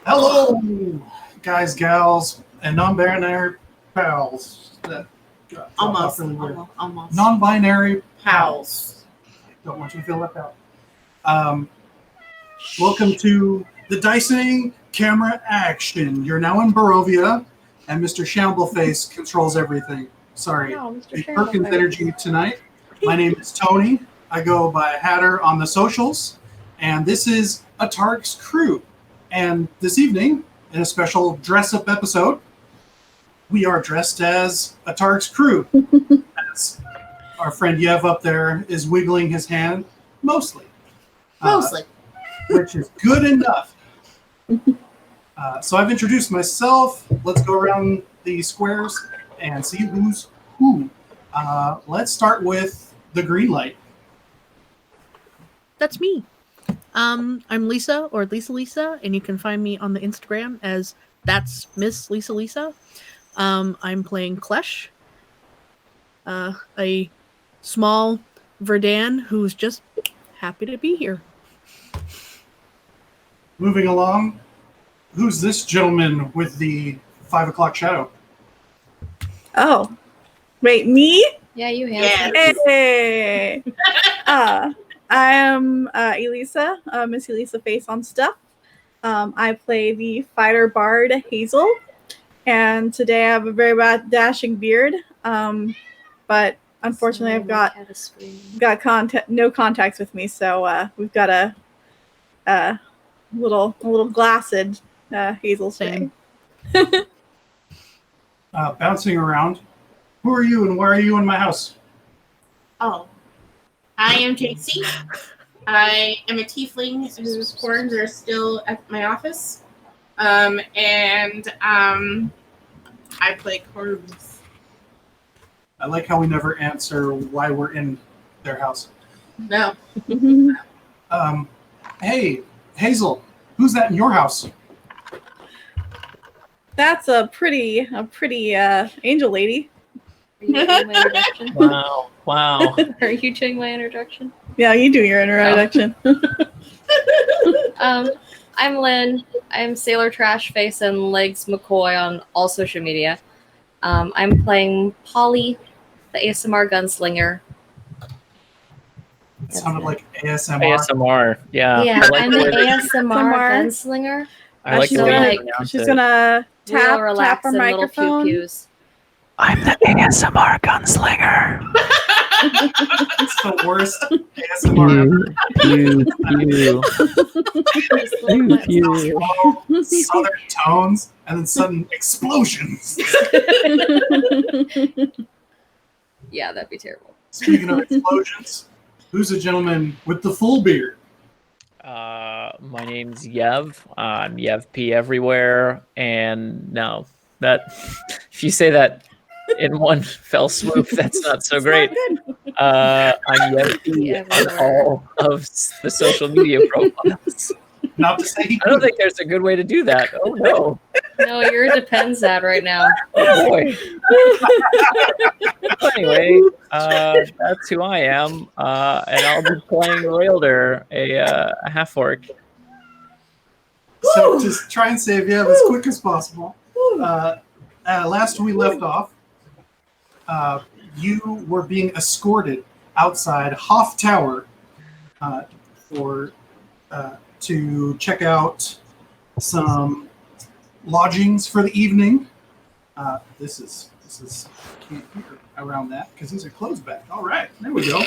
Hello, guys, gals, and non-binary pals. Almost. Non-binary pals. Don't want you to feel left out. Welcome to the Dicening camera action. You're now in Barovia, and Mr. Shambleface controls everything. Sorry, the Perkins energy tonight. My name is Tony. I go by Hatter on the socials, and this is Atarik's crew. And this evening, in a special dress-up episode, we are dressed as Atarik's crew. As our friend Yev up there is wiggling his hand, mostly. Which is good enough. So I've introduced myself. Let's go around the squares and see who's who. Let's start with the green light. That's me. I'm Lisa, or Lisa, and you can find me on the Instagram as That's Miss Lisa. I'm playing Klesh, a small Verdan who's just happy to be here. Moving along, who's this gentleman with the 5 o'clock shadow? Oh, wait, me? Yeah, you have. Hey! I am Elisa, Miss Elisa Face on Stuff. I play the fighter bard Hazel, and today I have a very bad dashing beard, but unfortunately I've got no contacts with me, so we've got a little glassed Hazel today. Bouncing around. Who are you and where are you in my house? Oh, I am JC. I am a tiefling whose horns are still at my office. I play Karvis. I like how we never answer why we're in their house. No. Hey, Hazel, who's that in your house? That's a pretty angel lady. Are you doing my introduction? Wow. Are you doing my introduction? Yeah, you do your introduction. I'm Lynn. I'm Sailor Trash Face and Legs McCoy on all social media. I'm playing Polly, the ASMR gunslinger. It sounded like ASMR. ASMR, yeah. Yeah, I like I'm the the way that- ASMR gunslinger. I like she's the way gonna- you pronounce She's it. gonna Real tap her relaxing little microphone. pew-pews. I'm the ASMR gunslinger. It's the worst ASMR ever. Pew, Southern tones and then sudden explosions. Yeah, that'd be terrible. Speaking of explosions, who's a gentleman with the full beard? My name's Yev. I'm Yev P everywhere, and no, that if you say that in one fell swoop, that's not so great. I'm Yev P on all of the social media profiles. Not to say he I don't think there's a good way to do that. Oh no. No, you're a Depends ad right now. Oh boy. Anyway, that's who I am, and I'll be playing Rayldur, a half-orc. So just try and save Yev as quick as possible. Last we left off, you were being escorted outside Hoff Tower to check out some lodgings for the evening. This is can't hear around that because these are closed back. All right, there we go.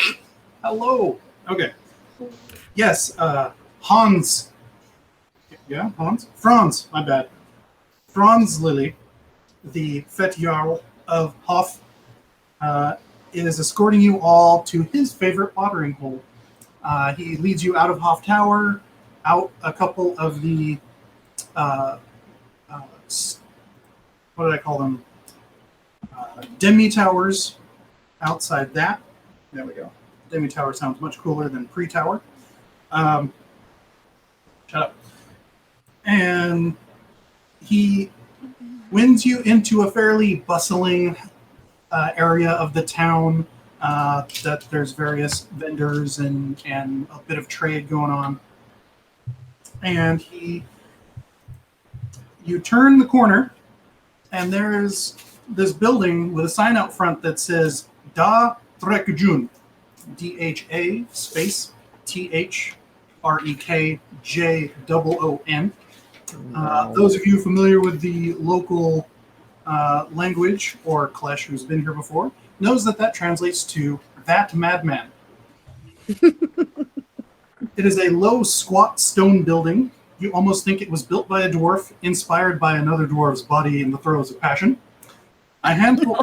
Hello. Okay. Yes, Hans. Yeah, Hans? Franz, my bad. Franz Lilly, the Fet Jarl of Hoff, is escorting you all to his favorite watering hole. He leads you out of Hoff Tower, out a couple of the, what did I call them? Demi-towers outside that. There we go. Demi-tower sounds much cooler than pre-tower. Shut up. And he winds you into a fairly bustling area of the town that there's various vendors and a bit of trade going on. And he You turn the corner, and there's this building with a sign out front that says Da Trekjun, DHA space THREKJOON. Those of you familiar with the local language, or Klesh, who's been here before, knows that translates to that madman. It is a low, squat stone building. You almost think it was built by a dwarf, inspired by another dwarf's body in the throes of passion. A handful.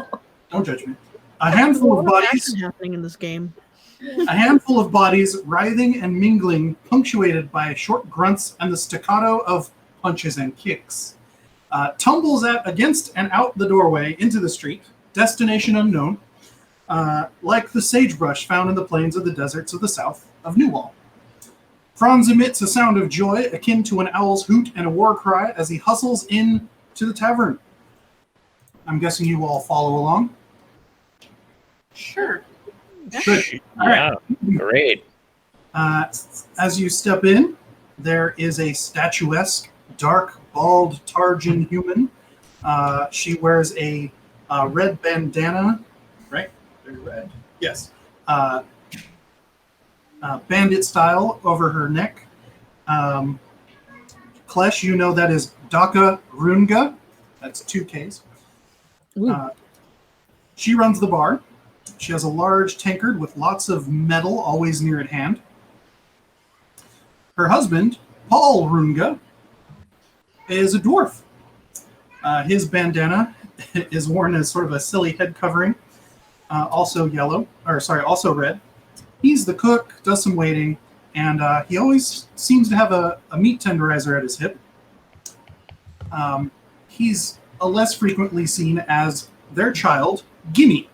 Don't judge me. A handful of bodies happening in this game. A handful of bodies writhing and mingling, punctuated by short grunts and the staccato of punches and kicks. Tumbles against and out the doorway into the street, destination unknown, like the sagebrush found in the plains of the deserts of the south of Newwall. Franz emits a sound of joy akin to an owl's hoot and a war cry as he hustles in to the tavern. I'm guessing you all follow along. Sure. Good. All right. Yeah, great. As you step in, there is a statuesque, dark, bald Tarjan human. She wears a red bandana, right? Very red. Yes. Bandit style over her neck. Klesh, you know that is Daka Runga. That's 2 Ks. She runs the bar. She has a large tankard with lots of metal always near at hand. Her husband, Paul Runga, is a dwarf. His bandana is worn as sort of a silly head covering, also red. He's the cook, does some waiting, and he always seems to have a meat tenderizer at his hip. He's less frequently seen as their child, Gimme,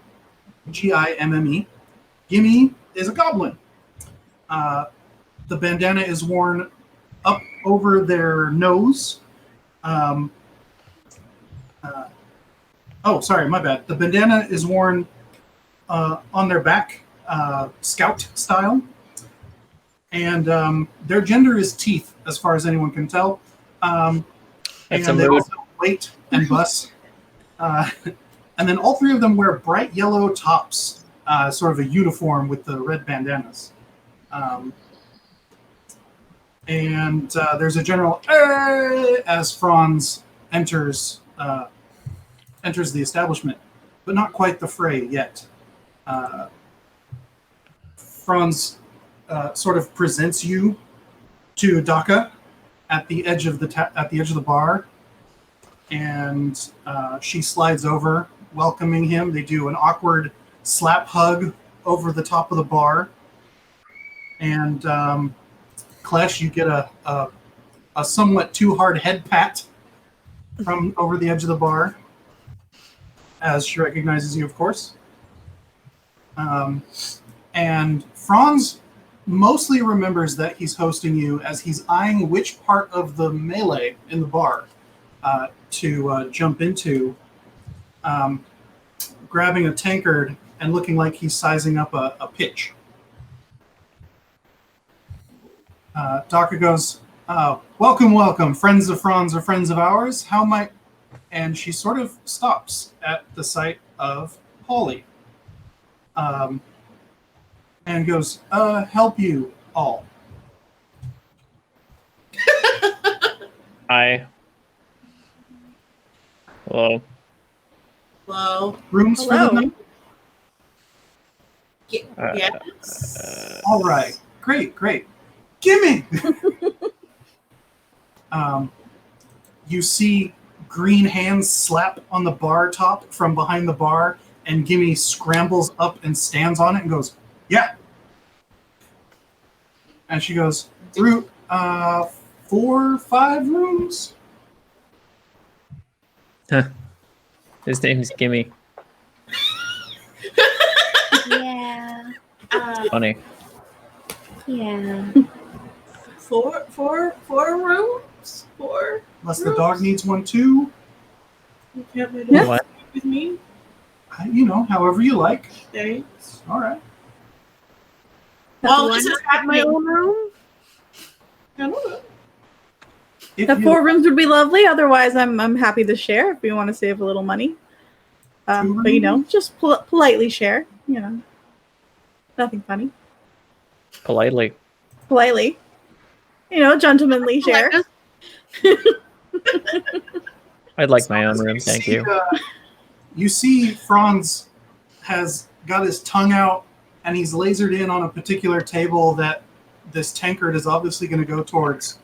Gimme. Gimme is a goblin. The bandana is worn up over their nose. Sorry, my bad. The bandana is worn on their back, scout style. And their gender is teeth, as far as anyone can tell. And they also weight and bust. And then all 3 of them wear bright yellow tops, sort of a uniform with the red bandanas. And there's a general as Franz enters the establishment, but not quite the fray yet. Franz sort of presents you to Daka at the edge of the bar, and she slides over, welcoming him. They do an awkward slap hug over the top of the bar, and Klesh, you get a somewhat too hard head pat from over the edge of the bar, as she recognizes you, of course. And Franz mostly remembers that he's hosting you as he's eyeing which part of the melee in the bar to jump into, grabbing a tankard and looking like he's sizing up a pitch. Daka goes, welcome, friends of Franz or friends of ours. How might... And she sort of stops at the sight of Polly. And goes, help you all. Hi. Hello. Hello. Rooms for the night? Yes. All right. Great. Gimme! You see green hands slap on the bar top from behind the bar, and Gimme scrambles up and stands on it and goes, yeah. And she goes, through 4 or 5 rooms? His name's Gimme. Yeah. Funny. Yeah. 4 rooms? 4? Unless the dog needs one too. You can't let it What? with me? However you like. Thanks. All right. Well, Do I this is not have my happening. own room? I don't know. If The you- 4 rooms would be lovely. Otherwise, I'm happy to share if you want to save a little money. But just politely share. Nothing funny. Politely. Politely. Gentlemanly share. I'd like my own room, thank you. You see Franz has got his tongue out and he's lasered in on a particular table that this tankard is obviously going to go towards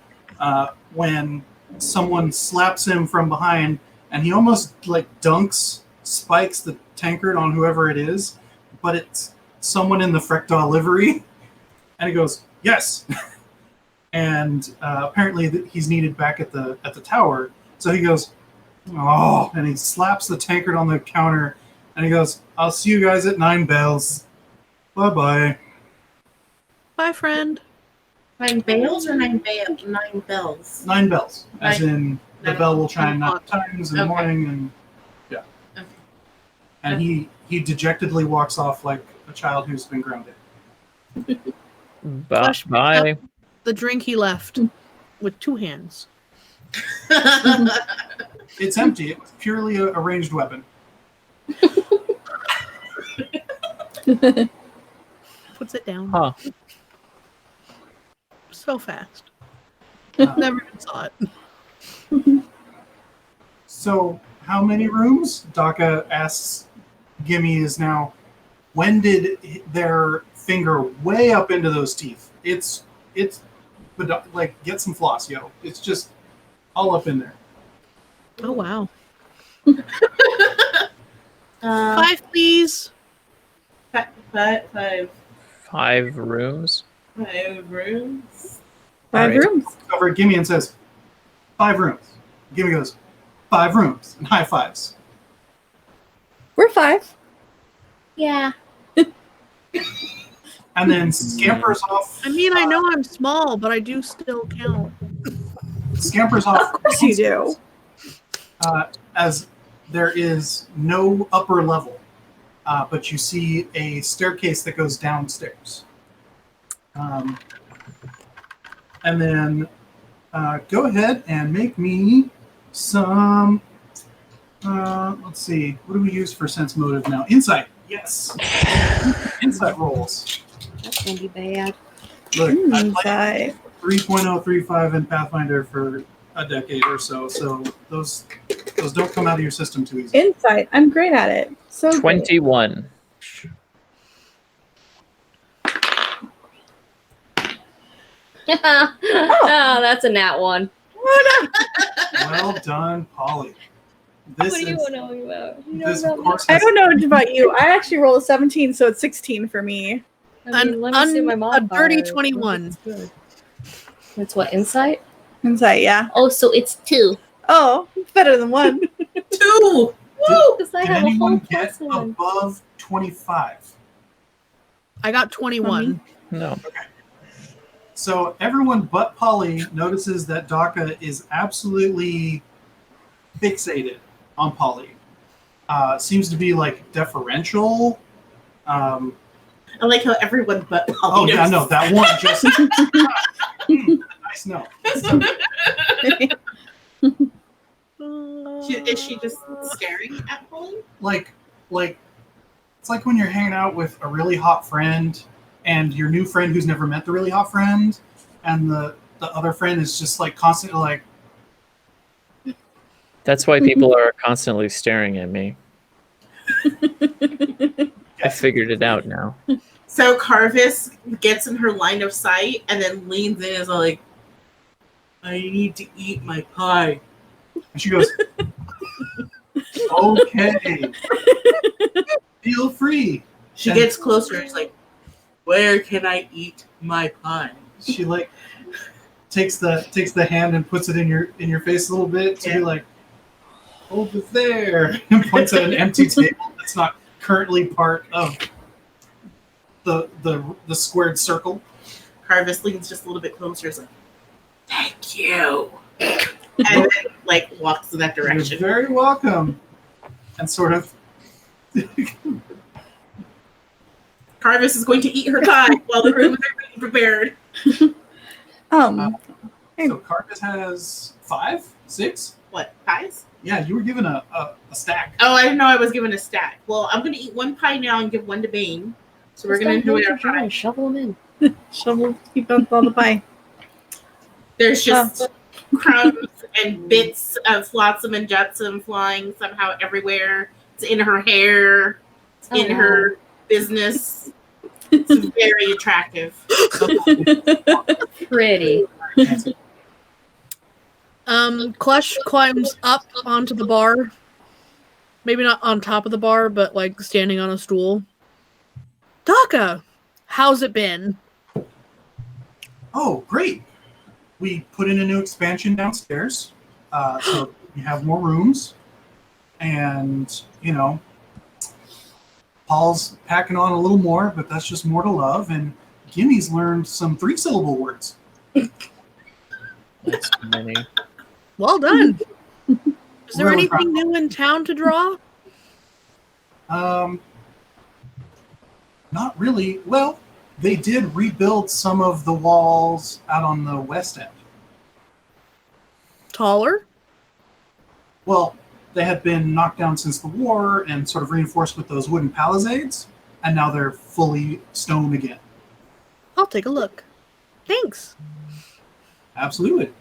when someone slaps him from behind, and he almost spikes the tankard on whoever it is, but it's someone in the Frekdaw livery, and he goes, "Yes." And apparently he's needed back at the tower, so he goes, "Oh," and he slaps the tankard on the counter, and he goes, "I'll see you guys at 9 bells. Bye-bye." Bye, friend. 9 bells or 9 bells? 9 bells, as Nine- in the bell will chime 9 times in the Okay. morning, and yeah. Okay. And he dejectedly walks off like a child who's been grounded. Flesh picks Bye. up the drink he left with 2 hands. It's empty. It was purely a ranged weapon. Puts it down. Huh. So fast. Uh, Never even saw it. So, how many rooms? Daka asks. Gimme is now. When did their finger way up into those teeth? But get some floss, yo. It's just all up in there. Oh, wow. 5. 5, please. 5 5 rooms? rooms. 5 Alright. rooms. Over at Gimme and says, 5 rooms. Gimme goes, 5 rooms, and high fives. We're 5. Yeah. And then scampers off. I mean, I know I'm small, but I do still count. Scampers off. Of course you do. As there is no upper level, but you see a staircase that goes downstairs. And then go ahead and make me some. Let's see. What do we use for sense motive now? Insight. Yes. Insight rolls. That's gonna be bad. Look, I played Inside. 3.035 in Pathfinder for a decade or so, so those don't come out of your system too easy. Insight. I'm great at it. So great. 21. Oh, that's a nat 1. Well done, Polly. This What do you is know about? You know this about of course I has, don't know much about you. I actually rolled a 17, so it's 16 for me. I mean, let me see my a dirty modifier. 21. It's good. It's what, insight? Insight, yeah. Oh, so it's 2. Oh, it's better than 1. 2! Woo! Because I did have a whole anyone get plus 1. above 25? I got 21. No. So everyone but Polly notices that Daka is absolutely fixated on Polly. Seems to be deferential. I like how everyone but Polly. Oh yeah, no, that one just nice no. Is she just staring at Polly? Like it's like when you're hanging out with a really hot friend and your new friend who's never met the really hot friend, and the other friend is just constantly like, That's why people are constantly staring at me. I figured it out now. So Karvis gets in her line of sight and then leans in and is like, I need to eat my pie. and she goes, okay, feel free. She And- gets closer and is like, where can I eat my pie? She takes the hand and puts it in your face a little bit to be like, over there, and points at an empty table that's not currently part of the squared circle. Karvis leans just a little bit closer and is like, thank you. And then walks in that You're direction. very welcome. And sort of Karvis is going to eat her pie while the room is being prepared. So Karvis has 5, 6. What, pies? Yeah, you were given a stack. Oh, I didn't know I was given a stack. Well, I'm going to eat 1 pie now and give 1 to Bane. So we're going to enjoy our pie. Shovel them in. Shovel, keep on all the pie. There's just crumbs and bits of Flotsam and Jetsam flying somehow everywhere. It's in her hair. It's in her business. It's very attractive. Pretty. Klesh climbs up onto the bar. Maybe not on top of the bar, but like standing on a stool. Daka, how's it been? Oh, great. We put in a new expansion downstairs. So we have more rooms. And, you know, Paul's packing on a little more, but that's just more to love. And Gimmy's learned some 3-syllable words. That's many. Well done. Is there Really anything new in town to draw? Not really. Well, they did rebuild some of the walls out on the west end. Taller? Well, they had been knocked down since the war and sort of reinforced with those wooden palisades, and now they're fully stone again. I'll take a look. Thanks. Absolutely.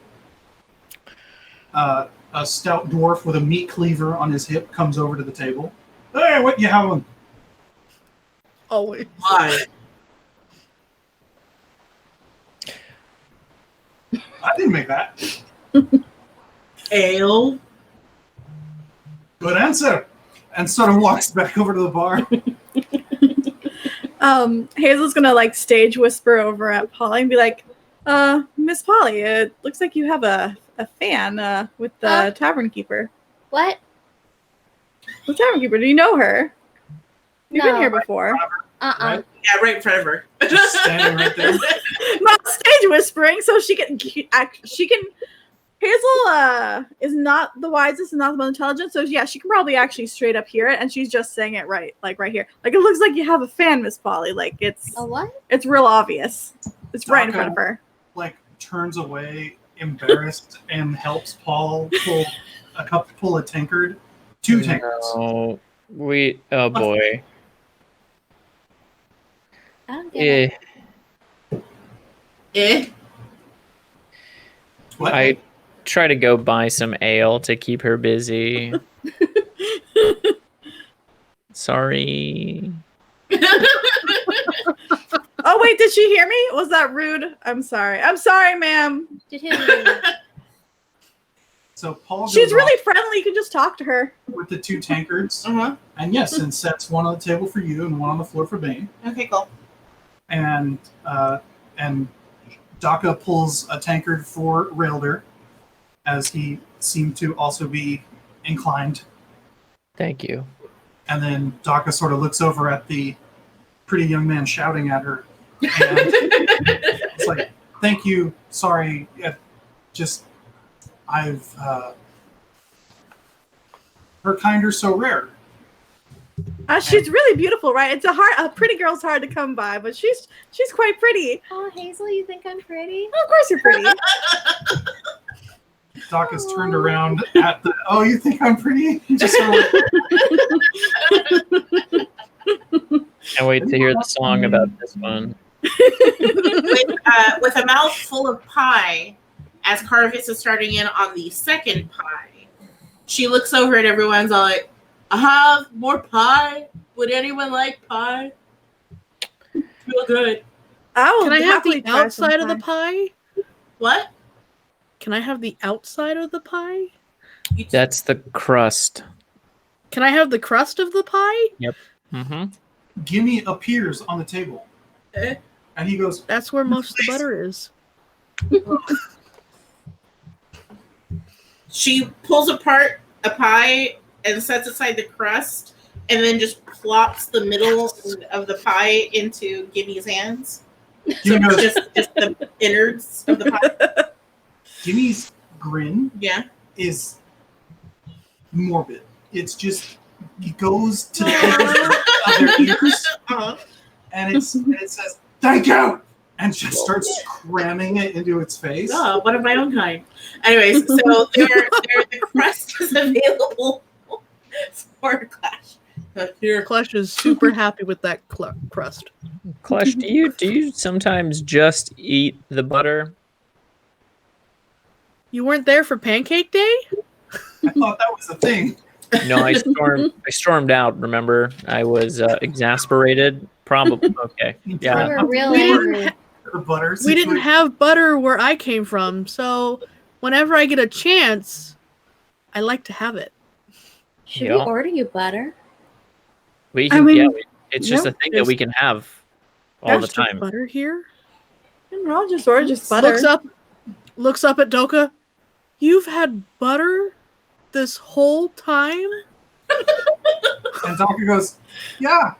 A stout dwarf with a meat cleaver on his hip comes over to the table. Hey, what you having? Always. Pie. I didn't make that. Ale. Good answer. And sort of walks back over to the bar. Hazel's gonna like stage whisper over at Polly and be like, Miss Polly, it looks like you have a fan with the tavern keeper. What? The tavern keeper, do you know her? You've been No. here before. Right? Yeah, right in front of her. Just standing right there. Not stage whispering, so she can Hazel is not the wisest and not the most intelligent, so yeah, she can probably actually straight up hear it, and she's just saying it right, like right here. Like, it looks like you have a fan, Miss Polly. Like, it's A what? it's real obvious. It's right in front of her. Like, turns away, embarrassed, and helps Paul pull a tankard. 2 tankards. Oh, oh boy. I don't get it. Eh? What? I try to go buy some ale to keep her busy. Sorry. Oh wait, did she hear me? Was that rude? I'm sorry. I'm sorry, ma'am. Did he? So Paul goes She's off really friendly. You can just talk to her. with the 2 tankards. Uh-huh. And yes, and sets one on the table for you and one on the floor for Bane. Okay, cool. And Daka pulls a tankard for Rayldur, as he seemed to also be inclined. Thank you. And then Daka sort of looks over at the pretty young man shouting at her. And it's like, thank you, sorry, I've her kind are so rare. She's really beautiful, right? It's a pretty girl's hard to come by, but she's quite pretty. Oh, Hazel, you think I'm pretty? Of course you're pretty. Daka's turned around at the, oh, you think I'm pretty? Just sort of like, Can't wait to hear the song about this one. With a mouth full of pie, as Karvis is starting in on the second pie, she looks over at everyone's all like, I have more pie. Would anyone like pie? Real good. I will Can I have happily the try some outside of the pie. pie? What? Can I have the outside of the pie? That's the crust. Can I have the crust of the pie? Mm-hmm. Gimme appears on the table. And he goes, That's where most of the butter is. She pulls apart a pie and sets aside the crust, and then just plops the middle of the pie into Gimmy's hands. So Gimme it's just the innards of the pie. Gimmy's grin Yeah. is morbid. It's just, he goes to the corners of their ears, Uh-huh. and it says, thank you! and just starts cramming it into its face. Oh, one of my own kind. Anyways, so the crust is available for Clash. Here. Klesh is super happy with that crust. Klesh, do you sometimes just eat the butter? You weren't there for Pancake Day? I thought that was a thing. No, I stormed out. Remember, I was exasperated. Probably okay. Yeah, You were real We didn't angry. Or butter We didn't situation. have butter where I came from, so whenever I get a chance, I like to have it. Should Yeah. we order you butter? we I can. mean, It's just no, a thing that we can have all the There's just time. butter here. No, just order just butter. Looks up at Doka. You've had butter this whole time? And Doka goes, yeah.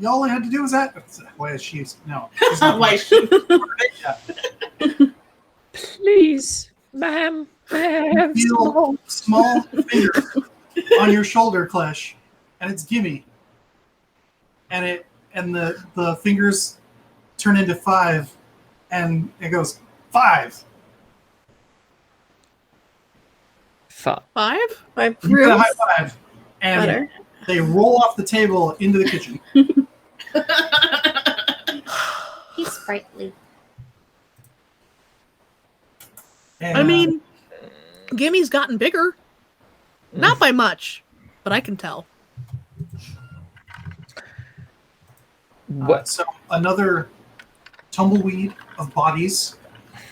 All I had to do was that. Why is she? No. she's not Why right. she? Yeah. Please, ma'am. You feel small finger on your shoulder, Klesh, and it's gimme. And the fingers turn into 5, and it goes 5. 5? Five You get a rooms, high five, and butter. they roll off the table into the kitchen. He's sprightly. And, I mean, Gimmy's gotten bigger. Not by much, but I can tell. What? So another tumbleweed of bodies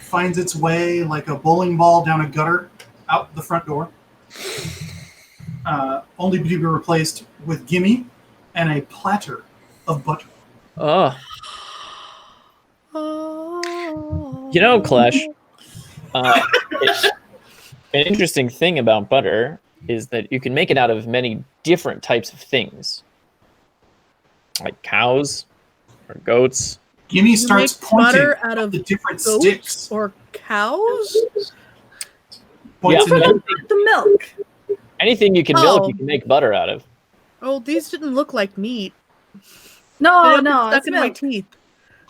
finds its way like a bowling ball down a gutter out the front door, only to be replaced with gimme and a platter of butter. Oh, Oh. you know, Klesh. An interesting thing about butter is that you can make it out of many different types of things, like cows or goats. Gimme You starts make pointing butter out of the different goats sticks. or cows? Points Yeah. in the- The milk. Anything you can Oh. milk, you can make butter out of. Oh, these didn't look like meat. No, They don't no, get it's stuck in my milk. teeth.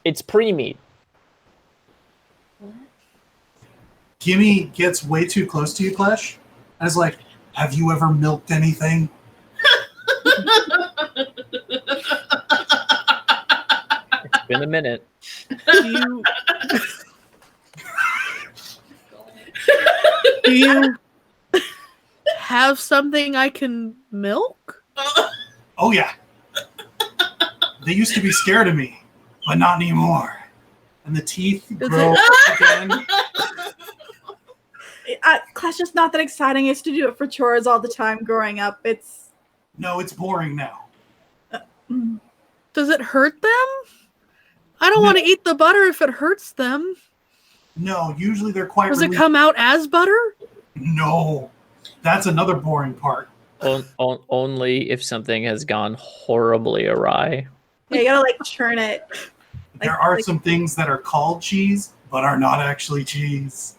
It's pre-meat. Gimme gets way too close to you, Klesh, and is like, have you ever milked anything? It's been a minute. Do you have something I can milk? Oh, yeah. They used to be scared of me, but not anymore. And the teeth grow again. Clash is not that exciting. I used to do it for chores all the time growing up. It's No, it's boring now. Does it hurt them? I don't No. want to eat the butter if it hurts them. No, usually they're quite Does it relieved. come out as butter? No, that's another boring part. Only if something has gone horribly awry. yeah, you gotta like churn it. There are some things that are called cheese, but are not actually cheese.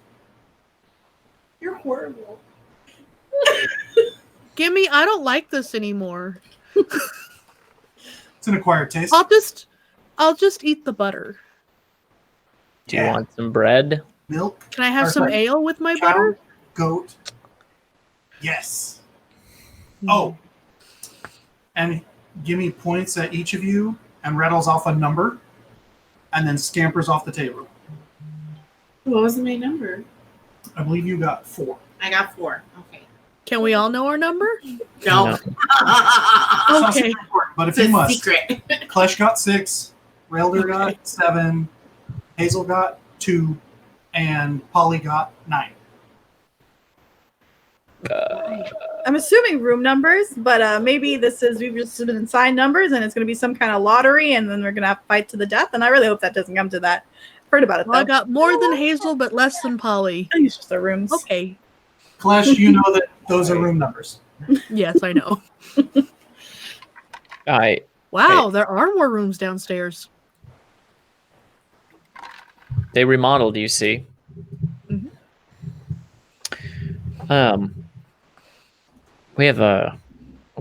You're horrible. Gimme, I don't like this anymore. It's an acquired taste. I'll just eat the butter. Do you want some bread? Milk, Can I have Or some sorry, ale with my cow, butter? goat. Yes. Oh. And Gimme points at each of you and rattles off a number and then scampers off the table. What was my number? I believe you got 4. I got 4. Okay. Can we all know our number? No. It's not Okay. super important, but if It's you a must. secret. Klesh got 6, Rayldur got 7, Hazel got 2, and Polly got 9. I'm assuming room numbers, but maybe we've just been assigned numbers and it's gonna be some kind of lottery and then we're gonna have to fight to the death. And I really hope that doesn't come to that. Heard about it though. Well, I got more than Hazel, but less than Polly. I think it's just the rooms. Okay. Klesh, you know that those are room numbers. Yes, I know. Wow, there are more rooms downstairs. They remodeled, you see. We have a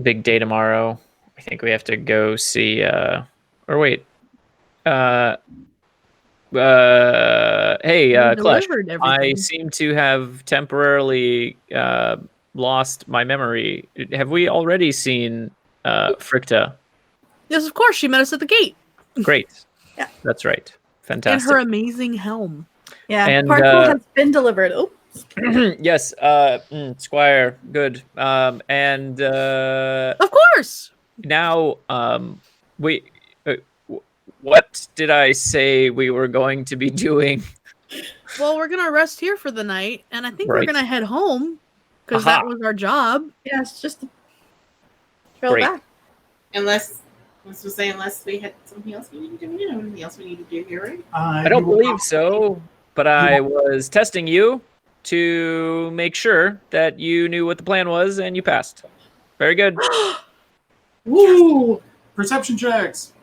big day tomorrow. I think we have to go see. Or wait, Hey, You Klesh. delivered I everything. seem to have temporarily lost my memory. Have we already seen Fricta? Yes, of course. She met us at the gate Great. Yeah. That's right. in Fantastic. her amazing helm. Yeah, And, parcel has been delivered. Oh, Yes, Squire, good. And Of course. now, we, what did I say we were going to be doing? Well, we're gonna rest here for the night, and I think we're Right. gonna head home because Aha. that was our job. yeah, it's just trail Great. back. Unless we had something else we needed to do. Anything else we need to do here, right? I don't believe so, but I was testing you to make sure that you knew what the plan was and you passed. Very good. Woo! Perception checks.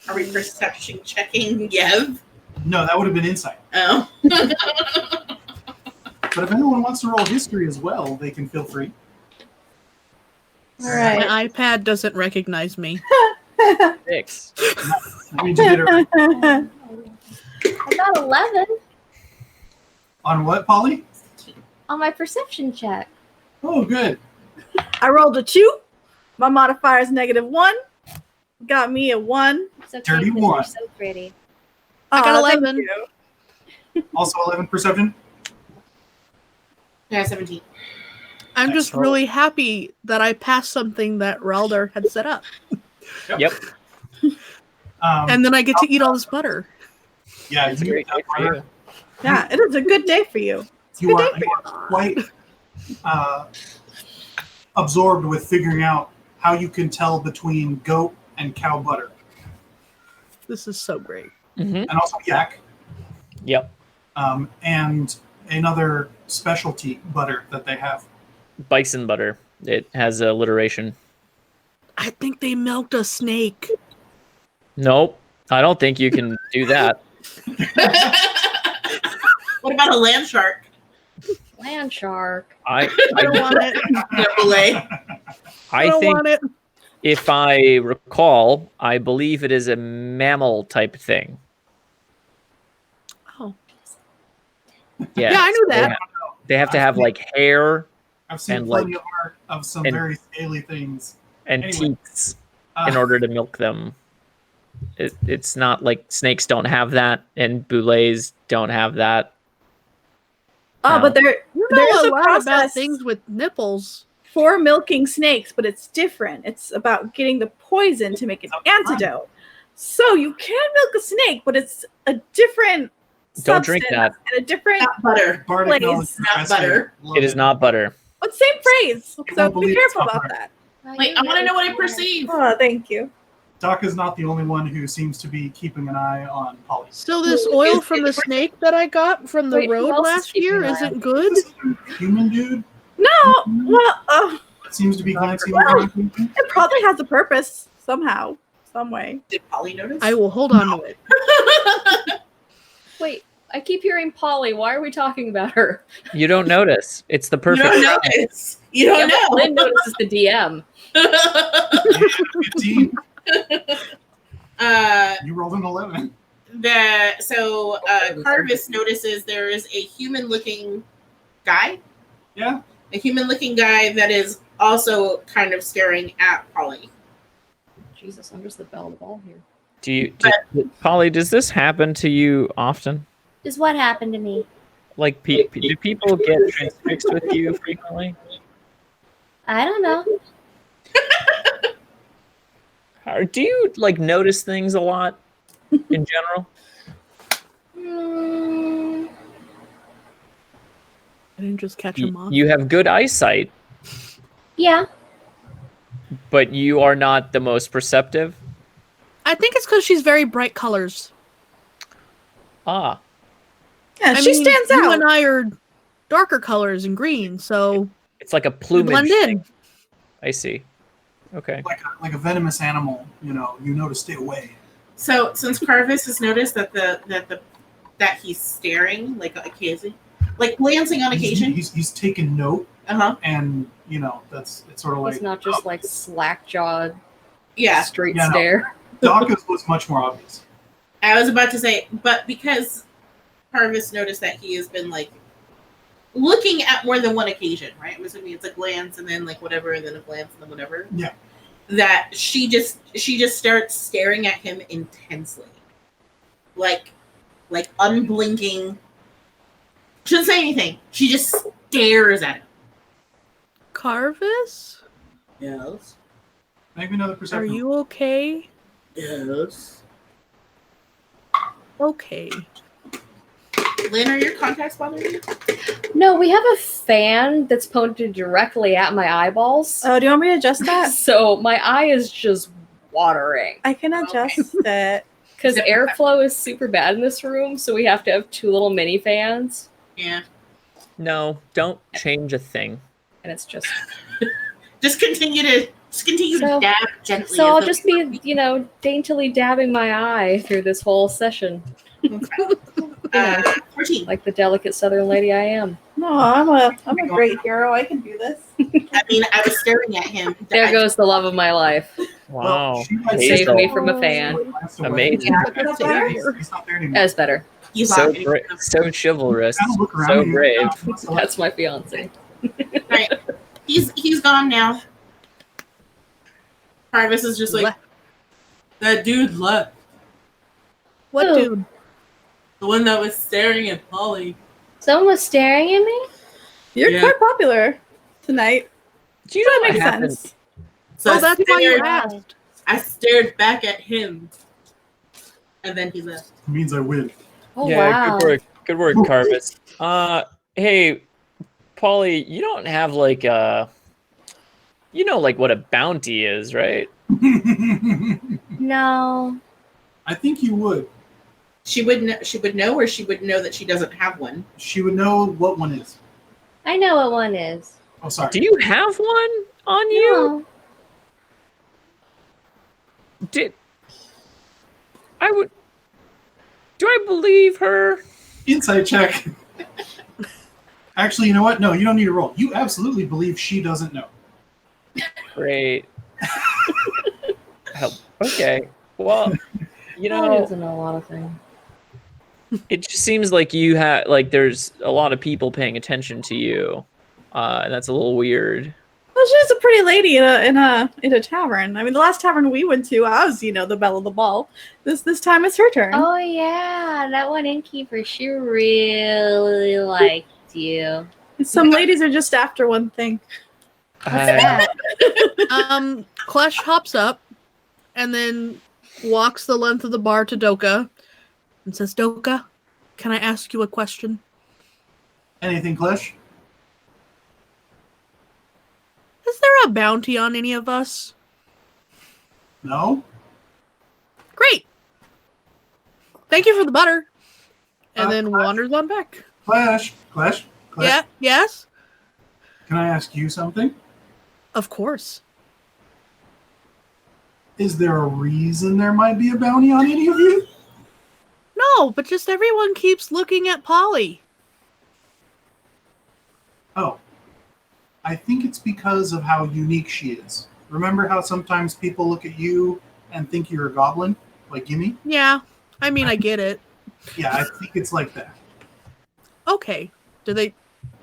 Are we perception checking Yev? No, that would have been insight. Oh. But if anyone wants to roll history as well, they can feel free. All right. My iPad doesn't recognize me. 6. That means you did it right. I got 11 On what, Polly? on my perception check. Oh, good. I rolled a 2. My modifier is -1. Got me a 1. It's okay, Dirty 'cause one. you're so pretty. I got Aw, thank 11. you. Also 11 perception. Yeah, 17. I'm just Excellent. really happy that I passed something that Rayldur had set up, Yep. and then I get to eat all this butter. Yeah, It's a you, great day for you. Yeah, it is a good day for you. It's a you good are, day for you are quite absorbed with figuring out how you can tell between goat and cow butter, This is so great. and also yak, Yep. and another specialty butter that they have. Bison butter. It has alliteration. I think they milked a snake. Nope. I don't think you can do that. What about a land shark? Land shark. I don't want it. Filet. I I don't think want it. if I recall, I believe it is a mammal type thing. Oh, Yeah, Yeah, I knew so that. They have to have like hair I've seen And, plenty of art of some and- very scaly things. and Anyway. teats in Uh, order to milk them. It's not like snakes don't have that, and boulets don't have that. Oh, No. but there You There's know a a lot process. about things with nipples. for milking snakes, but it's different. It's about getting the poison to make an antidote. So you can milk a snake, but it's a different Don't drink substance that. and a different. Not butter. Bardic Please, knowledge not professor. butter. Love It is not butter. But same phrase. You So won't be believe it's careful not about right. that. Wait, I want to know what I perceive. Oh, thank you. Doc is not the only one who seems to be keeping an eye on Polly. So this oil from the snake that I got from the Wait, who road else is last keeping year an eye isn't on good. This is a human dude No, well, that seems to be glancing Well- over. Something. it probably has a purpose somehow, some way. Did Polly notice? I will hold on to it. Wait, I keep hearing Polly. Why are we talking about her? You don't notice. It's the You perfect. don't notice. You Yeah, don't but know. Lynn notices the DM. 15. uh, You rolled an 11. Karvis notices there is a human-looking guy. Yeah. A human-looking guy that is also kind of staring at Polly. Jesus, I'm just the belle of the ball here. Polly, does this happen to you often? Is what happened to me? Like, do people get transfixed with you frequently? I don't know. Or do you like notice things a lot in general? Mm, I didn't just catch a moth. You have good eyesight, yeah. but you are not the most perceptive. I think it's because she's very bright colors. Ah, Yeah, I she mean, stands you out. and I are darker colors and green, so it's like a we plumage blend thing. in. I see. Okay. Like a venomous animal, you know to stay away. So since Karvis has noticed that he's staring like occasionally, like glancing on occasion. He's taken note, Uh-huh. and it's sort of like It's not just like slack jawed, Yeah. straight Yeah, no. stare. Doc was much more obvious. I was about to say, but because Karvis noticed that he has been like looking at more than one occasion, right? I'm assuming it's a glance and then like whatever, and then a glance and then whatever. Yeah. That she just starts staring at him intensely, like unblinking. She doesn't say anything. She just stares at him. Karvis? Yes. Make me another Are perception. you okay? Yes. Okay. Lynn, are your contacts bothering you? No, we have a fan that's pointed directly at my eyeballs. Oh, do you want me to adjust that? So my eye is just watering. I can adjust it. Because airflow is super bad in this room, so we have to have 2 little mini fans. Yeah. No, don't change a thing. And it's just... Just continue to So- dab gently. So as I'll though- just be, daintily dabbing my eye through this whole session. 14. Like the delicate southern lady I am. No, I'm a great hero. I can do this. I mean, I was staring at him. There goes the love of my life. Wow. she might Save Hazel. me from a fan. Amazing. Yeah, That's better. He's not there anymore. That's better. He's So not- bra- so chivalrous, Kind of look around so you. brave. That's my fiance. Right. He's gone now. Karvis is just like, Le- that dude left. What Who? dude? The one that was staring at Polly. Someone was staring at me? You're Yeah. quite popular tonight. Do you know That what makes happened? sense. So Oh, that's why you stared, asked. I stared back at him. And then he left. It means I win. Oh, Yeah, wow. good work, Karvis. Hey, Polly, you don't have like like what a bounty is, right? No. I think you would. She would know, or she would know that she doesn't have one. She would know what one is. I know what one is. Oh, sorry. Do you have one on you? No. Do I believe her? Insight check. Actually, you know what? No, you don't need to roll. You absolutely believe she doesn't know. Great. Okay. Well, Polly know, doesn't know a lot of things. it just seems like you have there's a lot of people paying attention to you, and that's a little weird. Well, she's a pretty lady in a tavern. I mean, the last tavern we went to, I was, the belle of the ball. This time it's her turn. Oh, yeah. That one innkeeper, she really liked you. Some ladies are just after one thing. Klesh hops up and then walks the length of the bar to Doka and says, Doka, can I ask you a question? Anything, Klesh? Is there a bounty on any of us? No? Great. Thank you for the butter. And then Klesh? wanders on back. Klesh? Yeah, yes? Can I ask you something? Of course. Is there a reason there might be a bounty on any of you? No, but just everyone keeps looking at Polly. Oh. I think it's because of how unique she is. Remember how sometimes people look at you and think you're a goblin? Like Gimme? Yeah, I mean, I get it. Yeah, I think it's like that. Okay. Do they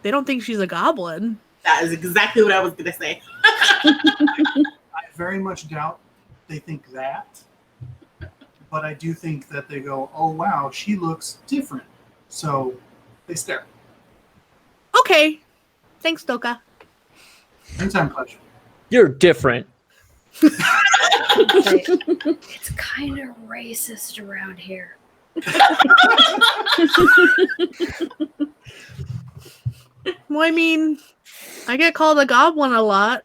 don't think she's a goblin. That is exactly what I was going to say. I very much doubt they think that. But I do think that they go, oh, wow, she looks different. So they stare. Okay. Thanks, Doka. Anytime, Klesh. You're different. It's kind of racist around here. Well, I mean, I get called a goblin a lot,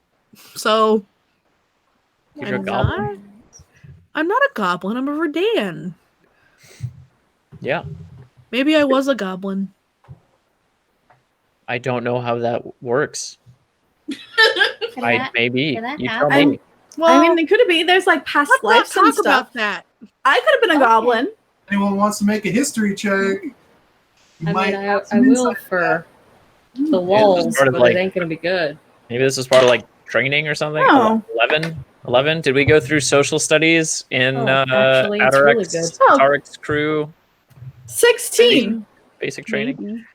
so You're a I'm goblin? I'm not a goblin. I'm a Verdan. Yeah. Maybe I was a goblin. I don't know how that works. Can that Maybe. can that You tell happen? me. Well, I mean, it could be. There's like past let's not lives and talk stuff. about that. I could have been a Okay. goblin. Anyone wants to make a history check? You I might mean, I have some will insight. for the Yeah, lulls, sort of but like- it ain't gonna be good. Maybe this was part of like training or something. No. 11. 11. Did we go through social studies in actually, it's really good. Atarik's crew 16. basic training? Maybe.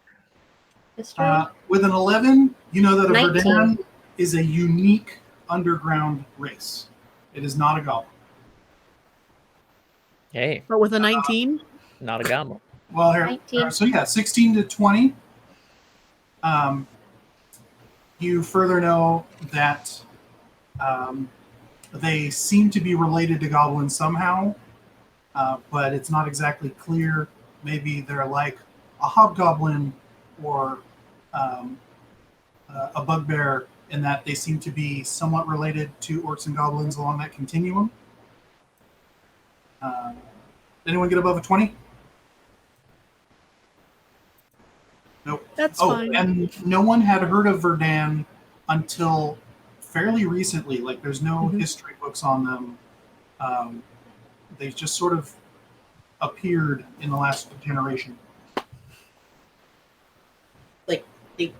History? With an 11, you know that a 19. Verdan is a unique underground race. It is not a goblin. Hey, But with a 19? not a goblin. Well, here, 19. so yeah, 16 to 20. You further know that they seem to be related to goblins somehow, but it's not exactly clear. Maybe they're like a hobgoblin or a bugbear, in that they seem to be somewhat related to orcs and goblins along that continuum. Anyone get above a 20? Nope. That's Oh, fine. and no one had heard of Verdan until fairly recently. Like, there's no history books on them. They've just sort of appeared in the last generation. Like they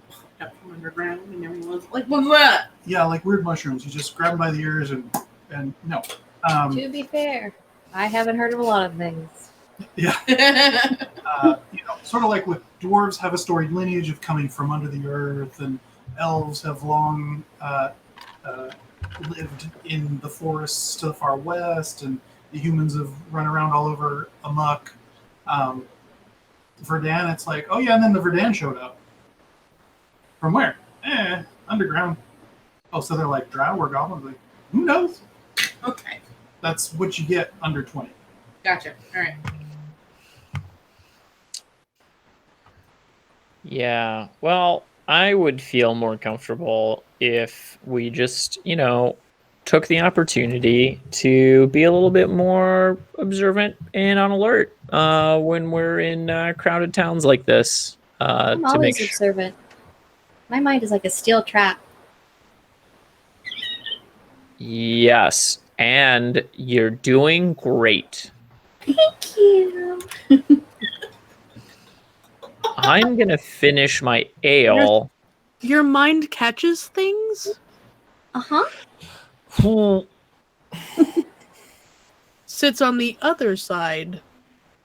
popped up from underground, and everyone's like, "What's that?" Yeah, like weird mushrooms. You just grab them by the ears and no. To be fair, I haven't heard of a lot of things. Yeah. Sort of like with dwarves have a storied lineage of coming from under the earth, and elves have long lived in the forests to the far west, and the humans have run around all over amok. Verdan, it's like, oh yeah, and then the Verdan showed up. From where? Underground. Oh, so they're like drow or goblins? Like, who knows? Okay, That's what you get under 20. gotcha. All right. Yeah. Well, I would feel more comfortable if we just, took the opportunity to be a little bit more observant and on alert when we're in crowded towns like this. I'm to always make observant. My mind is like a steel trap. Yes, and you're doing great. Thank you. I'm gonna finish my ale. Your mind catches things? Uh-huh. Sits on the other side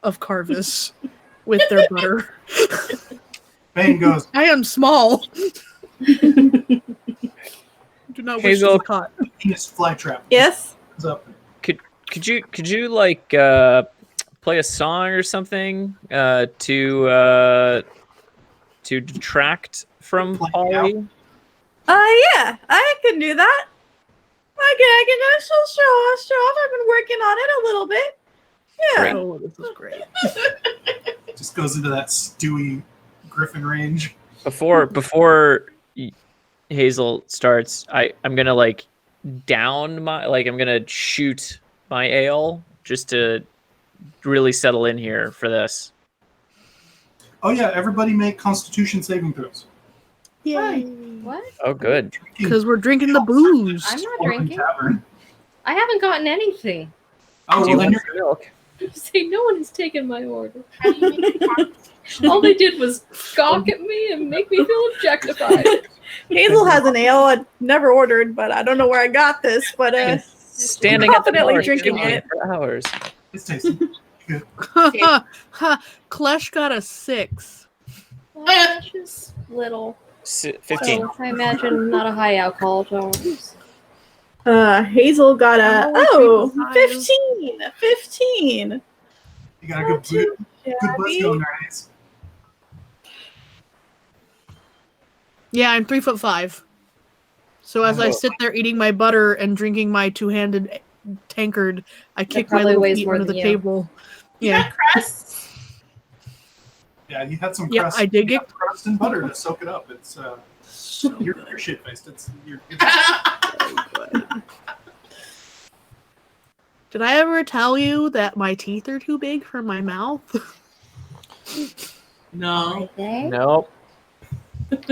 of Karvis with their butter. Bane goes, I am small. Do not wish to Hazel. be caught. penis flytrap. Yes. Comes up. Could you like play a song or something to detract from Play Polly? Yeah, I can do that. I can just show off. I've been working on it a little bit. Yeah. Great. Oh, this is great. Just goes into that Stewie Griffin range. Before Hazel starts, I'm gonna like down my I'm gonna shoot my ale just to really settle in here for this. Oh yeah, everybody make Constitution saving throws. Yay. What? Oh, good. Because we're drinking the booze. I'm not Dwarven drinking. Tavern. I haven't gotten anything. Oh, Do you well, then want you're some milk? Say no one has taken my order. How do you make a All they did was gawk at me and make me feel objectified. Hazel has an ale I've never ordered, but I don't know where I got this. But Standing at the confidently bar, drinking standing it. for hours. it's tasty. Good. Klesh got a 6. Well, that's just little. 15. So I imagine not a high alcohol tolerance. Hazel got a Oh, I think it's 15. 15. You got a good buzz Shabby. going there, Hayes. Yeah, I'm 3'5". So as I sit there eating my butter and drinking my two-handed tankard, I kick my probably little weighs feet more under than the you. table. You Yeah. got crust? Yeah, you had some Yeah, crust. I did you get- got crust and butter to soak it up. It's So you're shit faced. You're good. Did I ever tell you that my teeth are too big for my mouth? No. Right there. Nope.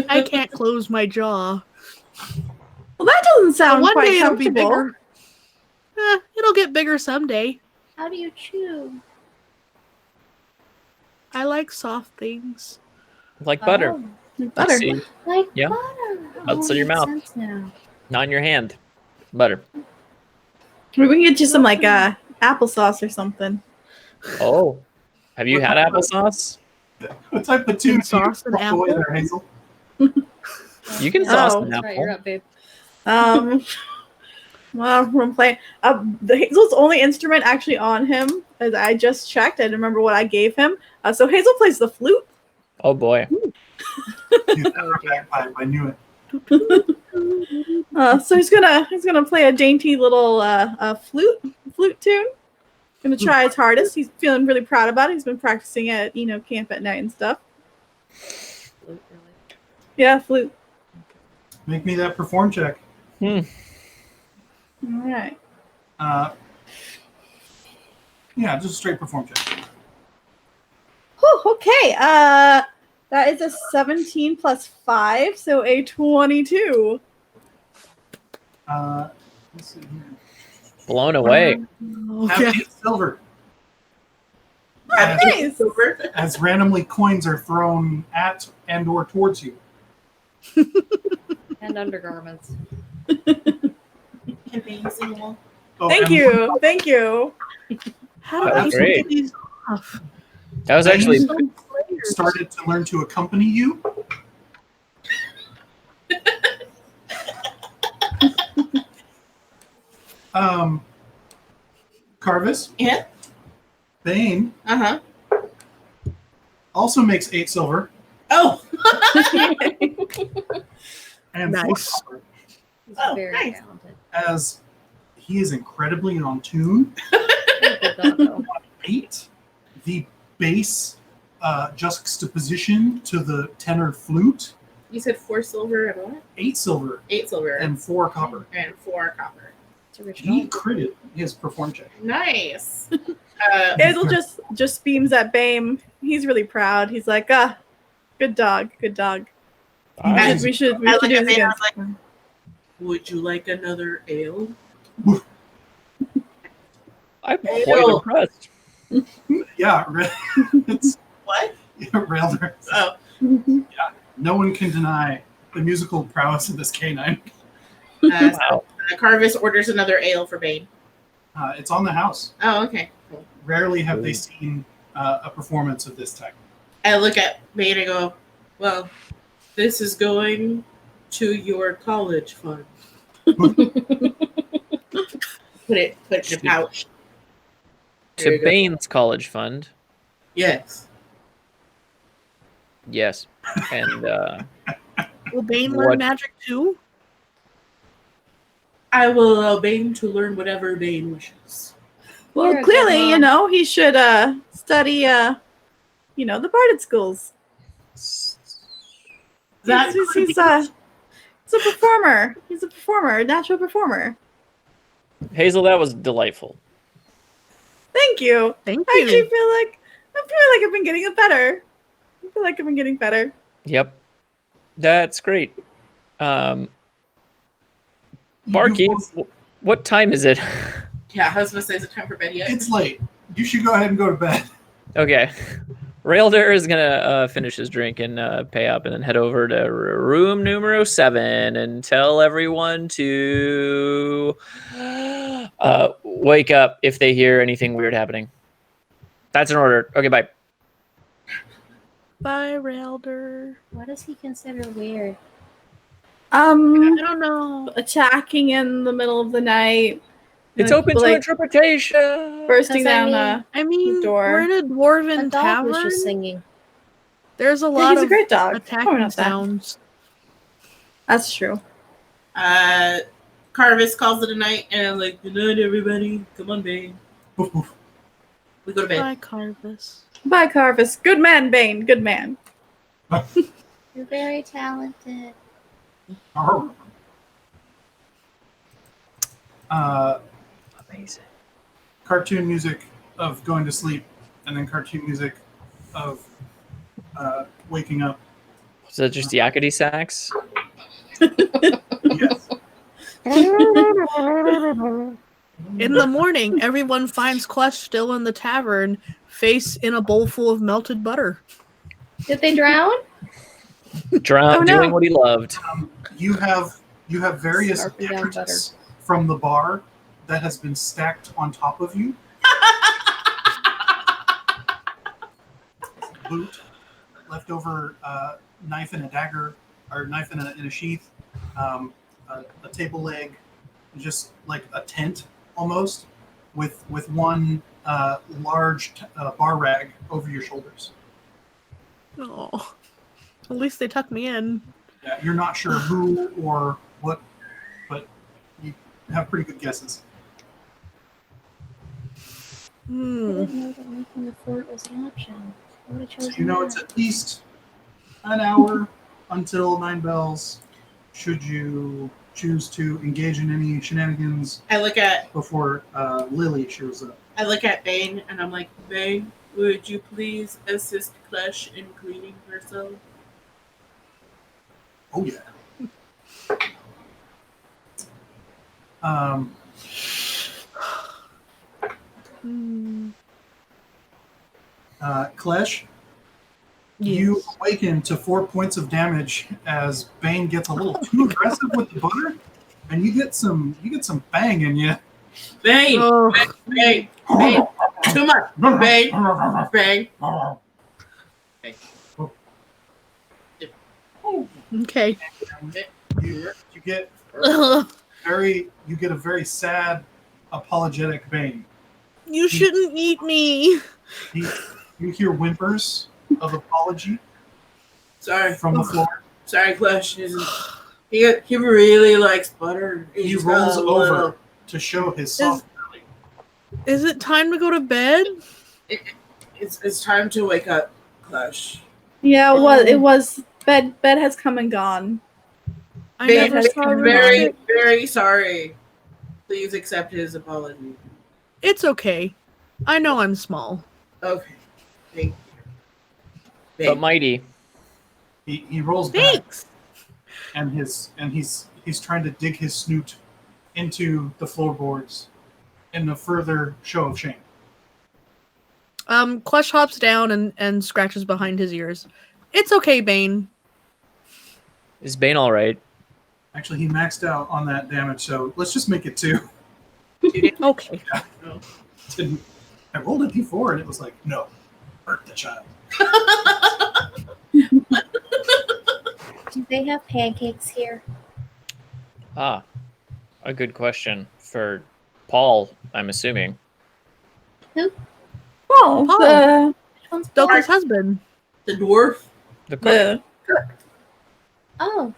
I can't close my jaw. Well, that doesn't sound One quite day it'll be comfortable. bigger. It'll get bigger someday. How do you chew? I like soft things. Like butter. Oh, Butter. See, like Yeah. butter. Outside your Makes mouth. sense now. not in your hand. Butter. Maybe we can get you some like applesauce or something. Oh, have you had applesauce? What type of tune Sauce and away apple? there, Hazel? You can Oh, sauce an That's right, you're apple. up, babe. Well, we're playing. The Hazel's only instrument actually on him, as I just checked. I didn't remember what I gave him. So Hazel plays the flute. Oh boy. He's never a bagpipe, I knew it. So he's gonna play a dainty little flute tune. Gonna try his hardest. He's feeling really proud about it. He's been practicing at camp at night and stuff. Yeah, flute. Make me that perform check. All right. Yeah, just a straight perform check. Whew, okay. That is a 17 plus 5, so a 22. Let's see here. Blown away. Have Okay. 8 silver. Nice. As randomly coins are thrown at and or towards you. And undergarments. Can Bane sing along? Oh, Thank and you. Thank you. How That's do people great. get these off? That was actually started to learn to accompany you. Karvis, Yeah. Bane Uh-huh. also makes 8 silver Oh. and 4 Nice. copper, He's Oh, very nice. talented. as he is incredibly on tune. Good doggo. 8, the bass juxtaposition to the tenor flute, You said 4 silver and what? 8 silver 8 silver and 4 copper. and 4 copper. It's original. He critted his perform check. Nice. Hazel just beams at Bame. He's really proud. He's like, good dog, good dog. Nice. We should I do look this at Bane, I again. was like, would you like another ale? I'm quite Ew. impressed. Yeah, it's What? Rayldur. Oh. No one can deny the musical prowess of this canine. Wow. Karvis orders another ale for Bane. It's on the house. Oh, okay. Cool. Rarely have they seen a performance of this type. I look at Bane and go, well, this is going to your college fund. Put it in a pouch. There To you go. Bane's college fund. Yes. Yes. And Will Bane What- learn magic too? I will allow Bane to learn whatever Bane wishes. Well, You're a clearly, good mom. he should study, the Barded schools. That He's could be- a performer. He's a performer, a natural performer. Hazel, that was delightful. Thank you. Thank I actually you. feel like I've been getting it better. I feel like I've been getting better. Yep. That's great. Barky, what time is it? Yeah, I was going to say, is it time for bed yet? It's late. You should go ahead and go to bed. Okay. Rayldur is gonna finish his drink and pay up, and then head over to room numero 7 and tell everyone to wake up if they hear anything weird happening. That's an order. Okay, bye. Bye, Rayldur. What does he consider weird? I don't know. Attacking in the middle of the night. It's Like, open to like, interpretation. bursting 'Cause I down mean- I mean, door. we're in a A dwarven dog was tavern. just singing. There's a Yeah, lot he's a of great dog. Oh, attacking not that. sounds. That's true. Karvis calls it a night and I'm like, good night, everybody. Come on, Bane. We go to bed. Bye, Karvis. Bye, Karvis. Good man, Bane. Good man. You're very talented. Amazing. Cartoon music of going to sleep, and then cartoon music of waking up. Is that just yakety sax? Yes. In the morning, everyone finds Klesh still in the tavern, face in a bowl full of melted butter. Did they drown? Drown, Oh, no. doing what he loved. You have various Scarfing down beverages from the bar that has been stacked on top of you. Boot, leftover knife and a dagger, or knife in a sheath, a table leg, just like a tent almost, with one large bar rag over your shoulders. Oh, at least they tucked me in. Yeah, you're not sure who or what, but you have pretty good guesses. I didn't know that making the fort was an option. I would have So chosen you know that. it's at least an hour until 9 bells, should you choose to engage in any shenanigans I look at before Lily shows up. Bane and I'm like, Bane, would you please assist Klesh in cleaning herself? Oh yeah. Klesh, you awaken to 4 points of damage as Bane gets a little too aggressive with the butter, and you get some bang in you. Bane, Oh. Bane, Bane, too much. Bane, Bane. Okay. You get a very sad, apologetic Bane. You shouldn't eat me. You hear whimpers of apology Sorry, from the floor. sorry, Klesh. He really likes butter. He rolls over to show his soft belly. Is it time to go to bed? It's time to wake up, Klesh. Yeah, it was bed has come and gone. I Bane, never saw I'm her. very, very sorry. Please accept his apology. It's okay. I know I'm small. Okay. Thank you. But mighty. He rolls back, Thanks. and he's trying to dig his snoot into the floorboards in a further show of shame. Klesh hops down and scratches behind his ears. It's okay, Bane. Is Bane all right? Actually, he maxed out on that damage, so let's just make it 2. Okay. I rolled a d4 and it was like, no, hurt the child. Do they have pancakes here? Ah, a good question for Paul, I'm assuming. Oh, Oh. One's Doka's husband. The dwarf. The cook. Oh.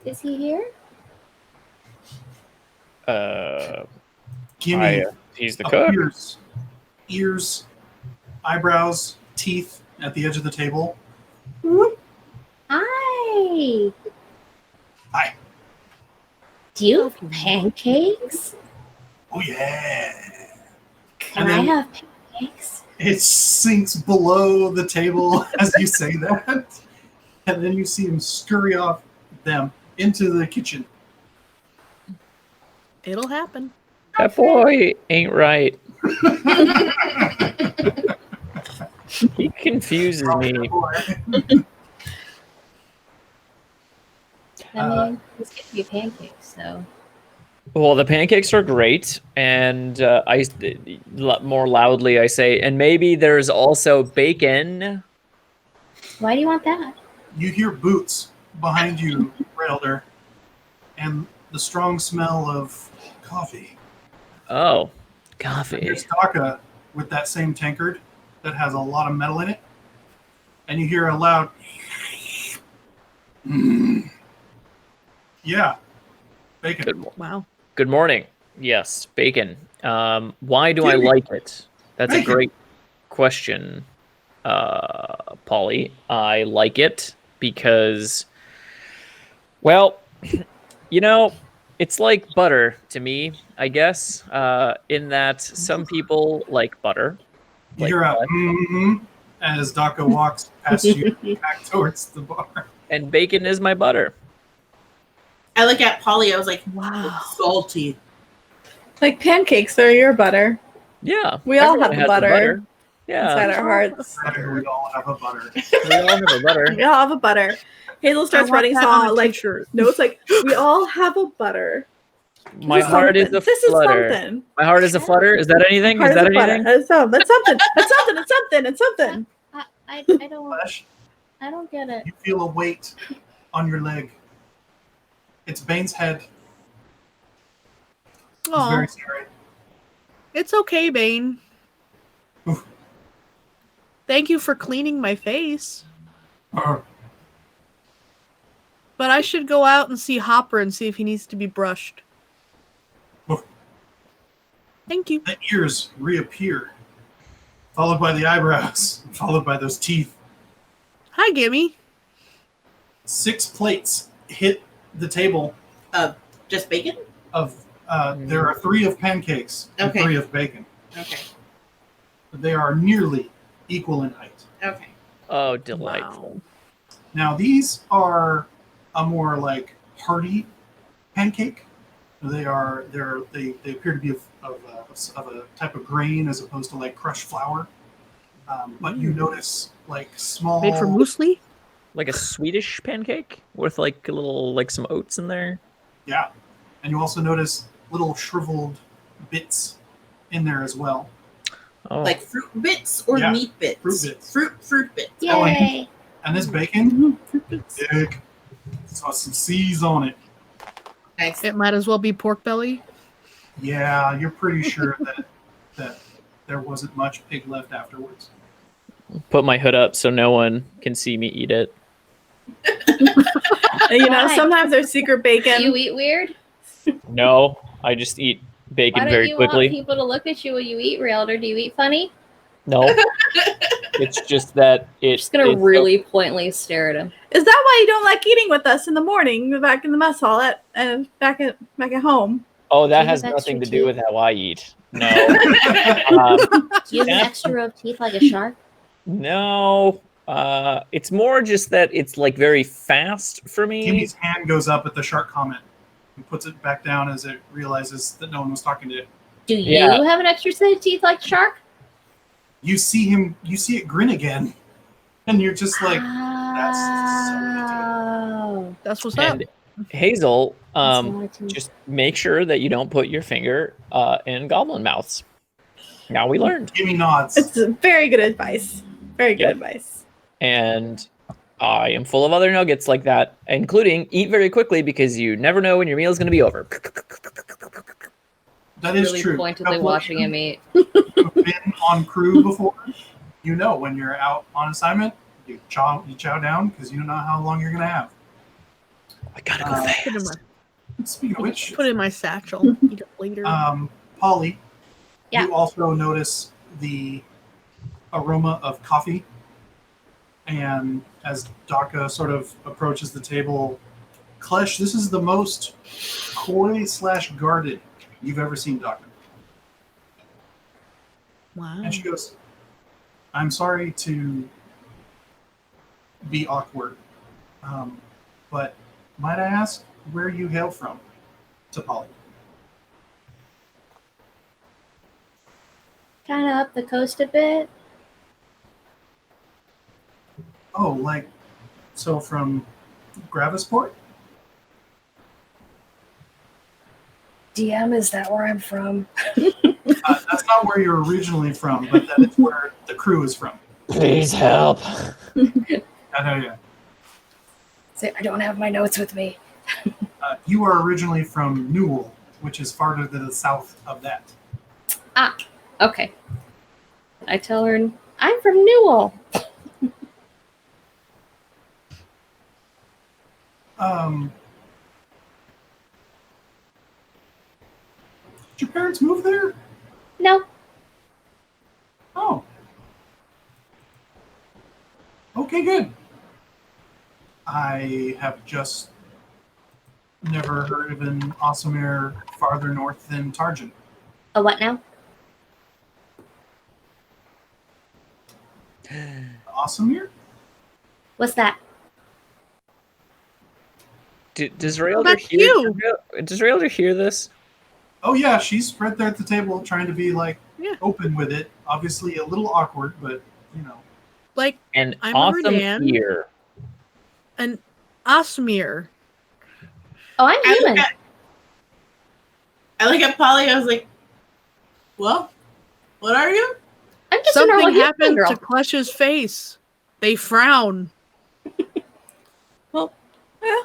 Is he here? Gimme He's the cook. ears, eyebrows, teeth at the edge of the table. Hi. Hi. Do you have pancakes? Oh yeah. Can And I then- have pancakes? It sinks below the table as you say that. And then you see him scurry off them into the kitchen. It'll happen. That boy ain't right. He confuses me. I mean, let's get you pancakes, so. Well, the pancakes are great, and more loudly I say, and maybe there's also bacon. Why do you want that? You hear boots behind you, Rayldur, and the strong smell of coffee. Oh, And coffee. here's Daka with that same tankard that has a lot of metal in it. And you hear a loud, yeah, bacon. Wow. Good morning. Yes, bacon. Why do I like it? That's a Bacon. great question, Polly. I like it because, well, it's like butter to me, I guess, in that some people like butter. You hear a as Daka walks past you back towards the bar. And bacon is my butter. I look at Polly. I was like, Wow. it's salty. like pancakes, they're your butter. Yeah. We all everyone have has the a butter. Yeah. Inside our hearts. We all have a butter. We all have a butter. We all have a butter. Hazel starts I want writing that on a song like t-shirt. notes like we all have a butter. My heart is a This is flutter. something. My heart is a flutter. Is that anything? Heart Is that a flutter. anything? That's something. That's something. It's something. It's something. I don't Flesh, I don't get it. you feel a weight on your leg. It's Bane's head. It's Oh, very scary. it's okay, Bane. Oof. Thank you for cleaning my face. Arr. But I should go out and see Hopper and see if he needs to be brushed. Oof. Thank you. The ears reappear, followed by the eyebrows, followed by those teeth. Hi, Gimme. 6 plates hit the table Just bacon? of there are 3 of pancakes and Okay. 3 of bacon. Okay. They are nearly equal in height. Okay. Oh, delightful. Now these are a more like hearty pancake. They appear to be of a type of grain as opposed to like crushed flour. But you notice like small Made from muesli? Like a Swedish pancake with like a little, like some oats in there. Yeah. And you also notice little shriveled bits in there as well. Oh, Like fruit bits or Yeah, meat bits? fruit bits. Fruit bits. Yay! And this bacon, thick. It's got some C's on it. Nice. It might as well be pork belly. Yeah, you're pretty sure that there wasn't much pig left afterwards. put my hood up so no one can see me eat it. You know, Why? sometimes there's secret bacon. Do you eat weird? No, I just eat Why bacon don't very you quickly. want people to look at you when you eat, Rayldur? Do you eat funny? No, it's just that I'm it's just gonna it's really pointedly stare at him. Is that why you don't like eating with us in the morning, back in the mess hall back at home? Oh, that Do you has have nothing to extra do teeth? with how I eat. No, Do you have an Yeah. extra row of teeth like a shark? no. It's more just that it's like very fast for me. Kimmy's hand goes up at the shark comment and puts it back down as it realizes that no one was talking to it. Do you Yeah. have an extra set of teeth like a shark? You see it grin again, and you're just like, that's so Oh. That's what's up. And Hazel, That's my teeth. just make sure that you don't put your finger in goblin mouths. Now we learned. Kimmy nods. It's very good advice. Very good Yep. advice. And I am full of other nuggets like that, including eat very quickly because you never know when your meal is going to be over. That is Really true. pointedly Couple watching of him eat. you who've been on crew before, you know when you're out on assignment, you chow down because you don't know how long you're gonna have. I gotta go Put in fast. my, Speaking of which, put in my satchel. Eat it later. Polly, Yeah. you also notice the aroma of coffee, and as Daka sort of approaches the table, Klesh, this is the most coy/guarded you've ever seen Daka. Wow. And she goes, I'm sorry to be awkward, but might I ask where you hail from? To Polly. Kind of up the coast a bit. Oh, like, so from Gravus Port? DM, is that where I'm from? That's not where you're originally from, but that is where the crew is from. Please help. I know, yeah. Say, I don't have my notes with me. You are originally from Newell, which is farther to the south of that. Ah, okay. I tell her, I'm from Newell. Did your parents move there? No. Oh. Okay, good. I have just never heard of an Awesomer farther north than Targent. A what now? Awesomer? What's that? Does Rayldur that's hear? you. Does Rayldur hear this? Oh yeah, she's right there at the table trying to be like Yeah. open with it. Obviously a little awkward, but you know. Like And I'm awesome Redan. ear. an Osmir. Oh, I'm human. I look at Polly. I was like, "Well, what are you?" I'm just a normal Something human happened girl. to Klesh's face. They frown.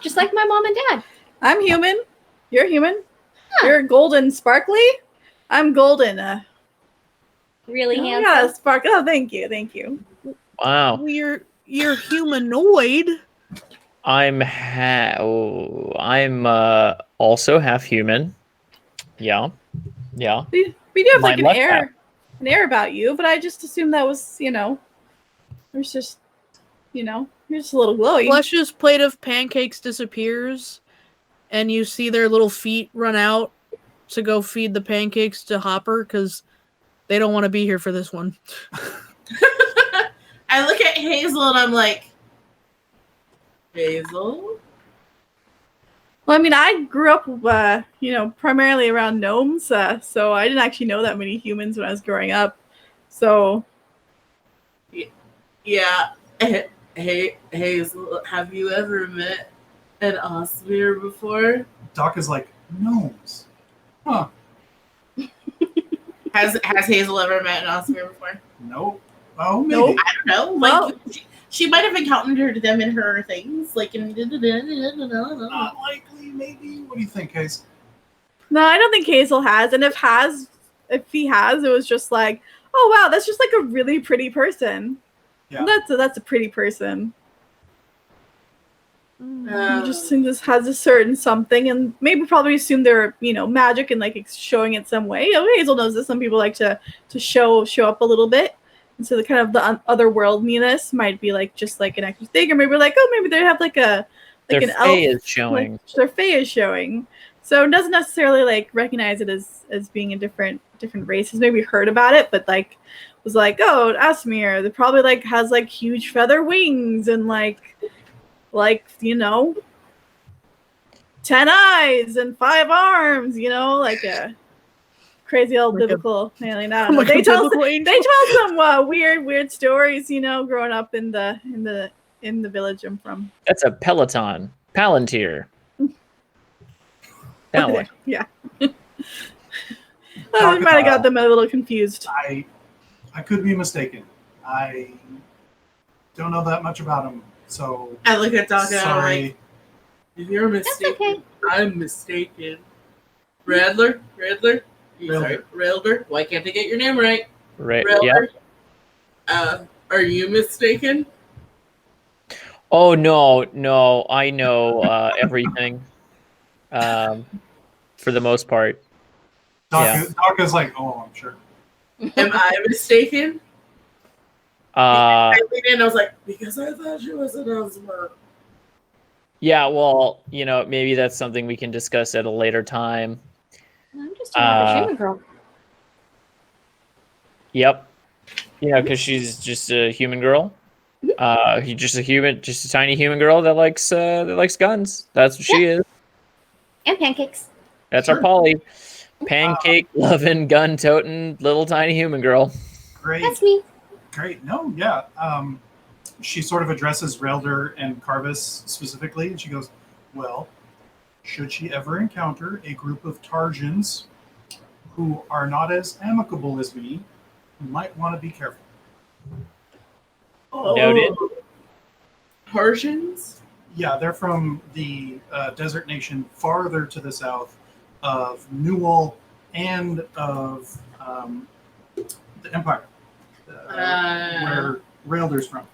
Just like my mom and dad. I'm human. You're human. Huh. You're golden sparkly. I'm golden. Really Yeah, handsome. spark. Oh, thank you. Thank you. Wow. Well, you're humanoid. I'm also half human. Yeah. Yeah. We do have like Mine left half. an air about you, but I just assumed that was, there's just, you're just a little glowy. Klesh's plate of pancakes disappears, and you see their little feet run out to go feed the pancakes to Hopper because they don't want to be here for this one. I look at Hazel and I'm like, Hazel? Well, I mean, I grew up, primarily around gnomes, so I didn't actually know that many humans when I was growing up. So, Yeah. Hey, Hazel, have you ever met an Osmir before? Doc is like, gnomes. Huh. Has Hazel ever met an Osmir before? Nope. Oh, maybe. Nope. I don't know. Well- She might have encountered them in her things, like in. Not likely, maybe. What do you think, Hayes? no, I don't think Hazel has. And if he has, it was just like, oh, wow, that's just like a really pretty person. Yeah. That's a pretty person. You Uh, just think this has a certain something, and maybe probably assume they're magic and like showing it some way. Oh, Hazel knows this. Some people like to show up a little bit, and so the kind of the otherworldliness might be like just like an extra thing, or maybe like maybe they have like an Their elf. fae is showing. Like, their fae is showing, so it doesn't necessarily like recognize it as being a different race. Has maybe heard about it, but like was like, oh, Asmir. They probably like has like huge feather wings and like 10 eyes and 5 arms, like a crazy old Like a- biblical alien. I don't know. Like They a tell biblical angel. some weird stories, growing up in the village I'm from. That's a Peloton. Palantir. That one. Yeah. I might have got them a little confused. I could be mistaken. I don't know that much about him, so I look at Doc and I'm sorry. like, you're That's mistaken. okay. I'm mistaken. Rayldur? Rayldur. Sorry, Rayldur. Why can't I get your name right? Right. Yeah. Rayldur. Are you mistaken? Oh no, I know everything. For the most part. Doc is like, oh, I'm sure. Am I mistaken? Uh, I leaned in and I was like, because I thought she was an Osmer. yeah, well, maybe that's something we can discuss at a later time. I'm just a average human girl. Yep. Because she's just a human girl. Just a tiny human girl that likes guns. That's what she is. And pancakes. That's our Polly. Pancake loving, gun toting, little tiny human girl. Great. That's me. Great. No, yeah. She sort of addresses Rayldur and Karvis specifically, and she goes, well, should she ever encounter a group of Tarjans who are not as amicable as me, you might want to be careful. Noted. Persians? Yeah, they're from the desert nation farther to the south of Newell and of the Empire, where Raildur's from.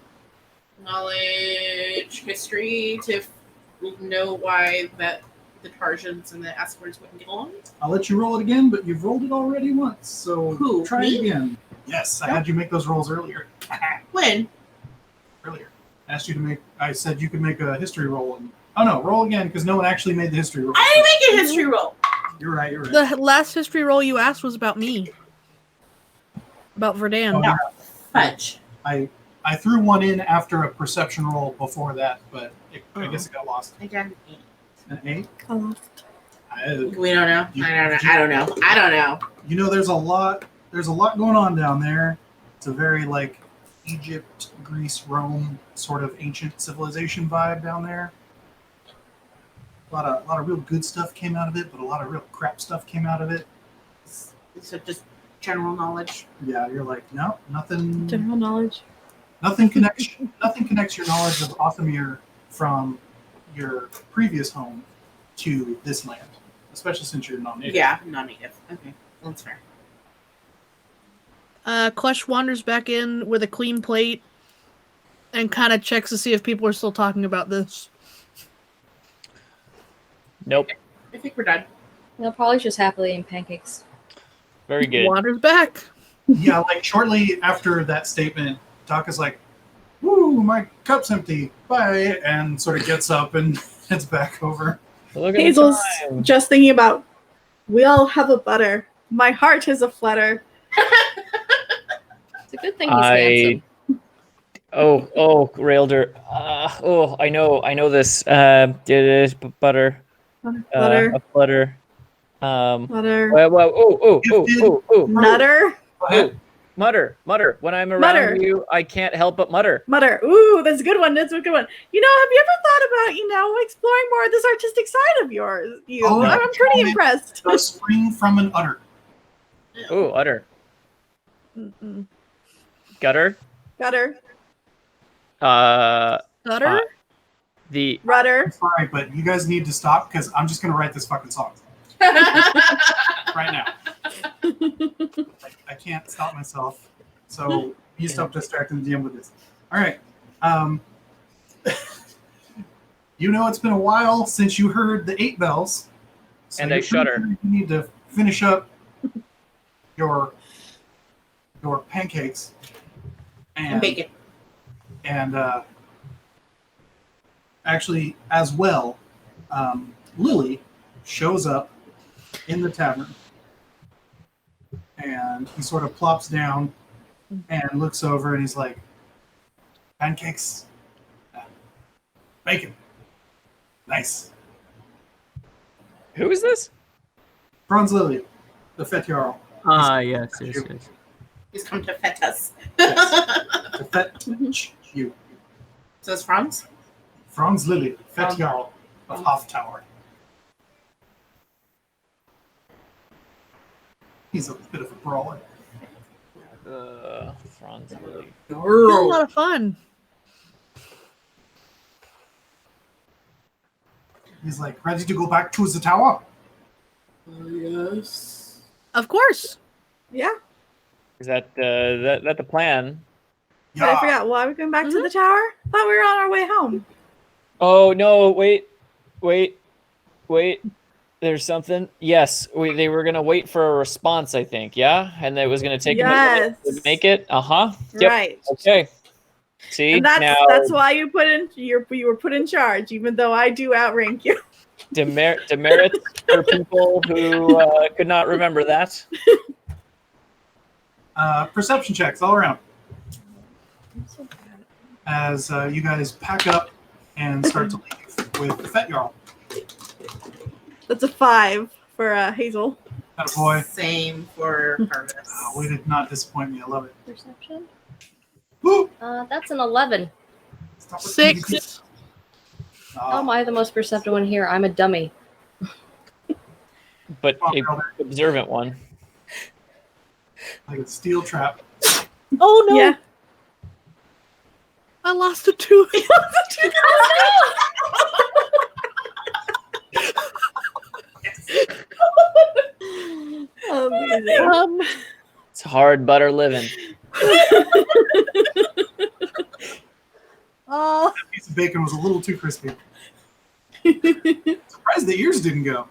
Knowledge, history to know why that the Tarsians and the Aswards wouldn't get along. I'll let you roll it again, but you've rolled it already once, so Who, try me? it again. Yes, I had you make those rolls earlier. When? Earlier. I said you could make a history roll. Roll again, because no one actually made the history roll. I didn't make a history roll. You're right. The last history roll you asked was about me. About Verdan. Oh, yeah. Fudge. I threw one in after a perception roll before that, but I guess it got lost. I got an 8. An 8? We don't know. I don't know. There's a lot going on down there. It's a very like Egypt, Greece, Rome sort of ancient civilization vibe down there. A lot of real good stuff came out of it, but a lot of real crap stuff came out of it. So just general knowledge. Yeah, you're like, no, nothing. General knowledge. Nothing connects your knowledge of Othamir from your previous home to this land, especially since you're non-native. Yeah, non-native. Okay, that's fair. Klesh wanders back in with a clean plate and kind of checks to see if people are still talking about this. Nope. I think we're done. They'll probably just happily eating pancakes. Very good. Wanders back. Yeah, like shortly after that statement, Doc is like, "Woo, my cup's empty. Bye," and sort of gets up and heads back over. Look at the Hazel's time. just thinking about, we all have a butter. My heart is a flutter. It's a good thing he's handsome. Oh, Rayldur. I know this. It is butter. Butter. A flutter. Butter. Nutter. Nutter. Mutter. When I'm around Mutter. you, I can't help but mutter. Mutter. Ooh, that's a good one. That's a good one. You know, have you ever thought about, exploring more of this artistic side of yours? Oh, I'm pretty impressed. A spring from an udder. Ooh, udder. Mm-mm. Gutter. Gutter. Butter? The Rudder. Sorry, but you guys need to stop because I'm just gonna write this fucking song right now. I can't stop myself. So you stop distracting the DM with this. All right. It's been a while since you heard the 8 bells. So And I shudder. You need to finish up your pancakes And bacon. and actually, as well, Lily shows up in the tavern, and he sort of plops down and looks over, and he's like, "Pancakes, bacon, nice." Who is this? Bronze Lily, the Fet Jarl. Yes. He's come to fet us. The Fet you. So it's Franz? Franz Lily, Fet Jarl of Half Tower. He's a bit of a brawler. Franz Lily. It's a lot of fun. He's like, ready to go back to the tower? Yes. Of course. Yeah. Is that the plan? But I forgot. Why are we going back to the tower? I thought we were on our way home. Oh no! Wait. There's something. Yes, they were gonna wait for a response. I think. Yeah, and it was gonna take a minute to make it. Yep. Right. Okay. See, And that's now why you were put in charge, even though I do outrank you. demerits for people who could not remember that. Perception checks all around. As you guys pack up and start to leave with the Fet Jarl. That's a 5 for Hazel. Attaboy. Same for Karvis. Way to not disappoint me. I love it. Perception? Woo! That's an 11. Stop with 6. these. How am I the most perceptive one here? I'm a dummy. But a observant one. Like a steel trap. Oh no! Yeah. I lost a 2. Amazing. It's hard butter living. Oh, That piece of bacon was a little too crispy. Surprised the ears didn't go.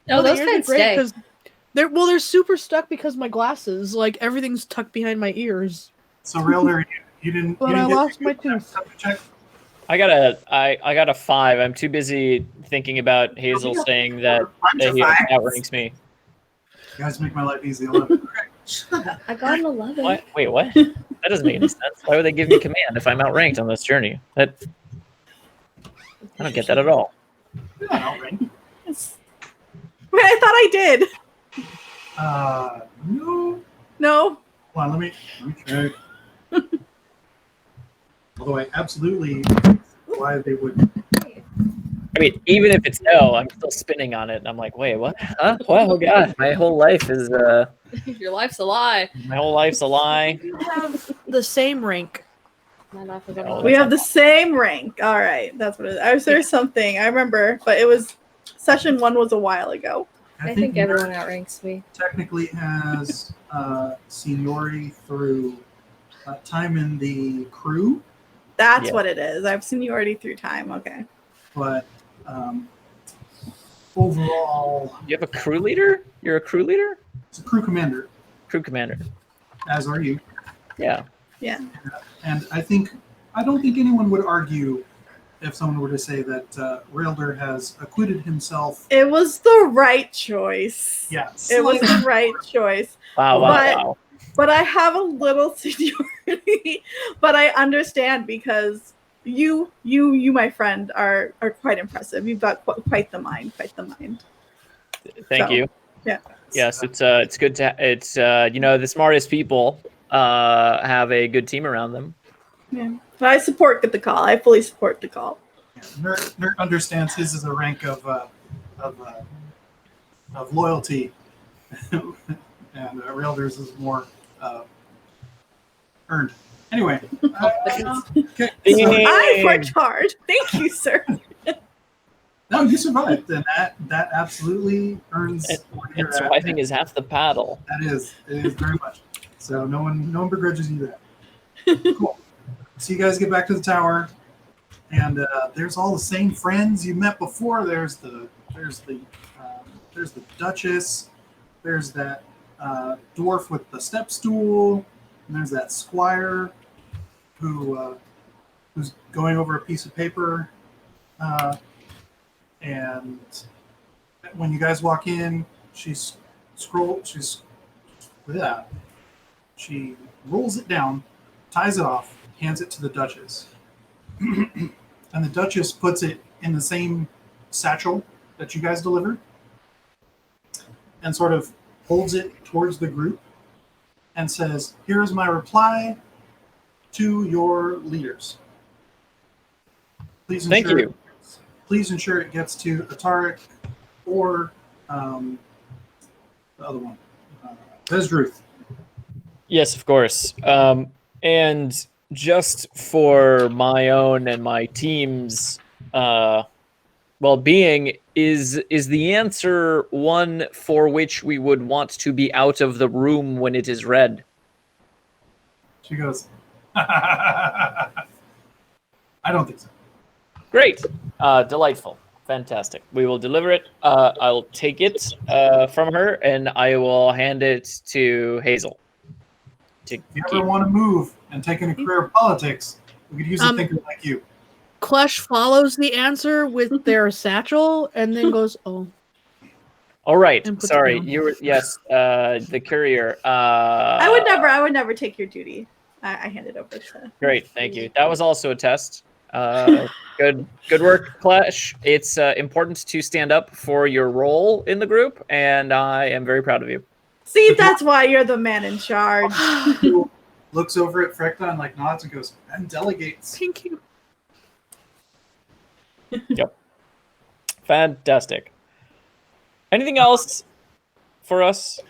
No, those ears are can great stay. 'cause they're super stuck because of my glasses. Like everything's tucked behind my ears. So Rayldur, you didn't. But you didn't I get lost to my that tooth. perception check? I got a 5. I'm too busy thinking about Hazel saying that he outranks me. You guys make my life easy. I love it. I got an 11. What? Wait, what? That doesn't make any sense. Why would they give me command if I'm outranked on this journey? I don't get that at all. You're not outranked. Wait, I thought I did. No. No. Hold on, let me check. Although I absolutely why they would I mean, even if it's no, I'm still spinning on it. And I'm like, wait, what? Huh? What? Oh god, my whole life is Your life's a lie. my whole life's a lie. We have the same rank. My life is a No, lie. We have the same rank. All right, that's what it is. There's something I remember, but it was session 1 was a while ago. I think everyone outranks me. technically has seniority through time in the crew, That's Yeah. what it is. I've seniority through time. Okay. but overall, You have a crew leader? You're a crew leader? it's a crew commander, Crew commander. as are you. Yeah. Yeah. And I don't think anyone would argue if someone were to say that Rayldur has acquitted himself. It was the right choice. Yeah, It was the right choice. Wow, wow, But- wow. But I have a little seniority. But I understand because you, my friend, are quite impressive. You've got quite the mind. Thank So, you. yeah. Yes, it's good to the smartest people have a good team around them. Yeah. But I support the call. I fully support the call. Nerd understands his is a rank of loyalty, and Raildur's is more earned. Anyway, okay, so, I worked hard. Thank you, sir. no, you survived, and that absolutely earns. where you're And at. surviving is half the battle. It is very much. So no one begrudges you that. Cool. So you guys get back to the tower, and there's all the same friends you met before. There's the Duchess. There's that dwarf with the step stool, and there's that squire who's going over a piece of paper. And when you guys walk in, she rolls it down, ties it off, hands it to the Duchess. And the Duchess puts it in the same satchel that you guys delivered and sort of holds it towards the group and says, "Here's my reply to your leaders. Please Thank ensure, you. Please ensure it gets to Atarik or the other one, Vesdruth." Yes, of course. And just for my own and my team's well-being, is the answer one for which we would want to be out of the room when it is read? She goes, "I don't think so." Great. Delightful. Fantastic. We will deliver it. I'll take it from her, and I will hand it to Hazel. If you ever want to move and take in a career of politics, we could use a thinker like you. Klesh follows the answer with their satchel and then goes, "Oh, All right. And puts it Sorry. down. You were the courier. I would never take your duty. I hand it over to. Great. Thank you. That was also a test. Good work, Klesh. It's important to stand up for your role in the group, and I am very proud of you. See, that's why you're the man in charge. Looks over at Frekta and like nods and goes, "And delegates." thank you." Fantastic. Anything else for us?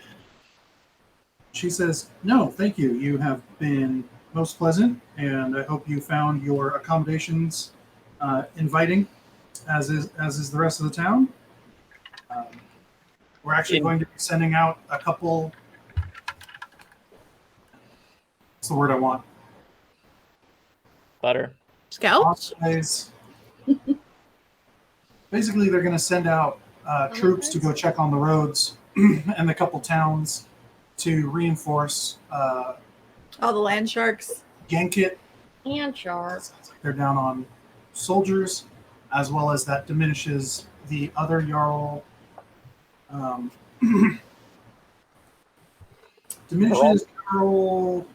She says, "No, thank you. You have been most pleasant, and I hope you found your accommodations inviting, as is the rest of the town. We're actually going to be sending out a couple. What's the word I want? Butter. Scouts? Guys. Basically, they're going to send out troops to go check on the roads and a couple towns to reinforce All the land sharks. Yankit. And sharp. Sounds like they're down on soldiers, as well as that diminishes the other Jarl. Diminishes Jarl.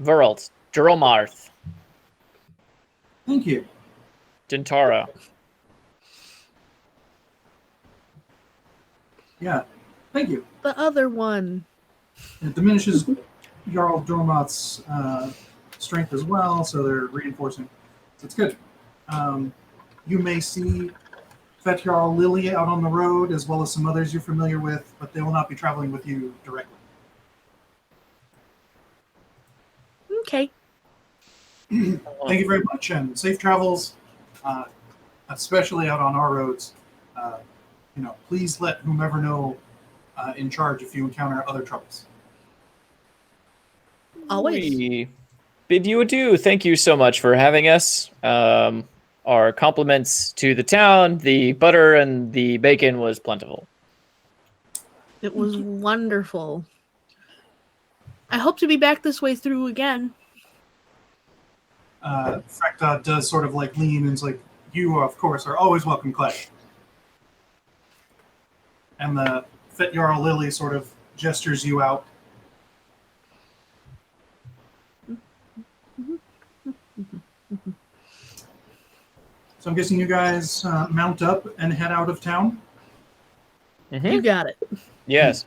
Veralt. Jeromarth. Thank you. Dintara. Yeah, thank you. The other one. It diminishes Jarl Dormoth's strength as well, so they're reinforcing. So it's good. You may see Fetjarl Lily out on the road, as well as some others you're familiar with, but they will not be traveling with you directly. Okay. Thank you very much, and safe travels, especially out on our roads. Please let whomever know in charge if you encounter other troubles. Always. We bid you adieu. Thank you so much for having us. Our compliments to the town. The butter and the bacon was plentiful. It was wonderful. I hope to be back this way through again. Frekta does sort of like lean and is like, you, of course, are always welcome, Klesh. And the Fetjarl Lily sort of gestures you out. So I'm guessing you guys mount up and head out of town? You got it. Yes.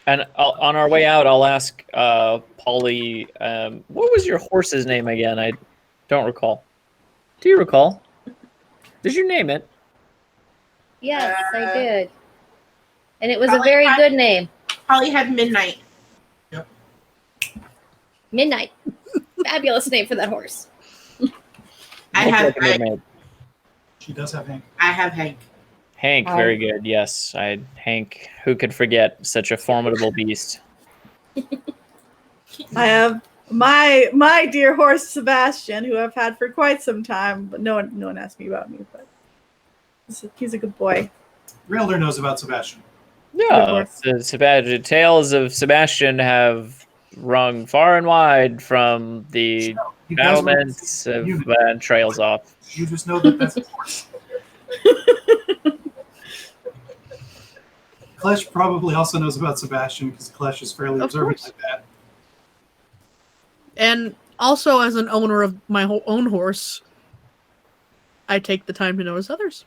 And on our way out, I'll ask Polly, what was your horse's name again? I don't recall. Do you recall? Did you name it? Yes, I did. And it was a very good name. Holly had Midnight. Yep. Midnight. Fabulous name for that horse. I have Hank. She does have Hank. I have Hank. Hank, very good. Yes, Hank. Who could forget such a formidable beast? I have my dear horse Sebastian, who I've had for quite some time, but no one asked me about me. But he's a good boy. Rayldur knows about Sebastian. Yeah, the tales of Sebastian have rung far and wide from the battlements and trails off. You just know that that's his horse. Klesh probably also knows about Sebastian because Klesh is fairly observant like that. And also, as an owner of my own horse, I take the time to notice others.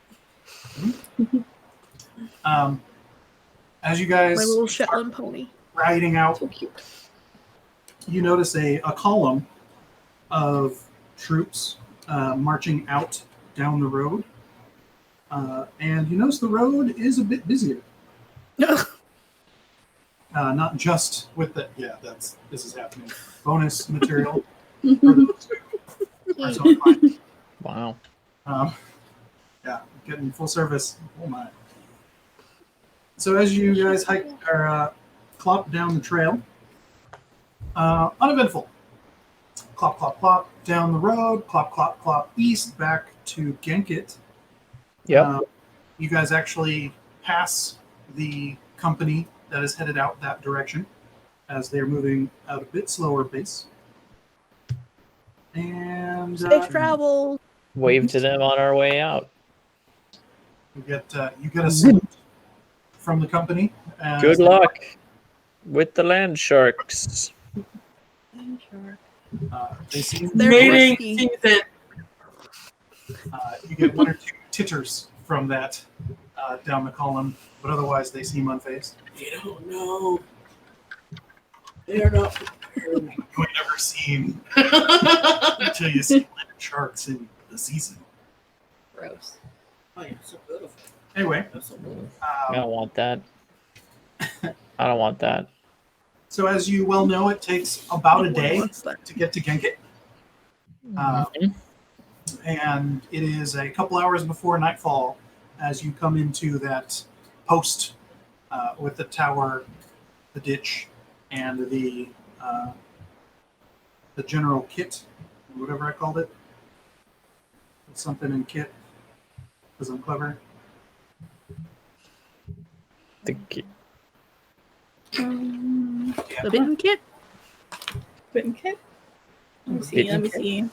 As you guys My little Shetland pony. riding out, So cute. you notice a column of troops marching out down the road. And you notice the road is a bit busier. Not just with the this is happening. Bonus material for those who are so inclined. Wow. Getting full service. Oh my. So as you guys hike or clop down the trail, uneventful. Clop, clop, clop down the road. Clop, clop, clop east back to Genkit. Yep. You guys actually pass the company that is headed out that direction as they're moving at a bit slower pace. And Safe travel. Wave to them on our way out. you get a salute from the company. Good luck with the land sharks. They seem They're Mating frisky. season. you get one or two titters from that down the column, but otherwise they seem unfazed. You don't know. They're not prepared. You've never seen until you see land sharks in the season. Gross. Oh, you're so beautiful. Anyway, I don't want that. I don't want that. so as you well know, it takes about a day What's that? to get to Genkit. And it is a couple hours before nightfall as you come into that post with the tower, the ditch, and the general kit, whatever I called it. Something in kit, because I'm clever. The The bitten kit? Bitten kit? Let me see. Bitten Let me see.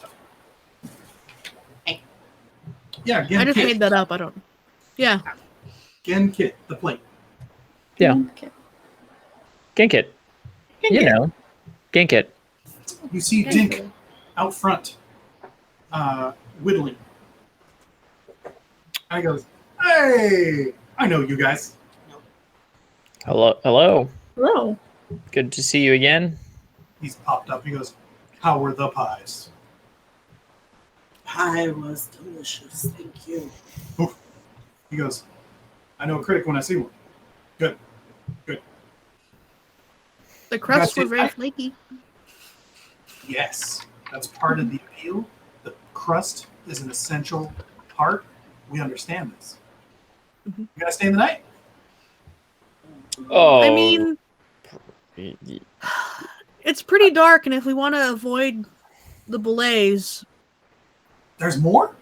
Yeah, Gen I just kit. made that up. I don't. Yeah. Gen kit, the plate. Yeah. Kit. Ginkit. You know. Ginkit. You see Dink out front, whittling. And he goes, "Hey, I know you guys." Hello. Hello. Hello. Good to see you again. He's popped up. He goes, "How were the pies?" Pie was delicious. Thank you. He goes, I know a critic when I see one. Good. The crusts That's were it. very flaky. Yes, that's part of the appeal. The crust is an essential part. We understand this. Mhm. You guys stay the night? Oh, I mean, it's pretty dark, and if we want to avoid the blaze, There's more?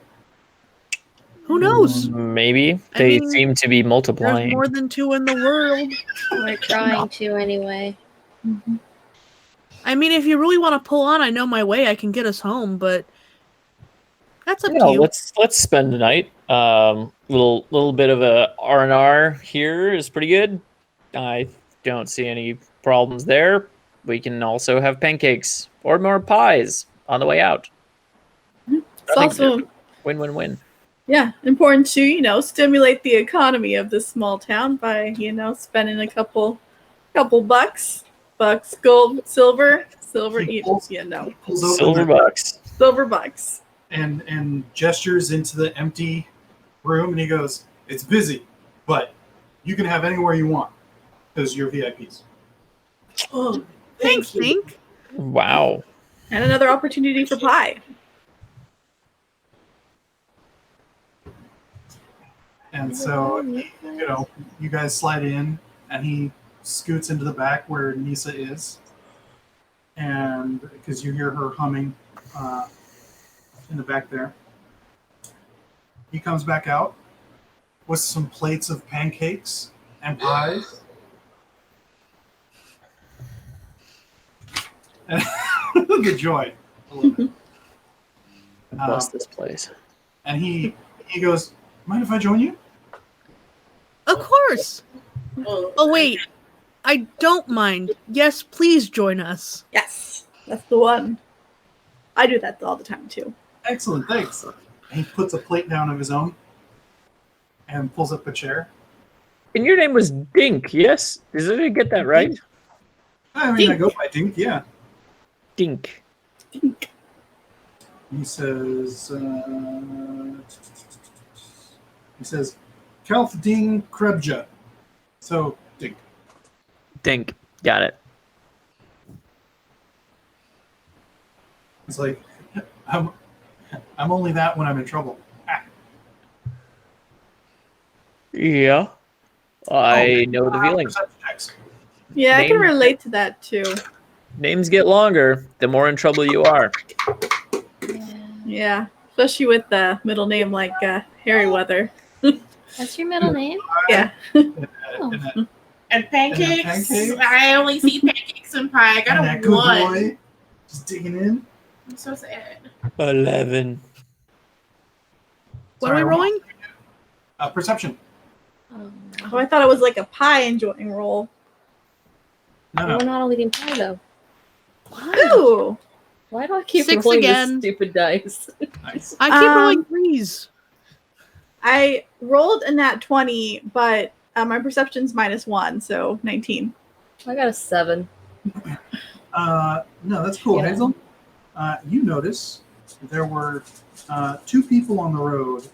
who knows? maybe I they mean, seem to be There's multiplying. more than 2 in the world. We're trying to anyway. I mean, if you really want to pull on, I know my way. I can get us home, but that's up to No, you. let's spend the night. Little bit of a R&R here is pretty good. I don't see any problems there. We can also have pancakes or more pies on the way out. It's I think also win-win-win. important to stimulate the economy of this small town by spending a couple bucks, gold, silver, He pulls yeah, no, pulls open Silver the- bucks. silver bucks. and gestures into the empty room, and he goes, "It's busy, but you can have anywhere you want because you're VIPs." Oh, Thanks, you. Pink. Wow. And another opportunity for pie. And so, you guys slide in, and he scoots into the back where Nisa is, and because you hear her humming in the back there, he comes back out with some plates of pancakes and pies. Look at Joy. I love it. Bless this place. And he goes, "Mind if I join you?" Of course. Oh, wait. I don't mind. Yes, please join us. Yes, that's the one. I do that all the time too. Excellent, thanks. And he puts a plate down of his own and pulls up a chair. And your name was Dink, yes? Did I get that right? I mean, I go by Dink, yeah. Dink. He says, Kelf Ding Krebja. So, Dink. Dink. Got it. It's like, I'm only that when I'm in trouble. Ah. Yeah. I know the feeling. Perception checks. Yeah, I can Name- relate to that too. Names get longer, the more in trouble you are. Yeah, especially with the middle name like Harry Weather. That's your middle name? Yeah. And pancakes. pancakes? I only see pancakes and pie. I got And that a good 1. boy just digging in. I'm so sad. 11. What are we Sorry, rolling? Perception. Oh, Oh, I thought it was like a pie enjoying roll. No, We're no. not all eating pie though. Ooh. Why do I keep 6 rolling again. this stupid dice? Nice. I keep rolling 3s. I rolled a nat 20, but my perception's -1, so 19. I got a 7. No, that's cool, Yeah. Hazel. You notice there were 2 people on the road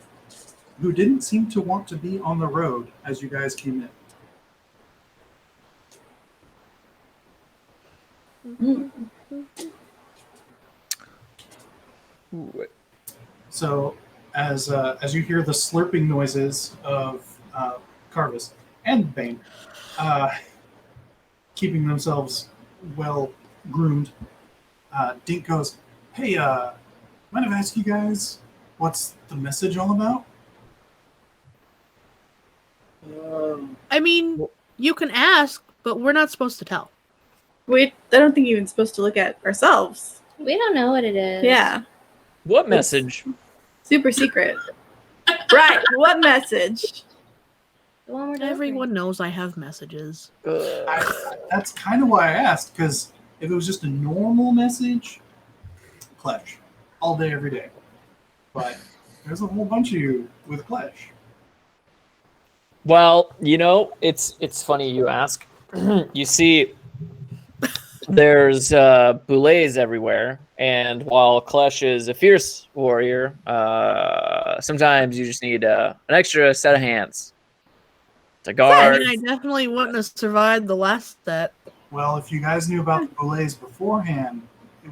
who didn't seem to want to be on the road as you guys came in. So, as you hear the slurping noises of Karvis and Bane, keeping themselves well groomed, Dink goes, "Hey, mind if I ask you guys what's the message all about?" I mean, you can ask, but we're not supposed to tell. I don't think you're even supposed to look at ourselves. We don't know what it is. Yeah, What message? super secret. Right, what message? The one we're Everyone knows I have messages. That's kind of why I asked, because if it was just a normal message, Klesh, all day, every day. But there's a whole bunch of you with Klesh. Well, it's funny you ask. You see, There's boulets everywhere, and while Klesh is a fierce warrior, sometimes you just need an extra set of hands to I guard. mean, I definitely wouldn't have survived the last set. Well, if you guys knew about the boulets beforehand,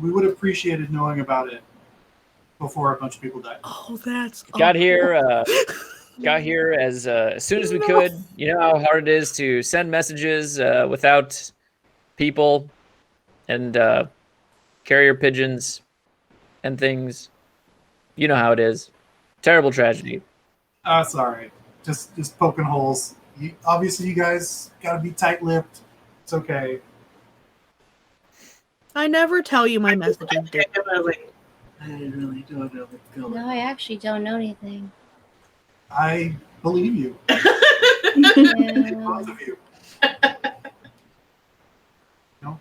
we would have appreciated knowing about it before a bunch of people died. Oh, that's Got awful. here. Got here as soon as we could. You know how hard it is to send messages without people and carrier pigeons and things. You know how it is. Terrible tragedy. It's all right. Just poking holes. Obviously, you guys got to be tight-lipped. It's okay. I never tell you my messages, Dick. I really don't know what's going No, I actually don't know anything. I believe you. Yeah. Both of you.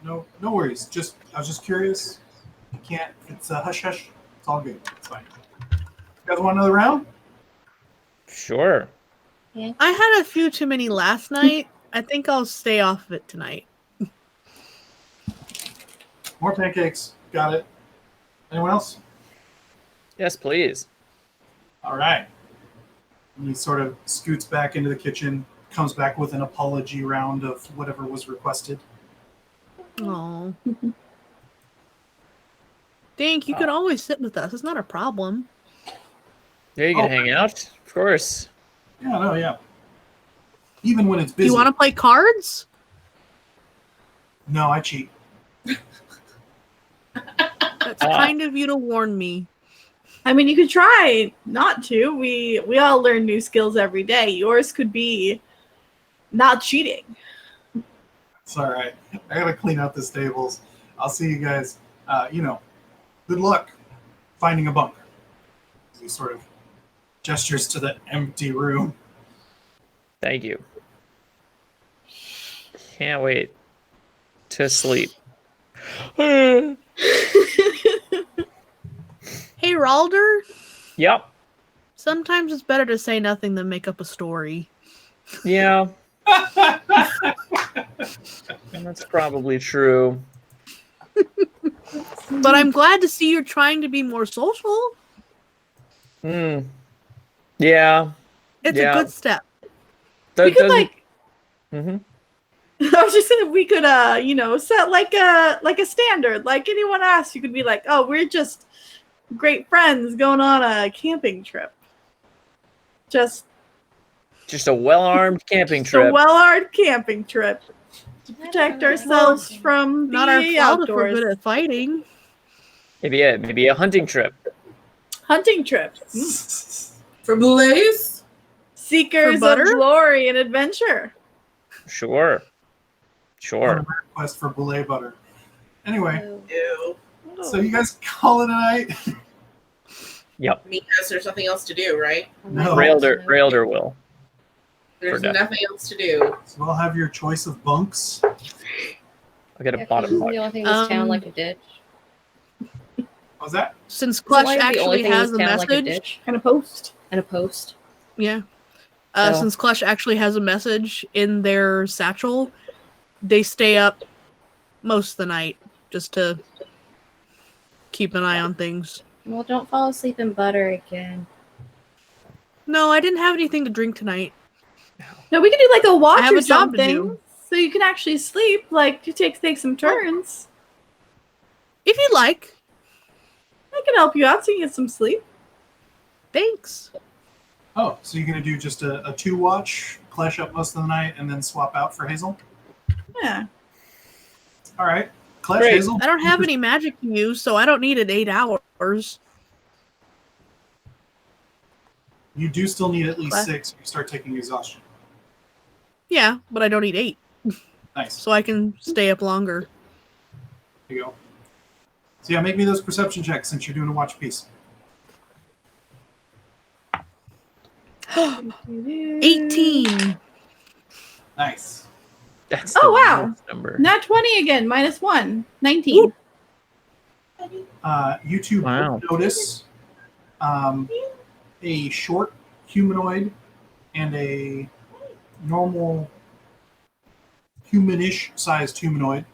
No worries. I was just curious. You can't. It's a hush hush. It's all good. It's fine. You guys want another round? Sure. I had a few too many last night. I think I'll stay off of it tonight. More pancakes. Got it. Anyone else? Yes, please. All right. And he sort of scoots back into the kitchen, comes back with an apology round of whatever was requested. Oh. Dink, you could always sit with us. It's not a problem. Yeah, you can hang out, of course. Yeah. Even when it's Do busy. you want to play cards? No, I cheat. That's kind of you to warn me. I mean, you could try not to. We all learn new skills every day. Yours could be not cheating. It's all right. I gotta clean out the stables. I'll see you guys. Good luck finding a bunk. He sort of gestures to the empty room. Thank you. Can't wait to sleep. Hey, Rayldur, Yep. sometimes it's better to say nothing than make up a story. Yeah. That's probably true. But I'm glad to see you're trying to be more social. Yeah. It's Yeah. a good step. We could like. Mm-hmm. I was just saying we could set like a standard. Like anyone asks, you could be like, "Oh, we're just great friends going on a camping trip." Just a well-armed camping a trip. well-armed camping trip to protect ourselves from Not the our fault if we're outdoors. good at fighting. Maybe a hunting trip. Hunting trip. For boulets? Seekers For of butter? glory and adventure. Sure. Request for boulet butter. Anyway, Ew. so you guys call it a night? Yep. Because there's nothing else to do, right? No. Rayldur will. There's For nothing else to do. So we'll have your choice of bunks. I'll get a Yeah, 'cause bottom this is bunk. the only thing this town like a ditch. How's that? Since Is that why Klesh the only actually thing has this a town like a message, ditch And a post. and a post. yeah. So- Since Klesh actually has a message in their satchel, they stay up most of the night just to keep an eye on things. Well, don't fall asleep in butter again. No, I didn't have anything to drink tonight. No, we could do like a watch I have or a job to something, do. so you can actually sleep. Like you take some turns. If you'd like. I can help you out so you get some sleep. Thanks. Oh, so you're gonna do just a 2-watch, Klesh up most of the night, and then swap out for Hazel? Yeah. All right, Klesh, Great. Hazel. I don't have any magic to use, so I don't need it 8 hours. You do still need at least What? 6 if you start taking exhaustion. Yeah, but I don't need 8, Nice. so I can stay up longer. There you go. So yeah, make me those perception checks since you're doing a watch piece. 18. Nice. That's Oh, the wow. worst number. Not 20 again. -1. 19. You two Wow. notice a short humanoid and a normal humanish sized humanoid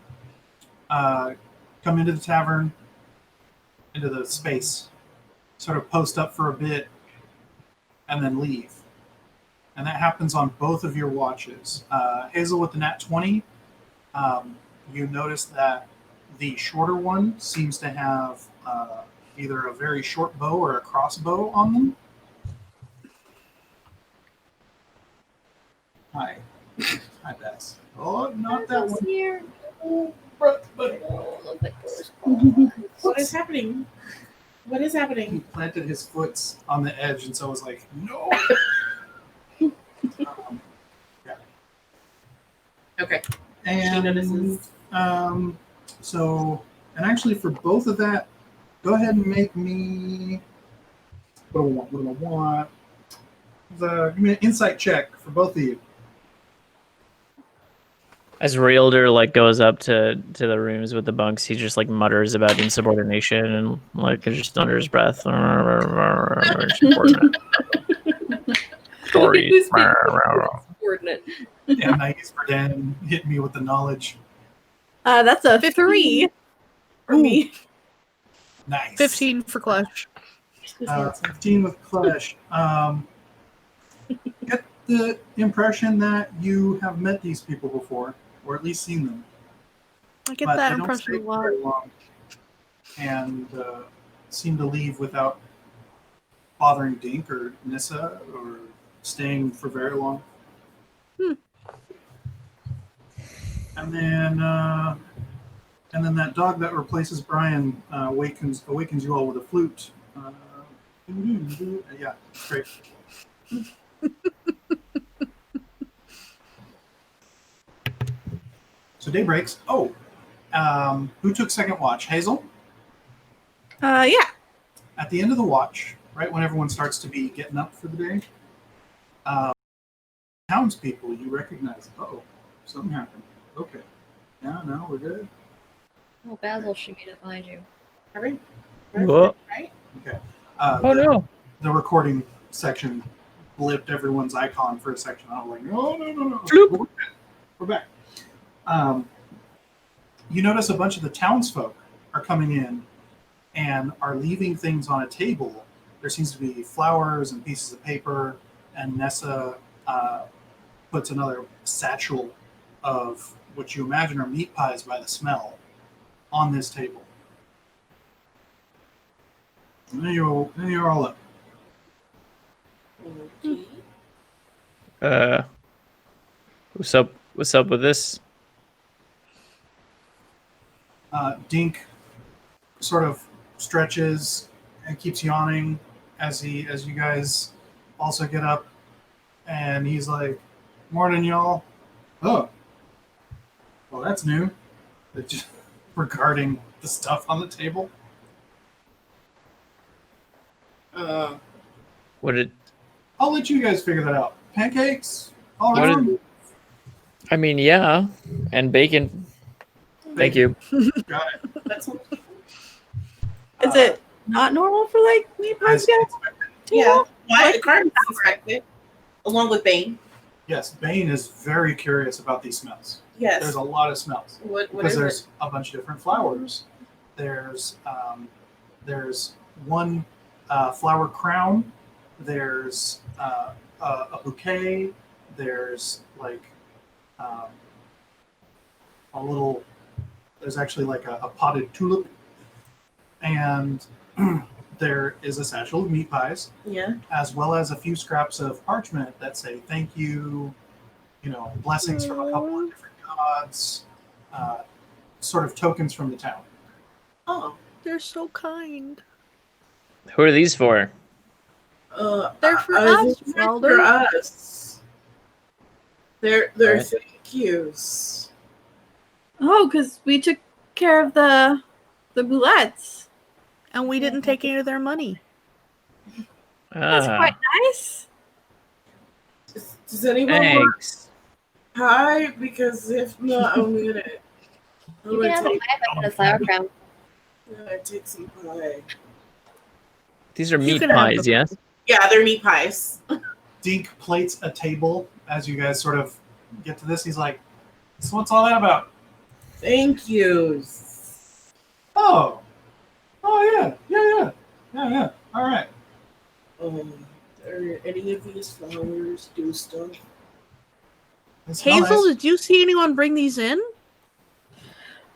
come into the tavern, into the space, sort of post up for a bit, and then leave. And that happens on both of your watches. Hazel with the nat 20, you notice that the shorter one seems to have either a very short bow or a crossbow on them. Hi. Hi, Bess. Oh, not that one. Here. What is happening? What is He happening? planted his foot on the edge, and so I was like, no. Yeah. Okay. And She notices. so, and actually for both of that, go ahead and make me. What do I want? Give me an insight check for both of you. As Rayldur like goes up to the rooms with the bunks, he just like mutters about insubordination and like just under his breath. Stories. Who's being subordinate? Yeah, nice for Dan. Hit me with the knowledge. That's a 3 for me. Nice. 15 for Klesh. 15 with Klesh. Get the impression that you have met these people before, or at least seen them. I get But that they don't impression stay a lot. very long, and seem to leave without bothering Dink or Nissa or staying for very long. And then that dog that replaces Brian awakens you all with a flute. Yeah, great. So day breaks. Oh, who took second watch? Hazel? Yeah. At the end of the watch, right when everyone starts to be getting up for the day, townspeople, you recognize, oh, something happened. Okay. Yeah, no, we're good. Oh, Basil should meet up behind you. Right? Whoa. Right? Okay. Oh no. The recording section blipped everyone's icon for a section. I was like, no. Floop. We're back. You notice a bunch of the townsfolk are coming in and are leaving things on a table. There seems to be flowers and pieces of paper, and Nessa puts another satchel of what you imagine are meat pies by the smell on this table. And then you're all up. Okay. What's up with this? Dink sort of stretches and keeps yawning as you guys also get up, and he's like, "Morning, y'all." Oh, well, that's new. Just regarding the stuff on the table. What did? I'll let you guys figure that out. Pancakes all What around. did- I mean, yeah, and bacon. Thank you. Got it. That's Is it not normal for like meat pies As to get expected. yeah. Why Karvis inspected along with Bane. Yes, Bane is very curious about these smells. Yes. There's a lot of smells. What Because is there's it? a bunch of different flowers. There's one flower crown. There's a bouquet. There's like a little. There's actually like a potted tulip, and there is a satchel of meat pies, Yeah. as well as a few scraps of parchment that say thank you, blessings from a couple of different gods, sort of tokens from the town. Oh. They're so kind. Who are these for? They're for I us, think Rayldur. For us. They're Alright. thank yous. Oh, because we took care of the boulettes. And we didn't take any of their money. That's quite nice. Does anyone want Thanks. pie? Because if not, I'm gonna You can have a pie and a flower crown. take some pie. These are You meat can have pies, the- yes? Yeah, they're meat pies. Dink plates a table as you guys sort of get to this. He's like, so what's all that about? Thank yous. Oh. Oh yeah. All right. Are any of these flowers do stuff? They smell Hazel, nice. did you see anyone bring these in?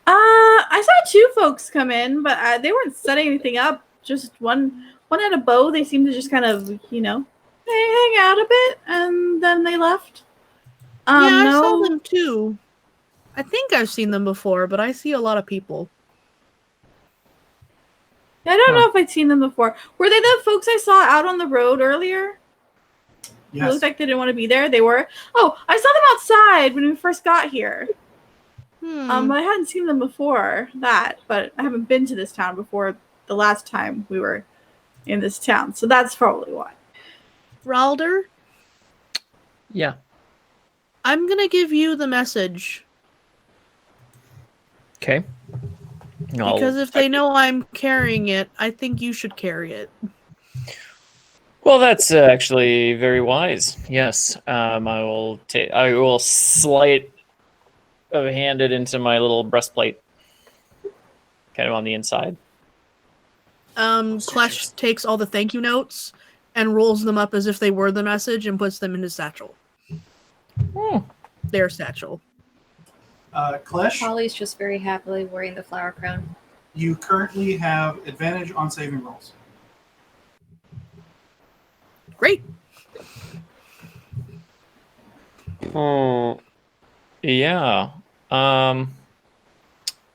I saw two folks come in, but they weren't setting anything up. Just one had a bow. They seemed to just kind of, hang out a bit, and then they left. Yeah, I no, saw them too. I think I've seen them before, but I see a lot of people. I don't know if I'd seen them before. Were they the folks I saw out on the road earlier? It Yes. looked like they didn't want to be there. They were. Oh, I saw them outside when we first got here. I hadn't seen them before that, but I haven't been to this town before the last time we were in this town, so that's probably why. Rayldur, Yeah. I'm gonna give you the message. Okay. Because if they know I'm carrying it, I think you should carry it. Well, that's actually very wise. Yes, I will sleight of hand it into my little breastplate, kind of on the inside. Klesh takes all the thank you notes and rolls them up as if they were the message and puts them in his satchel. Their satchel. Klesh, Polly's just very happily wearing the flower crown. you currently have advantage on saving rolls. Great. Oh, yeah.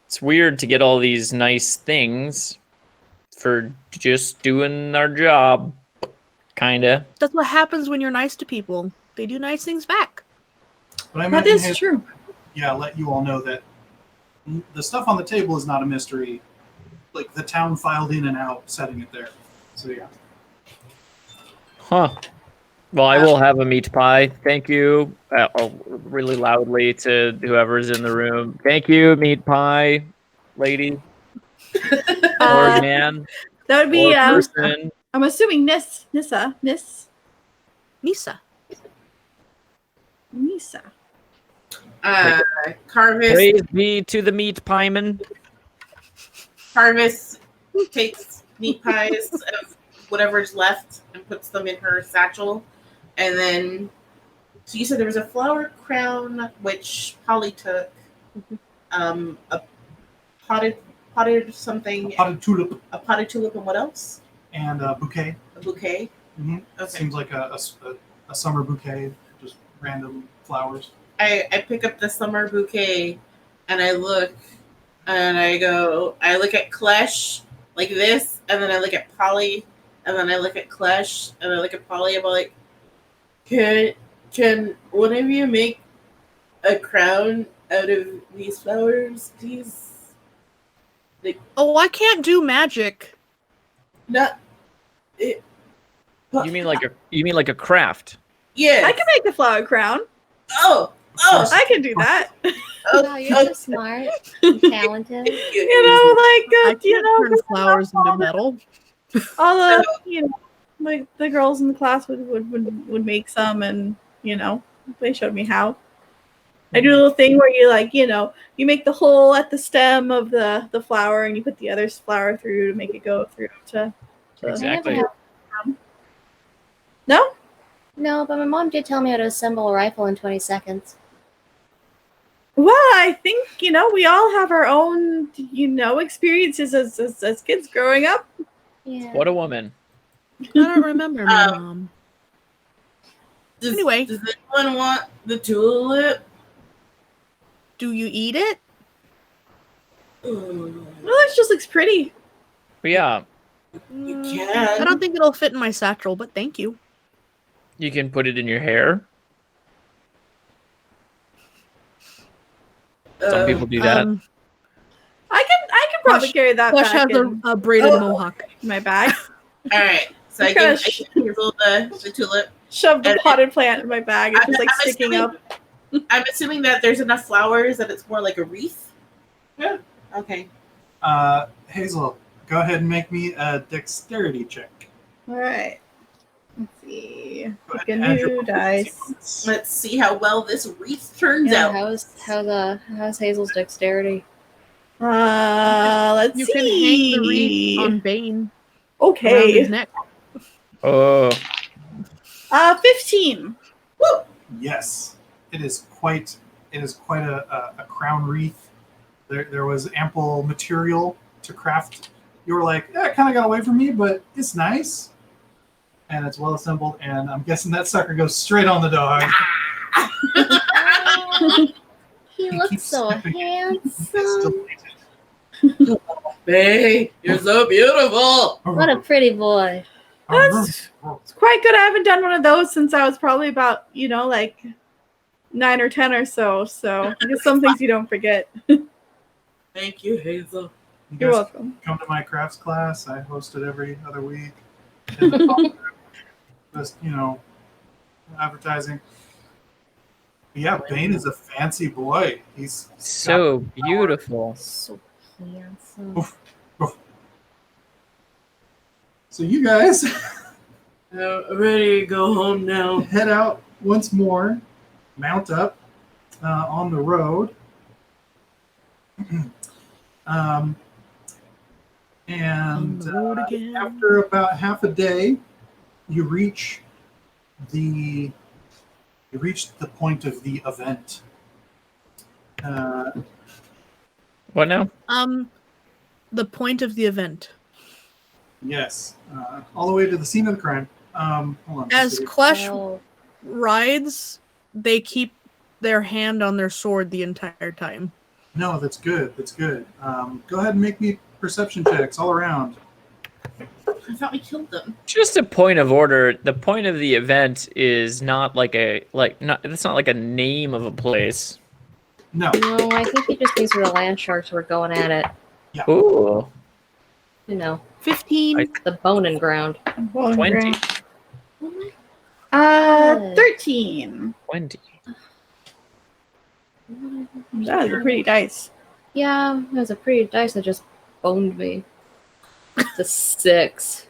It's weird to get all these nice things for just doing our job, kinda. That's what happens when you're nice to people. They do nice things back. But I That imagine is true. Yeah, let you all know that the stuff on the table is not a mystery. Like the town filed in and out, setting it there. So yeah. Huh. Well, I will have a meat pie. Thank you. Really loudly to whoever's in the room. Thank you, meat pie, lady or man That would be. or person. I'm assuming Nissa. Nisa. Karvis. Praise be to the meat pieman. Karvis takes meat pies of whatever's left and puts them in her satchel. And then, so you said there was a flower crown, which Polly took, a potted something, Potted tulip a potted tulip, and what else? and a bouquet. A bouquet. Mm-hmm. Okay. Seems like a summer bouquet, just random flowers. I pick up the summer bouquet, and I look at Klesh like this, and then I look at Polly, and then I look at Klesh, and I look at Polly. I'm like, can one of you make a crown out of these flowers, please? Oh, I can't do magic. Not it. You mean like a craft? Yeah. I can make the flower crown. Oh. I can do that. Wow, you're so smart and talented. Turn flowers into metal. all the like the girls in the class would make some, and they showed me how. I do a little thing where you make the hole at the stem of the flower, and you put the other flower through to make it go through to Exactly. No? No, but my mom did tell me how to assemble a rifle in 20 seconds. Well, I think we all have our own experiences as kids growing up. Yeah. What a woman. I don't remember my mom. Anyway. Does anyone want the tulip? Do you eat it? Well, it just looks pretty. But yeah, You can. I don't think it'll fit in my satchel, but thank you. you can put it in your hair. Some people do that. I can probably carry that Klesh back has in a braided mohawk. my bag. All right. So I give Hazel the tulip. Shove the And- potted plant in my bag. It's just like I'm sticking assuming- up. I'm assuming that there's enough flowers that it's more like a wreath. Yeah. Okay. Hazel, go ahead and make me a dexterity check. All right. Let's see. Go Pick a ahead and add your new dice. bonus. Let's see how well this wreath turns Yeah, out. how's Hazel's dexterity? Let's You see. can hang the wreath on Bane around Okay. his neck. Oh, 15. Yes, it is quite a crown wreath. There was ample material to craft. You were like, yeah, it kind of got away from me, but it's nice. And it's well assembled, and I'm guessing that sucker goes straight on the dog. He looks keeps so sniffing it. It's handsome. delighted. Bae, you're so beautiful. What a pretty boy. It's quite good. I haven't done one of those since I was probably about, like 9 or 10 or so. So I guess some things you don't forget. Thank you, Hazel. You You're guys welcome. come to my crafts class. I host it every other week. In the fall. Just, advertising. But yeah, Bane is a fancy boy. He's so beautiful. So handsome. Oof. So you guys Ready to go home now. head out once more, mount up on the road. And the road again. after about half a day, you reach the point of the event. What now? The point of the event. Yes, all the way to the scene of the crime. Hold on. As Klesh Oh, rides, they keep their hand on their sword the entire time. No, that's good. That's good. Go ahead and make me perception checks all around. I thought we killed them. Just a point of order. The point of the event is not it's not like a name of a place. No. no, I think he just means where the land sharks were going at it. Ooh, 15. I- The bone and ground. 20. 13. 20. That was a pretty dice. Yeah, it was a pretty dice that just boned me. It's a 6.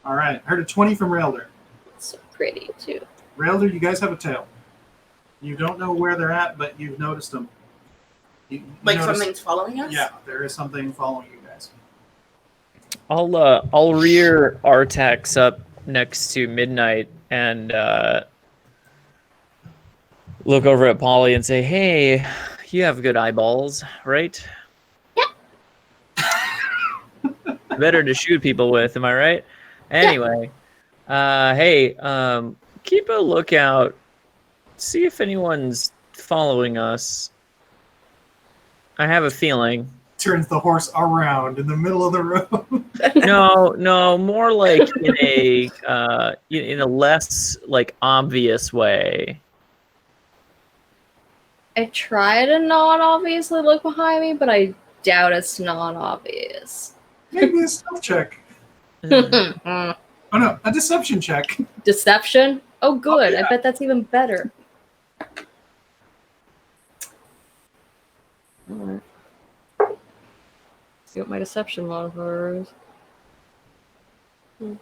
All right. Heard a 20 from Rayldur. It's so pretty too. Rayldur, you guys have a tail. You don't know where they're at, but you've noticed them. You Like noticed- something's following us? Yeah, there is something following you guys. I'll rear Artax up next to Midnight and look over at Polly and say, "Hey, you have good eyeballs, right? Better to shoot people with, am I right? Anyway, hey, keep a lookout. See if anyone's following us. I have a feeling." Turns the horse around in the middle of the road. No, more like in a less like obvious way. I try to not obviously look behind me, but I doubt it's not obvious. Make me a stealth check. Oh no, a deception check. Deception? Oh, good. yeah. I bet that's even better. Alright. See what my deception modifier is.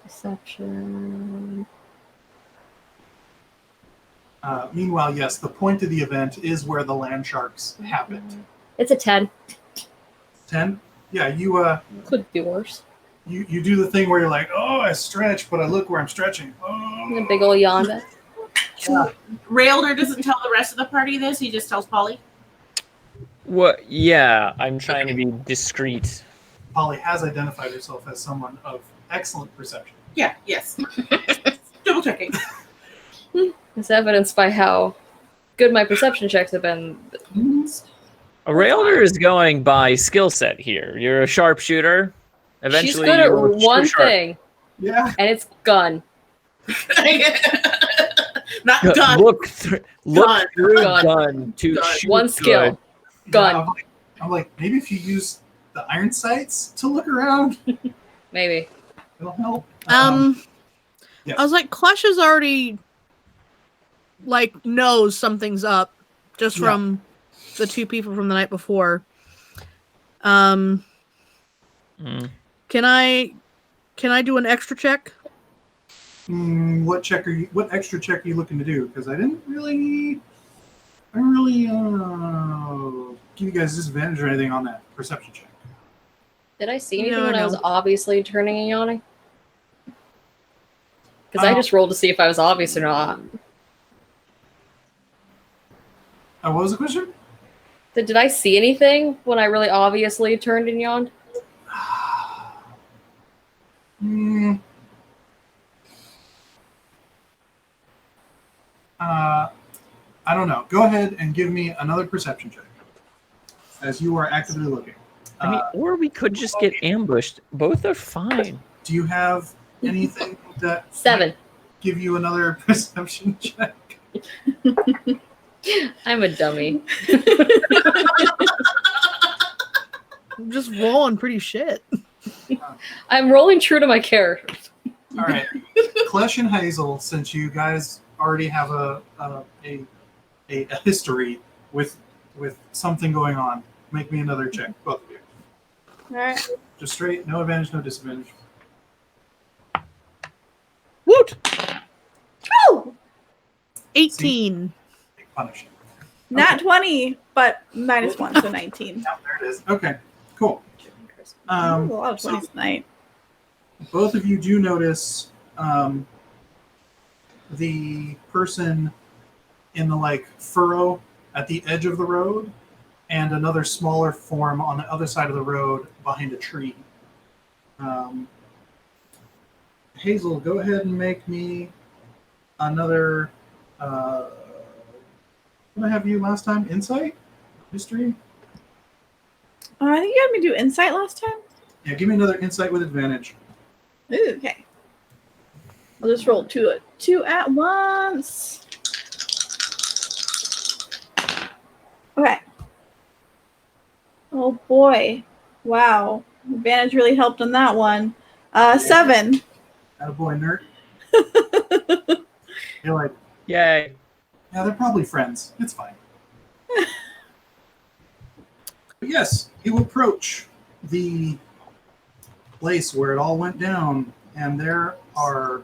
Deception. Meanwhile, yes, the point of the event is where the land sharks happened. It's a 10. 10? Yeah, you Could be worse. you do the thing where you're like, oh, I stretch, but I look where I'm stretching. A Oh. big ol' yonder. Yeah. Rayldur doesn't tell the rest of the party this. He just tells Polly. What? Yeah, I'm trying to be discreet. Polly has identified herself as someone of excellent perception. Yeah, yes. Double checking. It's evidenced by how good my perception checks have been. A Rayldur is going by skill set here. You're a sharpshooter. Eventually, She's good at you'll shoot one sharp. thing, Yeah. and it's gun. Not Look, gun. look through Gun. gun to Gun. shoot One skill. good. Gun. Yeah, I'm like, maybe if you use the iron sights to look around, Maybe. it'll help. Yes. I was like, Klesh is already knows something's up just Yeah. from the two people from the night before. Mm. Can I do an extra check? What extra check are you looking to do? Because I didn't really give you guys disadvantage or anything on that perception check. Did I see anything No, when I was no. obviously turning and yawning? Because I just rolled to see if I was obvious or not. What was the question? Did I see anything when I really obviously turned and yawned? I don't know. Go ahead and give me another perception check as you are actively looking. I mean, or we could just get ambushed. Both are fine. Do you have anything that 7. give you another perception check? I'm a dummy. I'm just rolling pretty shit. I'm rolling true to my character. All right, Klesh and Hazel, since you guys already have a history with something going on, make me another check, both of you. All right. Just straight, no advantage, no disadvantage. Woot! Oh, 18. Take punishment. nat 20, but -1, so 19. Yeah, there it is. Okay, cool. A lot of So 20s tonight. both of you do notice the person in the furrow at the edge of the road, and another smaller form on the other side of the road behind a tree. Hazel, go ahead and make me another. What did I have you last time? Insight? History? I think you had me do insight last time. Yeah, give me another insight with advantage. Ooh, okay. I'll just roll two at once. Okay. Oh boy. Wow. Advantage really helped on that one. 7. Attaboy, nerd. You're like, Yay. yeah, they're probably friends. It's fine. But yes, you approach the place where it all went down, and there are.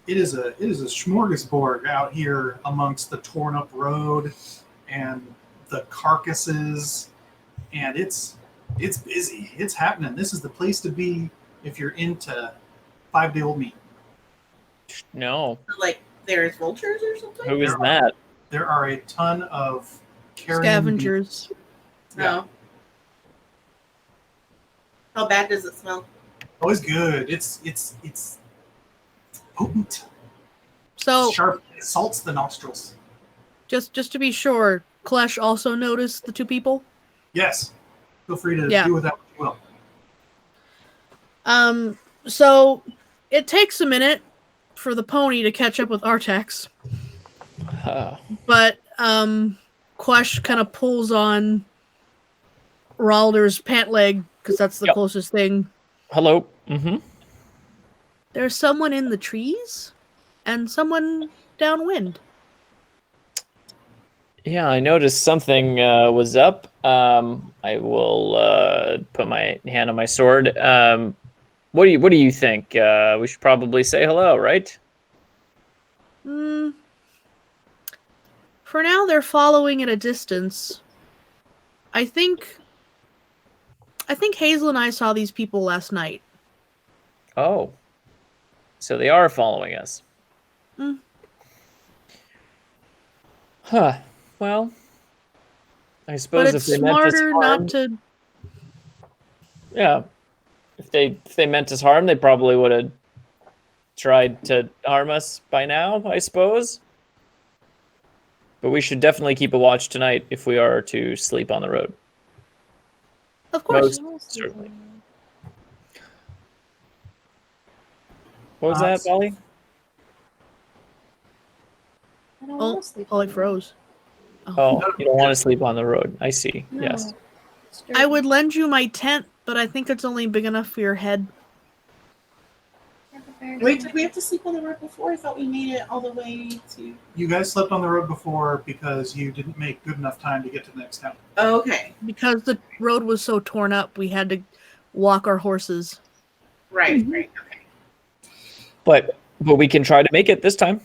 It is a smorgasbord out here amongst the torn up road and the carcasses, and it's busy. It's happening. This is the place to be if you're into 5-day-old meat. No. Like there's vultures or something? Who is that? There are a ton of carrion Scavengers. Yeah. No. How bad does it smell? Oh, it's good. It's potent. So, Sharp. It salts the nostrils. just to be sure, Klesh also noticed the two people? Yes. Feel free to Yeah. do with that what you will. So it takes a minute for the pony to catch up with Artax, but Klesh kind of pulls on Rayldar's pant leg because that's the Yep. closest thing. Hello. Mm-hmm. There's someone in the trees and someone downwind. Yeah, I noticed something was up. I will put my hand on my sword. What do you think? We should probably say hello, right? For now, they're following at a distance. I think Hazel and I saw these people last night. Oh, so they are following us. Huh. Well, I suppose But it's if they meant us smarter harm, not to. yeah. If they meant us harm, they probably would have tried to harm us by now, I suppose. But we should definitely keep a watch tonight if we are to sleep on the road. Of course. Most certainly. What was that, Polly? I don't Oh, wanna sleep Polly on froze. Oh, you don't want to sleep on the road. I see. No. Yes. I would lend you my tent, but I think it's only big enough for your head. Wait, did we have to sleep on the road before? I thought we made it all the way to. You guys slept on the road before because you didn't make good enough time to get to the next town. Oh, okay. Because the road was so torn up, we had to walk our horses. Right, right, okay. but we can try to make it this time.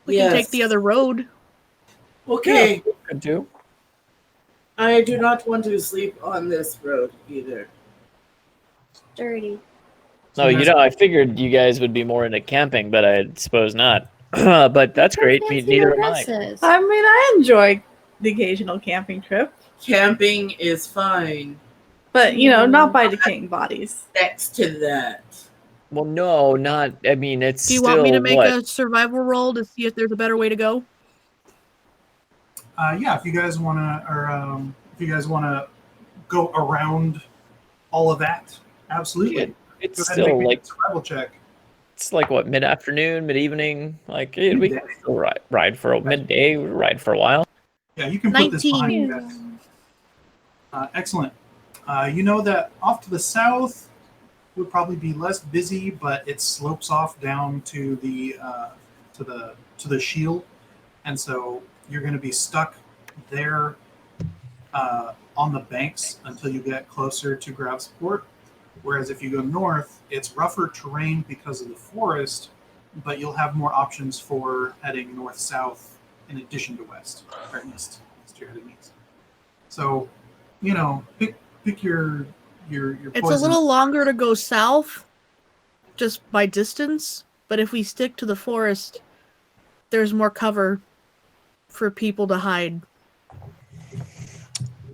We can take the other road. Okay. Yeah, could do. I do not want to sleep on this road either. Dirty. No, I figured you guys would be more into camping, but I suppose not. But that's great. Neither am I. I mean, I enjoy the occasional camping trip, Camping is fine. but not by decaying bodies. Next to that. Well, no, not. I mean, it's. Do you still want me to make what? a survival roll to see if there's a better way to go? Yeah, if you guys wanna, or if you guys wanna go around all of that, absolutely. It's Go ahead and still make me like a survival check. it's like what, mid-afternoon, mid-evening. Like we can still ride for a midday, ride for a while. Yeah, you can put this 19. behind you guys. Excellent. You know that off to the south would probably be less busy, but it slopes off down to the shield, and so you're going to be stuck there on the banks until you get closer to Gravus Port. Whereas if you go north, it's rougher terrain because of the forest, but you'll have more options for heading north-south in addition to west or east. You're heading east. So, pick your It's poison. a little longer to go south, just by distance. But if we stick to the forest, there's more cover for people to hide.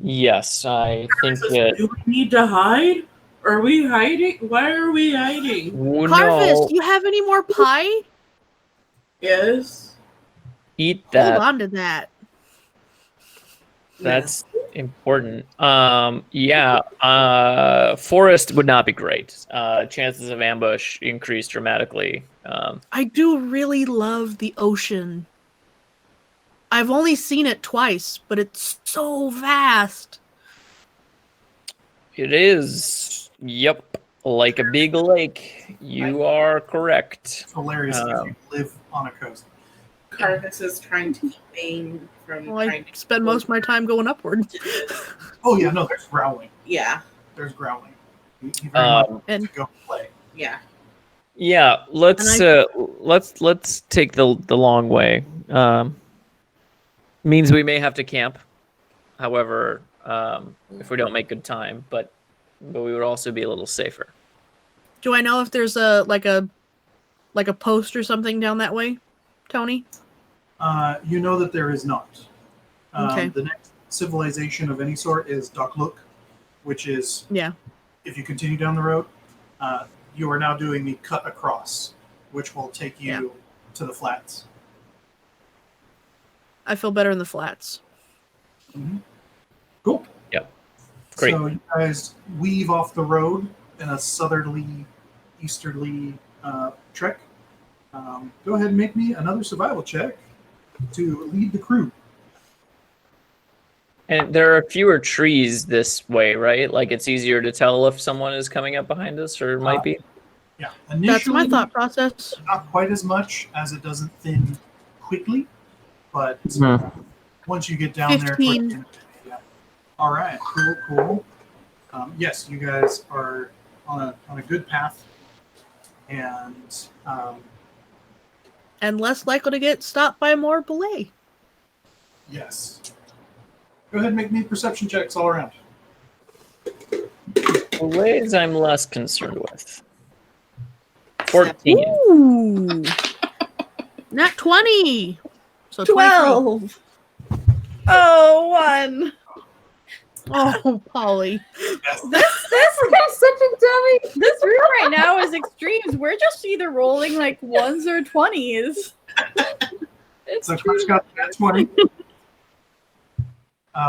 Yes, I think that. Do we need to hide? Are we hiding? Why are we hiding? Karvis, No, do you have any more pie? Yes. eat Hold that. on to that. That's important. Forest would not be great. Chances of ambush increase dramatically. I do really love the ocean. I've only seen it twice, but it's so vast. It is. Yep, like a big lake. You are correct. It's hilarious if you live on a coast. Karvis is trying to keep Bane from Well, I trying to spend most of my time going upward. Oh yeah, no, there's growling. Yeah, There's growling. You very much want and- to go play. yeah. Yeah, let's take the long way. Means we may have to camp. However, if we don't make good time, but we would also be a little safer. Do I know if there's a post or something down that way, Tony? You know that there is not. Okay. The next civilization of any sort is Dokluk, which is, Yeah. if you continue down the road, you are now doing the cut across, which will take you to the flats. I feel better in the flats. Mm-hmm. Cool. Yep. Great. So you guys weave off the road in a southerly, easterly trek. Go ahead and make me another survival check to lead the crew. And there are fewer trees this way, right? Like it's easier to tell if someone is coming up behind us, or might be. Yeah, That's initially, my thought process. not quite as much as it doesn't thin quickly, but once you get down 15. there, yeah. All right, cool. Yes, you guys are on a good path, and And less likely to get stopped by more belay. yes. Go ahead and make me perception checks all around. Ways I'm less concerned with. 14. Ooh. Nat 20. So 23. 12. Oh, 1. Oh, Polly. Yes. This such a dummy. This room right now is extremes. We're just either rolling like 1s or 20s. It's So true. Klesh got that 20.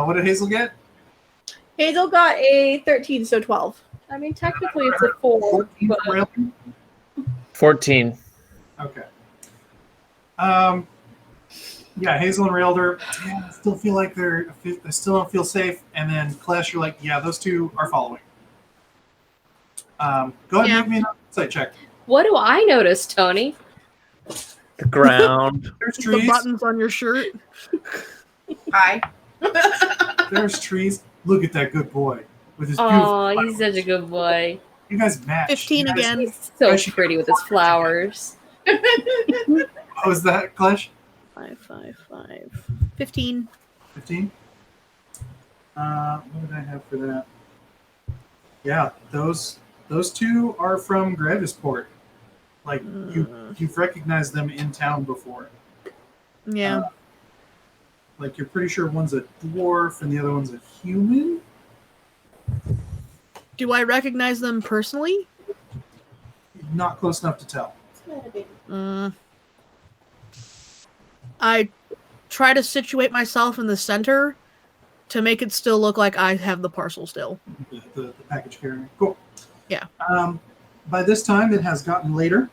What did Hazel get? Hazel got a 13, so 12. I mean, technically it's a 4, 14 but for Rayldur? 14. Okay. Yeah, Hazel and Rayldur, I still feel like they still don't feel safe. And then Klesh, you're like, yeah, those two are following. Go ahead and Yeah. make me an insight check. what do I notice, Tony? The ground. There's The trees. buttons on your shirt. Hi. There's trees. Look at that good boy with his beautiful. Oh, he's such a good boy. You guys match. 15 You guys- again. So Actually, pretty with his flowers. What was that, Klesh? 5, 5, 5. 15. 15? What did I have for that? Yeah, those two are from Gravus Port. Like, you've recognized them in town before. Yeah. Like, you're pretty sure one's a dwarf and the other one's a human? Do I recognize them personally? Not close enough to tell. I try to situate myself in the center to make it still look like I have the parcel still. The package carrier. Cool. Yeah. By this time, it has gotten later.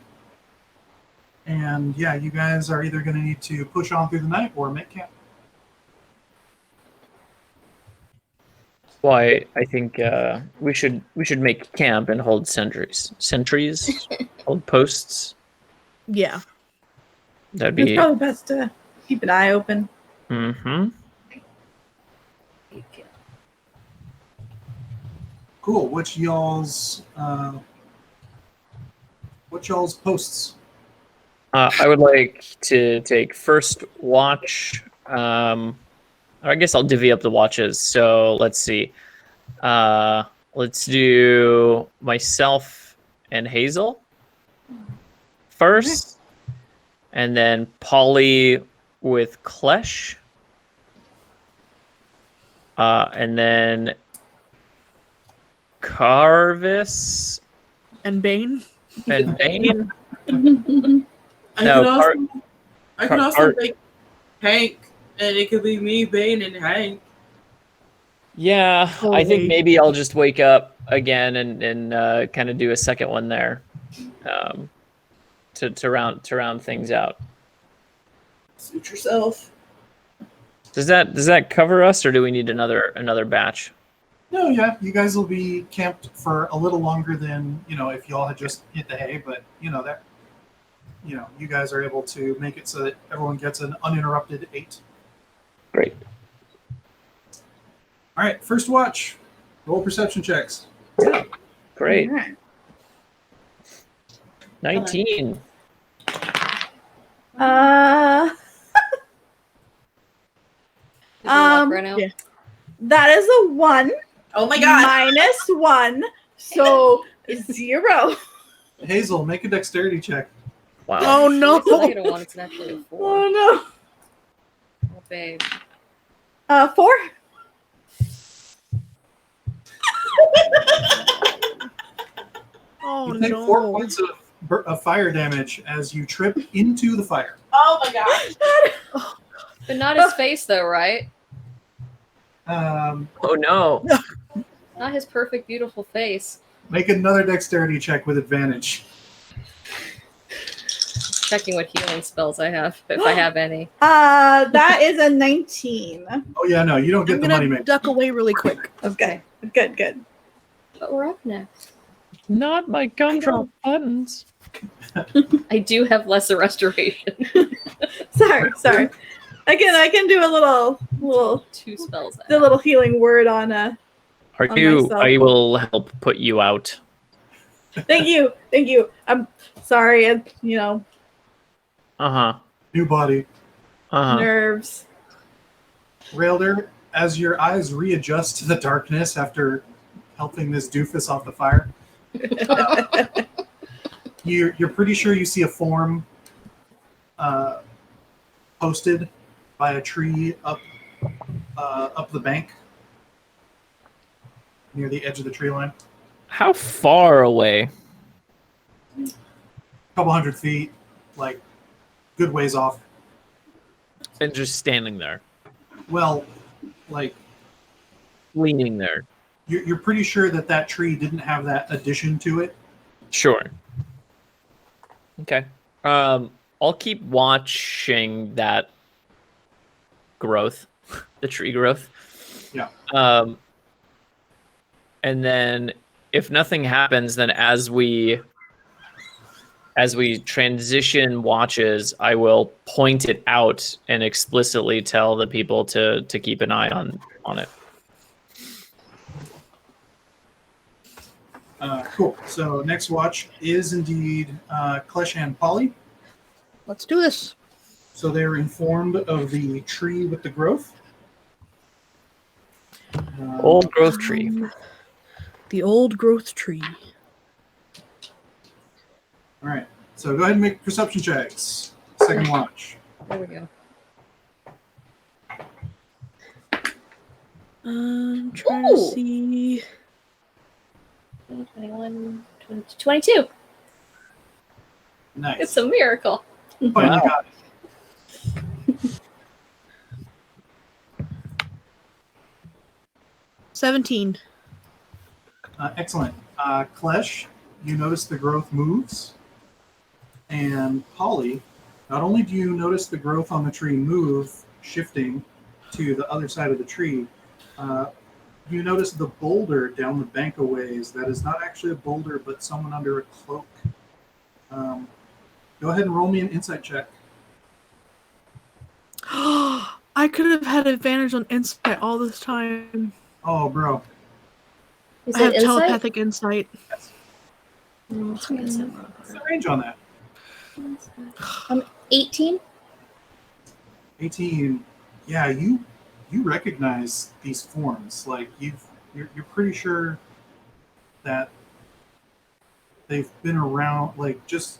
And yeah, you guys are either going to need to push on through the night or make camp. Well, I think we should make camp and hold sentries, hold posts. Yeah. That'd It's be. probably best to keep an eye open. Mm-hmm. Cool. What's y'all's posts? I would like to take first watch. I guess I'll divvy up the watches. So let's see. Let's do myself and Hazel first, and then Polly with Klesh, and then Karvis And Bane. and Bane. I No, could also Art- make Hank, and it could be me, Bane, and Hank. Yeah, I think Holy. maybe I'll just wake up again and kind of do a second one there, to round things out. Suit yourself. Does that cover us, or do we need another batch? No, yeah, you guys will be camped for a little longer than, if y'all had just hit the hay, but you guys are able to make it so that everyone gets an uninterrupted 8. Great. All right, first watch. Roll perception checks. Great. All right. 19. Is it luck Um, right now? yeah. That is a 1 Oh my god. minus 1, so 0. Hazel, make a dexterity check. Wow. Oh no. It's a negative 1. It's actually a 4. Oh Oh, babe. no. 4. Oh You take no. 4 points of fire damage as you trip into the fire. Oh my gosh. But not his face, though, right? Um, Oh no. Not his perfect, beautiful face. make another dexterity check with advantage. Checking what healing spells I have, if I have any. That is a 19. Oh yeah, no, you don't get I'm the money gonna maker. duck away really quick. Okay, good. But we're up next. Not my gumdrop buttons. I do have lesser restoration. Sorry. I can do a little 2 spells. the little healing word on Are On you? myself. I will help put you out. Thank you. I'm sorry, Uh-huh. New body. Uh-huh. nerves. Rayldur, as your eyes readjust to the darkness after helping this doofus off the fire, you're pretty sure you see a form posted by a tree up the bank near the edge of the tree line. How far away? A couple 100 feet, like good ways off. And just standing there, Well, like leaning there. you're pretty sure that tree didn't have that addition to it. Sure. Okay. I'll keep watching that growth, the tree growth. Yeah. And then if nothing happens, then as we transition watches, I will point it out and explicitly tell the people to keep an eye on it. Cool. So next watch is indeed Klesh and Polly. Let's do this. So they're informed of the tree with the growth. Old growth tree. The old growth tree. All right. So go ahead and make perception checks. Second watch. There we go. I'm trying to see. 21, 22. Nice. It's a miracle. Finally Wow. got it. 17. Excellent. Klesh, you notice the growth moves. And Polly, not only do you notice the growth on the tree move, shifting to the other side of the tree, you notice the boulder down the bank a ways that is not actually a boulder, but someone under a cloak. Go ahead and roll me an insight check. I could have had advantage on insight all this time. Oh, bro. Is I have it insight? telepathic insight. What's the range on that? 18. 18. Yeah, you recognize these forms. Like you're pretty sure that they've been around. Like just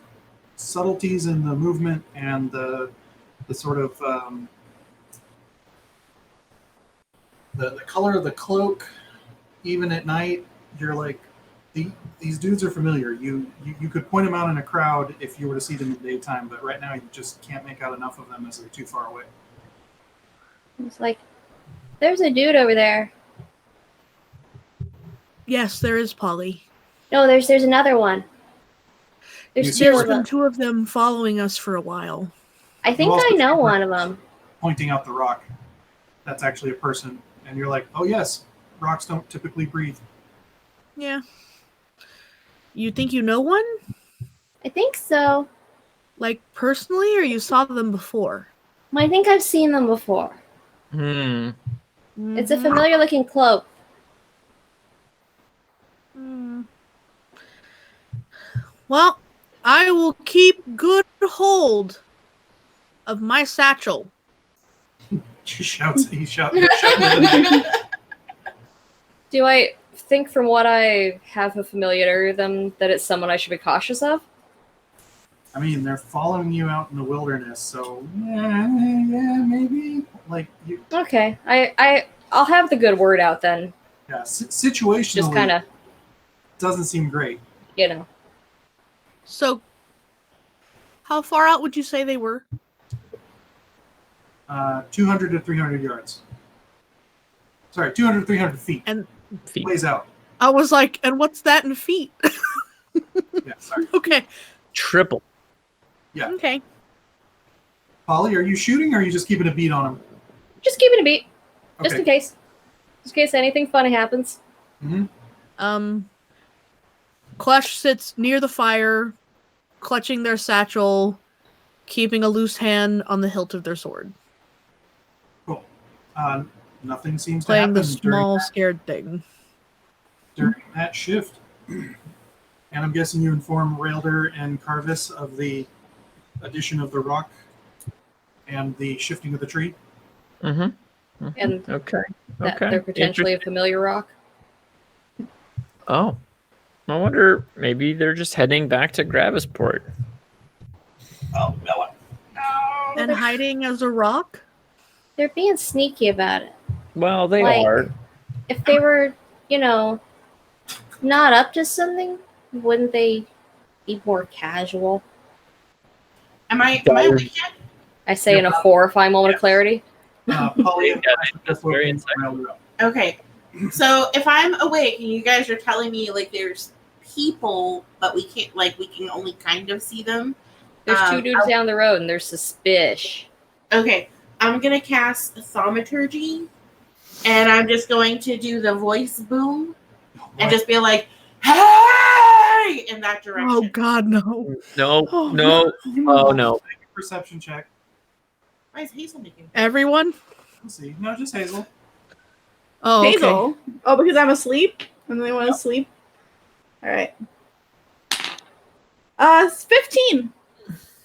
subtleties in the movement and the sort of the color of the cloak. Even at night, you're like these dudes are familiar. You could point them out in a crowd if you were to see them in the daytime, but right now you just can't make out enough of them as they're too far away. It's like, there's a dude over there. Yes, there is Polly. No, there's another one. There's You see two There's of been them. two of them following us for a while. I think You also I know see one of them. Pointing out the rock. That's actually a person. And you're like, oh yes, rocks don't typically breathe. Yeah. You think you know one? I think so. Like, personally, or you saw them before? I think I've seen them before. It's a familiar looking cloak. Well, I will keep good hold of my satchel. He shouts. Do I think from what I have of familiarity with them that it's someone I should be cautious of? I mean, they're following you out in the wilderness, so yeah, maybe. Like you, Okay, I'll have the good word out then. yeah. Situationally, Just kind of, doesn't seem great. you know. So, how far out would you say they were? 200 to 300 yards. Sorry, 200 to 300 feet. And Feet. Ways out. I was like, and what's that in feet? Yeah, sorry. Okay. Triple. Yeah. Okay. Polly, are you shooting or are you just keeping a beat on them? Just keep it a beat, just Okay. in case. Just in case anything funny happens. Mm-hmm. Klesh sits near the fire, clutching their satchel, keeping a loose hand on the hilt of their sword. Cool. Nothing seems to Playing happen the small, scared thing. during that shift. And I'm guessing you inform Rayldur and Karvis of the addition of the rock and the shifting of the tree. Mm-hmm. And Okay. that Okay. they're potentially a familiar rock. Oh. I wonder, maybe they're just heading back to Gravus Port. Oh, no. And hiding as a rock? They're being sneaky about it. Well, they Like- are. If they were, not up to something, wouldn't they be more casual? Am I awake yet? I say in a horrifying moment of clarity. Polly and Yeah, Karvis that's both very inform Rayldur up. Okay. So if I'm awake and you guys are telling me like there's people, but we can only kind of see them. There's two dudes down the road and they're suspicious. Okay. I'm gonna cast thaumaturgy, and I'm just going to do the voice boom and just be like, "Hey!" in that direction. Oh God, no. No, Oh, no. Oh, no. Perception check. Why is Hazel making? Everyone? We'll see. No, just Hazel. Oh, okay. Hazel. Oh, because I'm asleep and they want to sleep. All right. It's 15.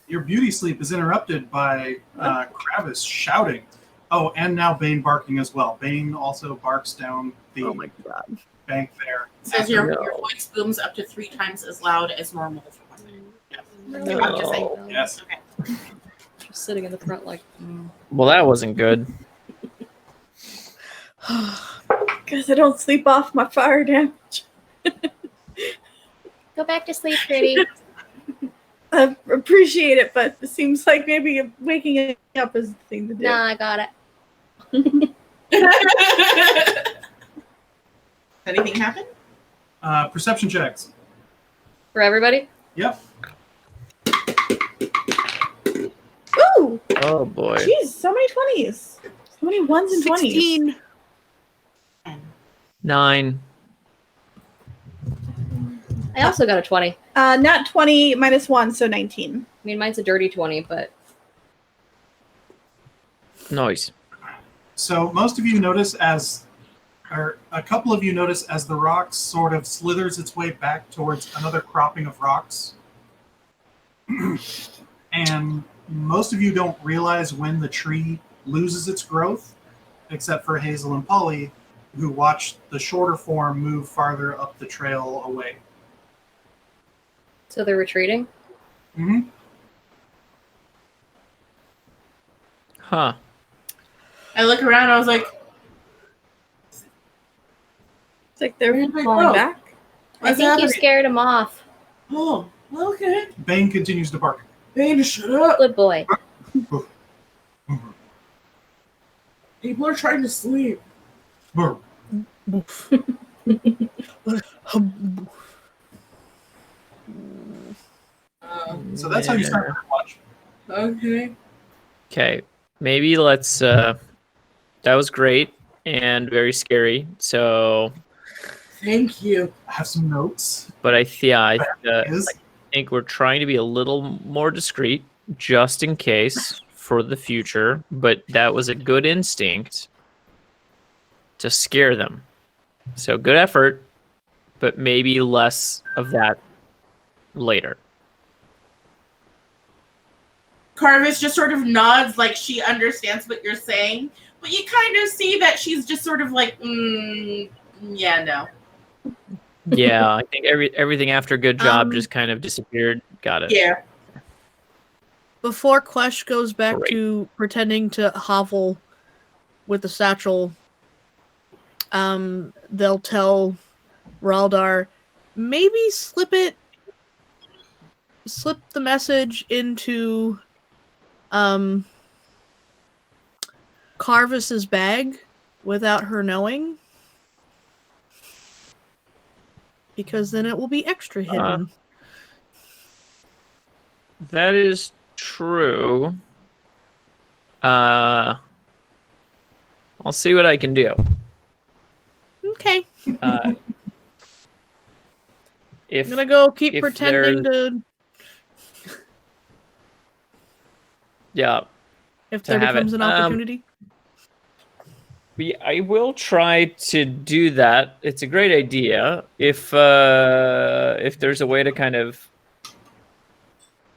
Your beauty sleep is interrupted by Gravus shouting. Oh, and now Bane barking as well. Bane also barks down the Oh my god. bank there. Says your voice booms up to 3 times as loud as normal for 1 minute. Yes. No. I'm just saying. Yes. Okay. Just sitting in the front like, Well, that wasn't good. Because I don't sleep off my fire damage. go back to sleep, pretty. I appreciate it, but it seems like maybe waking up is the thing to do. Nah, I got it. Anything happen? Perception checks. For everybody? Yep. Ooh! Oh boy. Jeez, so many 20s. So many 1s and 20s. 16. 9. I also got a 20. Not 20 minus 1, so 19. I mean, mine's a dirty 20, but Nice. So most of you notice or a couple of you notice as the rock sort of slithers its way back towards another cropping of rocks. And most of you don't realize when the tree loses its growth, except for Hazel and Polly, who watch the shorter form move farther up the trail away. so they're retreating. Mm-hmm. Huh. I look around. I was like, It's like they're Where did they falling go? back. I What's think you happening? scared him off. "Oh, okay." Bane continues to bark. Bane, shut up. Good boy. People are trying to sleep. Brr. So that's how you start your watch. Okay. Okay, maybe let's. That was great and very scary. So, Thank you. I have some notes. but I Is think we're trying to be a little more discreet, just in case for the future. But that was a good instinct to scare them. So good effort, but maybe less of that later. Karvis just sort of nods like she understands what you're saying, but you kind of see that she's just sort of like, yeah, no. Yeah, I think everything after good job Um, just kind of disappeared. Got it. Yeah. Before Klesh goes back Great. to pretending to hovel with the satchel, they'll tell Rayldur, maybe slip the message into Karvis's bag without her knowing, because then it will be extra hidden. That is true. I'll see what I can do. Okay, Uh, if I'm gonna go keep if pretending to. yeah, If to there have becomes it. an opportunity. I will try to do that. It's a great idea. If there's a way to kind of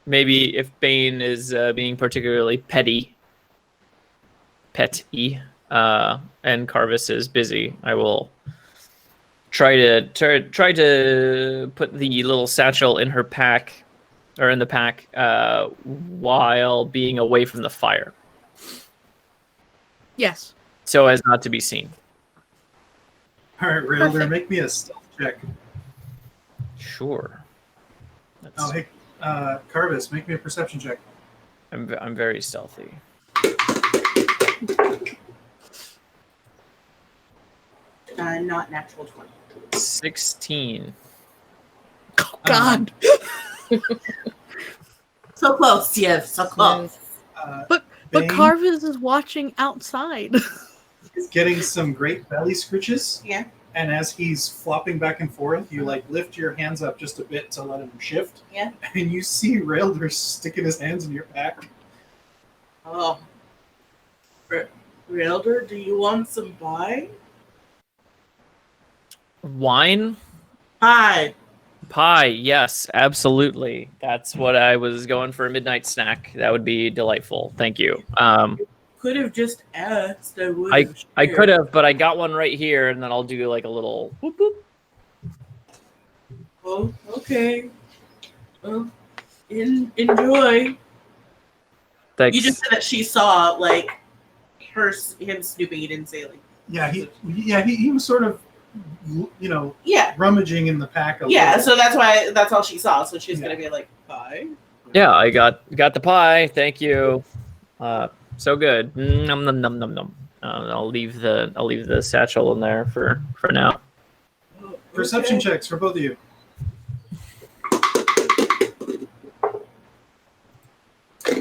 maybe if Bane is being particularly petty, and Karvis is busy, I will try to put the little satchel in her pack or in the pack while being away from the fire, Yes. so as not to be seen. all right, Rayldur, Perfect. make me a stealth check. Sure. Oh, hey, Karvis, make me a perception check. I'm very stealthy. Not natural 20. 16. Oh, God. So close, yes, so close. But Bane Karvis is watching outside. is getting some great belly scritches. Yeah. And as he's flopping back and forth, you like lift your hands up just a bit to let him shift. Yeah. And you see Rayldur sticking his hands in your pack. Oh. Rayldur, do you want some pie? Wine? Pie. Pie, yes, absolutely. That's what I was going for a midnight snack. That would be delightful. Thank you. Could have just asked. I would. I could have, but I got one right here, and then I'll do like a little whoop whoop. Oh, okay. Well, enjoy. Thanks. You just said that she saw like him snooping. You didn't say like. Yeah, he was sort of, Yeah. rummaging in the pack a Yeah. little. So that's all she saw. So she's gonna be like, bye. Yeah, I got the pie. Thank you. So good. Num num num num num. I'll leave the satchel in there for now. Oh, Perception okay. checks for both of you.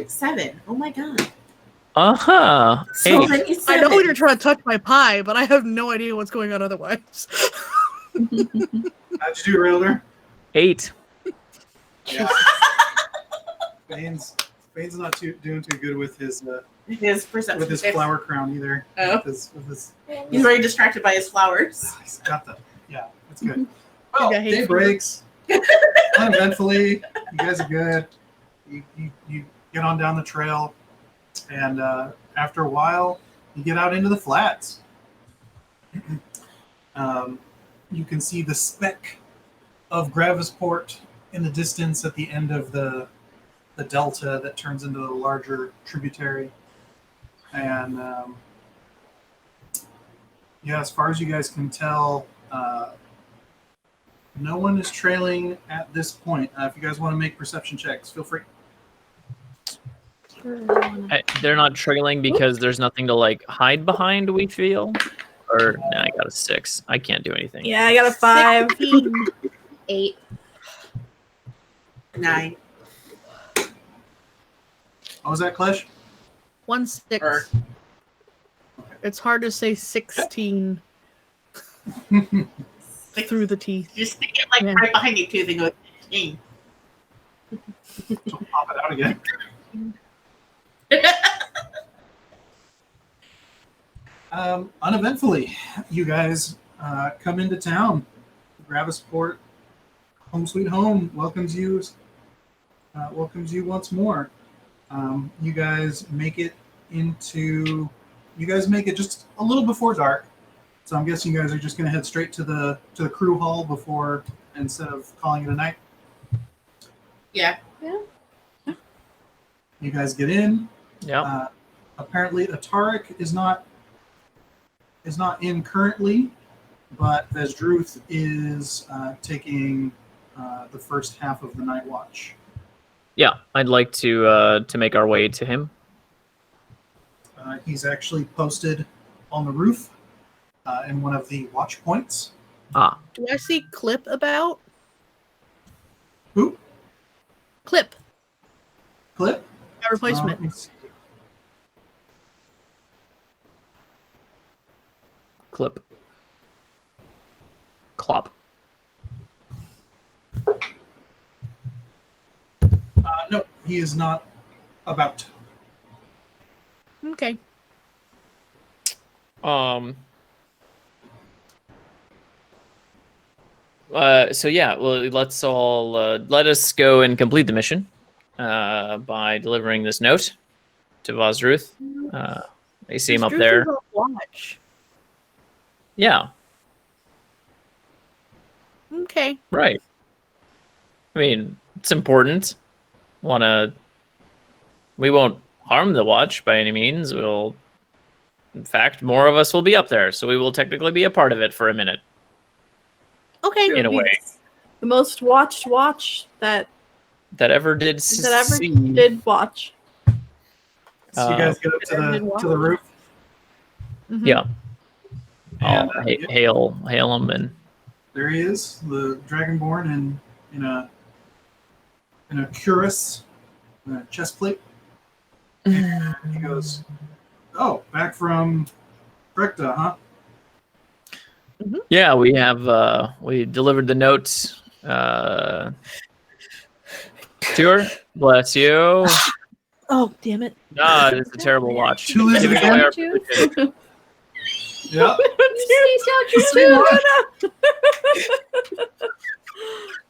Seven. Oh my god. So Hey, many I know sevens. you're trying to touch my pie, but I have no idea what's going on otherwise. How'd you do, Rayldur? 8. Yeah. Bane's not doing too good with his Perception. with his check. flower crown either. Oh. With his, He's very distracted by his flowers. he's got the it's good. I Well, hate day you. breaks. Uneventfully, you guys are good. You get on down the trail, and after a while, you get out into the flats. You can see the speck of Gravus Port in the distance at the end of the delta that turns into the larger tributary. And as far as you guys can tell, no one is trailing at this point. If you guys want to make perception checks, feel free. They're not trailing because there's nothing to like hide behind. We feel, or no, I got a 6. I can't do anything. Yeah, I got a 5. 8. 9. What was that, Klesh? 1 6. Or- It's hard to say 16 through the teeth. Just stick it like Yeah. right behind you too. They go 15. Don't pop it out again. Uneventfully, you guys come into town. Gravus Port, home sweet home, welcomes you once more. You guys make it just a little before dark. So I'm guessing you guys are just going to head straight to the crew hall before, instead of calling it a night. Yeah. You guys get in. Yeah. Apparently, Atarik is not in currently, but Vesdruth is taking the first half of the night watch. Yeah. I'd like to make our way to him. He's actually posted on the roof in one of the watch points. Do I see Clip about? Who? Clip, Clip? my replacement. Let's see. Clip. Clop. No, he is not about. Okay. So yeah, well, let's all let us go and complete the mission by delivering this note to Vosruth. I see him up Drew there. is on watch. Yeah, Okay. right. I mean, it's important. We won't harm the watch by any means. In fact, more of us will be up there, so we will technically be a part of it for a minute, Okay. in a way. The most watched watch that That ever did see. did watch. So you guys get up to the roof. Mhm. Yeah. And, I'll hail him and There he is, the Dragonborn in a cuirass, chest plate. And he goes, "Oh, back from Brekta, huh?" yeah, we have we delivered the notes to her. Bless you. Oh, damn it. God, it's a terrible watch. Two losers Giving again? away our position. Yeah.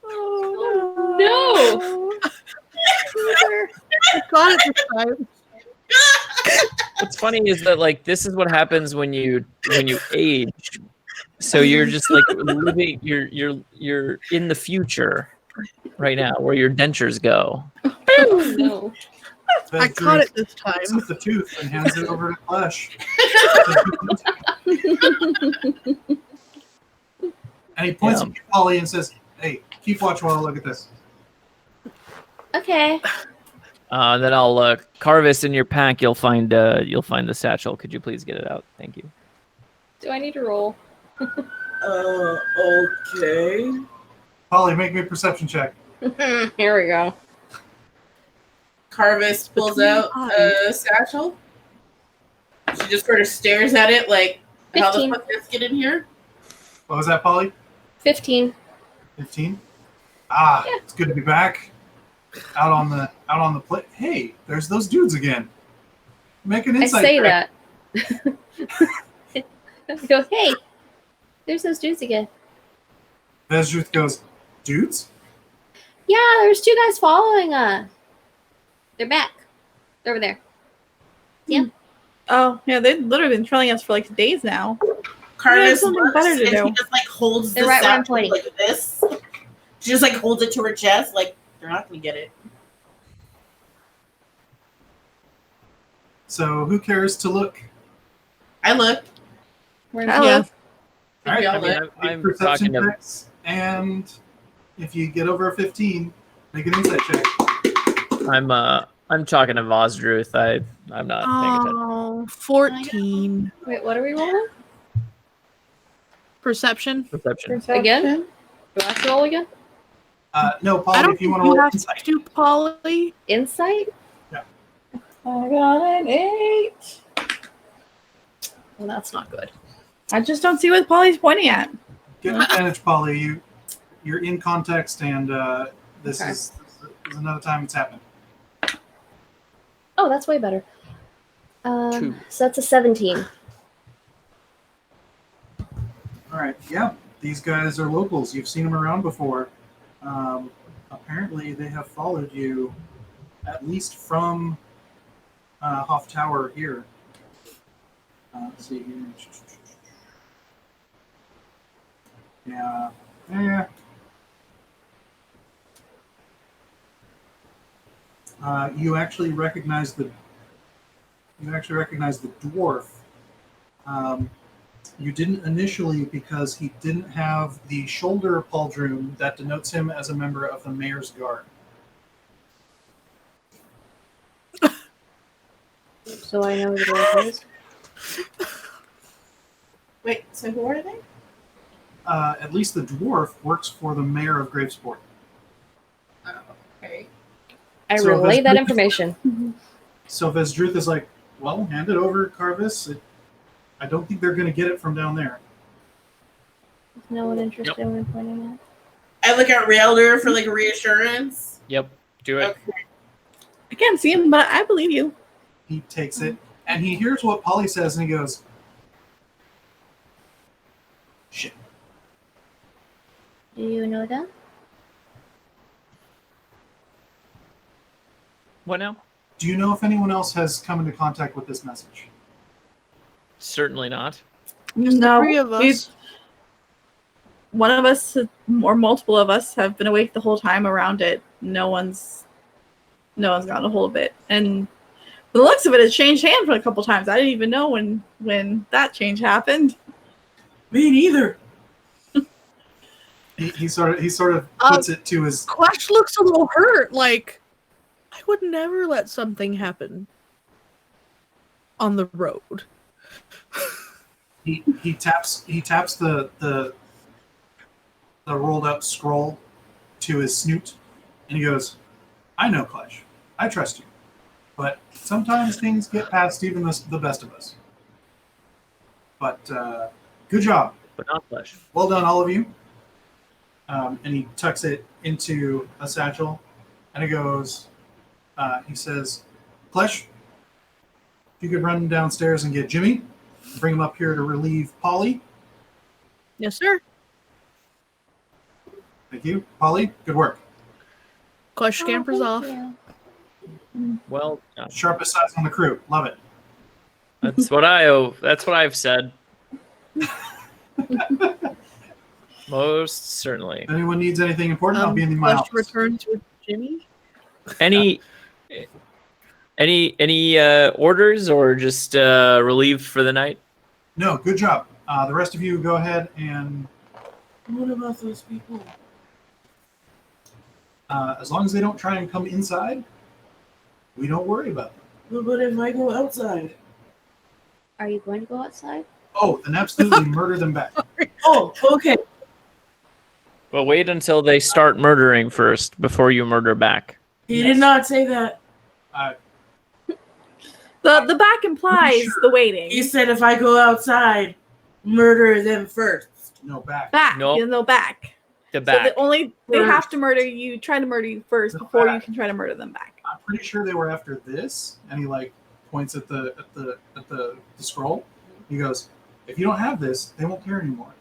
Oh No. I got it this time. What's funny is that like this is what happens when you age. So you're just like living. You're in the future right now, where your dentures go. Oh, no. I caught it this Picks time. up the tooth and hands it over to Klesh. And he points Yeah. at you, Polly, and says, "Hey, keep watch while I look at this." Okay. Then I'll Karvis in your pack. You'll find the satchel. Could you please get it out? Thank you. Do I need to roll? Okay. Polly, make me a perception check. Here we go. Karvis pulls Between out a satchel. She just sort of stares at it like, how the 15. fuck did this get in here? What was that, Polly? 15. 15. Ah, Yeah. it's good to be back. Out on the plate. Hey, there's those dudes again. Make an I insight say check. that. I go, hey, there's those dudes again. Vesdruth goes, dudes? Yeah, there's two guys following us. They're back. They're over there. Yeah. Oh, yeah, they've literally been trailing us for like days now. Karvis something looks better to and do. she just like holds They're the right where I'm satchel pointing. like this. She just like holds it to her chest, like they're not gonna get it. So who cares to look? I look. We're Hello. Yeah. All right, We all I mean, look. make I'm perception talking to. checks, and if you get over a 15, make an insight check. I'm talking to Vozdruth. I'm not paying attention. Oh, 14. Wait, what are we rolling? Perception. Perception. Again? Do I have to roll again? No, I Polly, don't if you think want to you roll have insight. to do Polly. Insight? I got an 8. Well, that's not good. I just don't see what Polly's pointing at. Get advantage, Polly. You're in context, and this Okay. is another time it's happened. Oh, that's way better. 2. So that's a 17. All right, yeah, these guys are locals. You've seen them around before. Apparently, they have followed you at least from Hoff Tower here. Let's see here. Yeah. You actually recognize the dwarf. You didn't initially because he didn't have the shoulder pauldron that denotes him as a member of the Mayor's Guard. So I know who the dwarf is. Wait, so who are they? At least the dwarf works for the mayor of Gravus Port. Oh, okay. I So relay this- that information. So Vesdruth is like, well, hand it over, Karvis. I don't think they're going to get it from down there. Is no one interested in pointing I look at Rayldur for like reassurance. Yep. Do it. Okay. I can't see him, but I believe you. He takes it, and he hears what Polly says, and he goes, shit. Do you know that? What now? Do you know if anyone else has come into contact with this message? Certainly not. Just the No, 3 of us. one of us or multiple of us have been awake the whole time around it. No one's gotten a hold of it, and the looks of it has changed hands a couple times. I didn't even know when that change happened. Me neither. He sort of puts it to his. Klesh looks a little hurt. Like, I would never let something happen on the road. He taps the rolled up scroll to his snoot, and he goes, "I know, Klesh. I trust you, but sometimes things get past even the best of us. But good job, But not Flesh. well done, all of you." And he tucks it into a satchel, and he goes. He says, "Klesh, if you could run downstairs and get Jimmy, bring him up here to relieve Polly." Yes, sir. Thank you. Polly, good work. Klesh scampers off. Well done. Sharpest eyes on the crew. Love it. That's what I've said. Most certainly. If anyone needs anything important, I'll be in my Klesh office. returns with Jimmy. Any orders or just relieved for the night? No, good job. The rest of you go ahead and What about those people? as long as they don't try and come inside, we don't worry about them. Well, but if I go outside? Are you going to go outside? Oh, then absolutely murder them back. Oh, okay. Well, wait until they start murdering first before you murder back. He Yes. did not say that. The back implies Sure. the waiting. He said if I go outside, murder them first. No, back. Back, Nope. you know, back. The So back. they have to murder you, try to murder you first No, before back. you can try to murder them back. I'm pretty sure they were after this, and he like points at the scroll. He goes, "If you don't have this, they won't care anymore."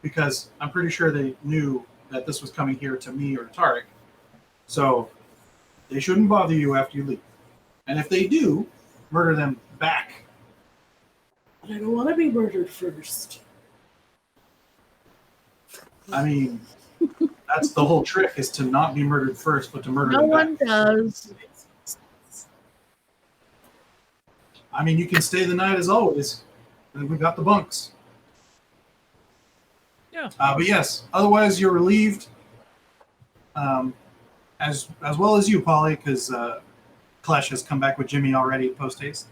Because I'm pretty sure they knew that this was coming here to me or Atarik, so they shouldn't bother you after you leave. And if they do, murder them back. But I don't want to be murdered first. I mean, that's the whole trick: is to not be murdered first, but to murder No them one back. does. I mean, you can stay the night as always. And we got the bunks. Yeah. But yes, otherwise you're relieved. As well as you, Polly, because Klesh has come back with Jimmy already post haste.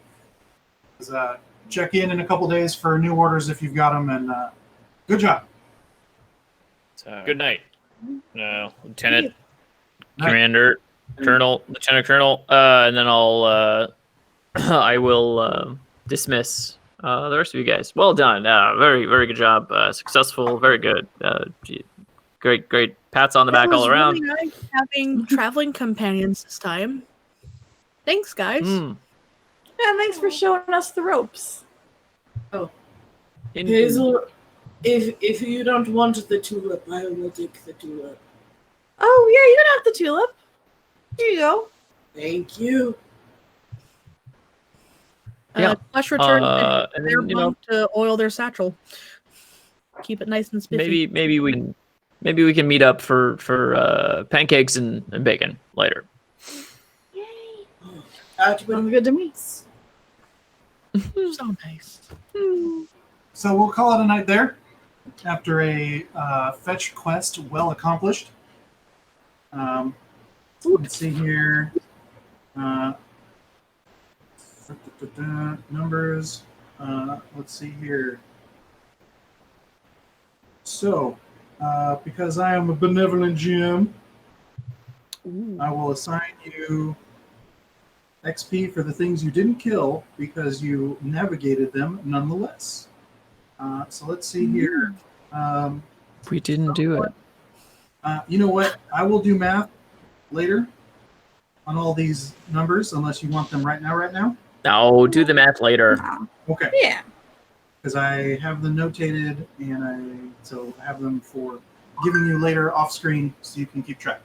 Check in a couple days for new orders if you've got them, and good job. Good night, Lieutenant, Night. Commander, Colonel, Lieutenant Colonel, and then I will dismiss the rest of you guys. Well done, very very good job, successful, very good, great pats on the back It was all around. really nice having traveling companions this time. Thanks, guys. Mm. Yeah, thanks for showing us the ropes. Hazel, if you don't want the tulip, I will take the tulip. Oh yeah, you can have the tulip. Here you go. Thank you. Yeah. Klesh returned And their then, bunk to oil their satchel. Keep it nice and spiffy. maybe we can meet up for pancakes and bacon later. Sounds good to me. So nice. So we'll call it a night there after a fetch quest well accomplished. Let's see here. Numbers. Let's see here. So, because I am a benevolent GM, I will assign you XP for the things you didn't kill because you navigated them nonetheless. So let's see here. We didn't do it. You know what? I will do math later on all these numbers unless you want them right now. No, do the math later. Okay. Yeah. Because I have them notated and I have them for giving you later off screen so you can keep track.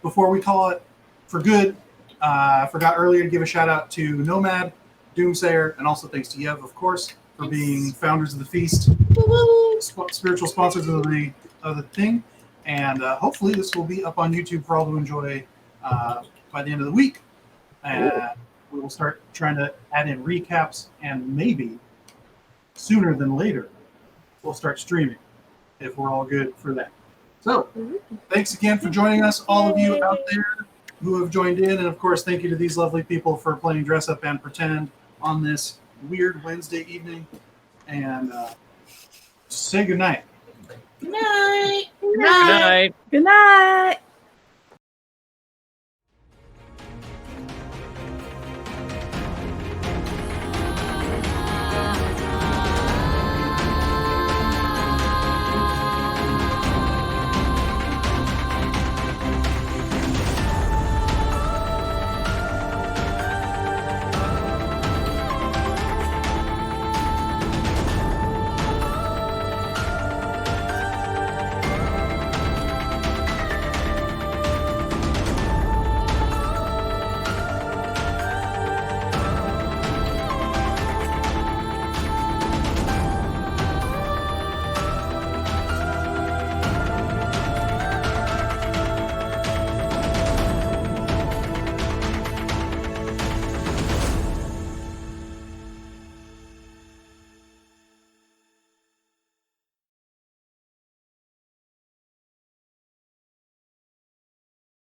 Before we call it for good, I forgot earlier to give a shout out to Nomad, Doomsayer, and also thanks to Yev, of course, for being founders of the feast, spiritual sponsors of the thing, and hopefully this will be up on YouTube for all to enjoy by the end of the week. We will start trying to add in recaps, and maybe sooner than later we'll start streaming if we're all good for that. So thanks again for joining us, all of you out there who have joined in, and of course thank you to these lovely people for playing Dress Up and Pretend on this weird Wednesday evening, and say goodnight. Good night. Good night. Good night.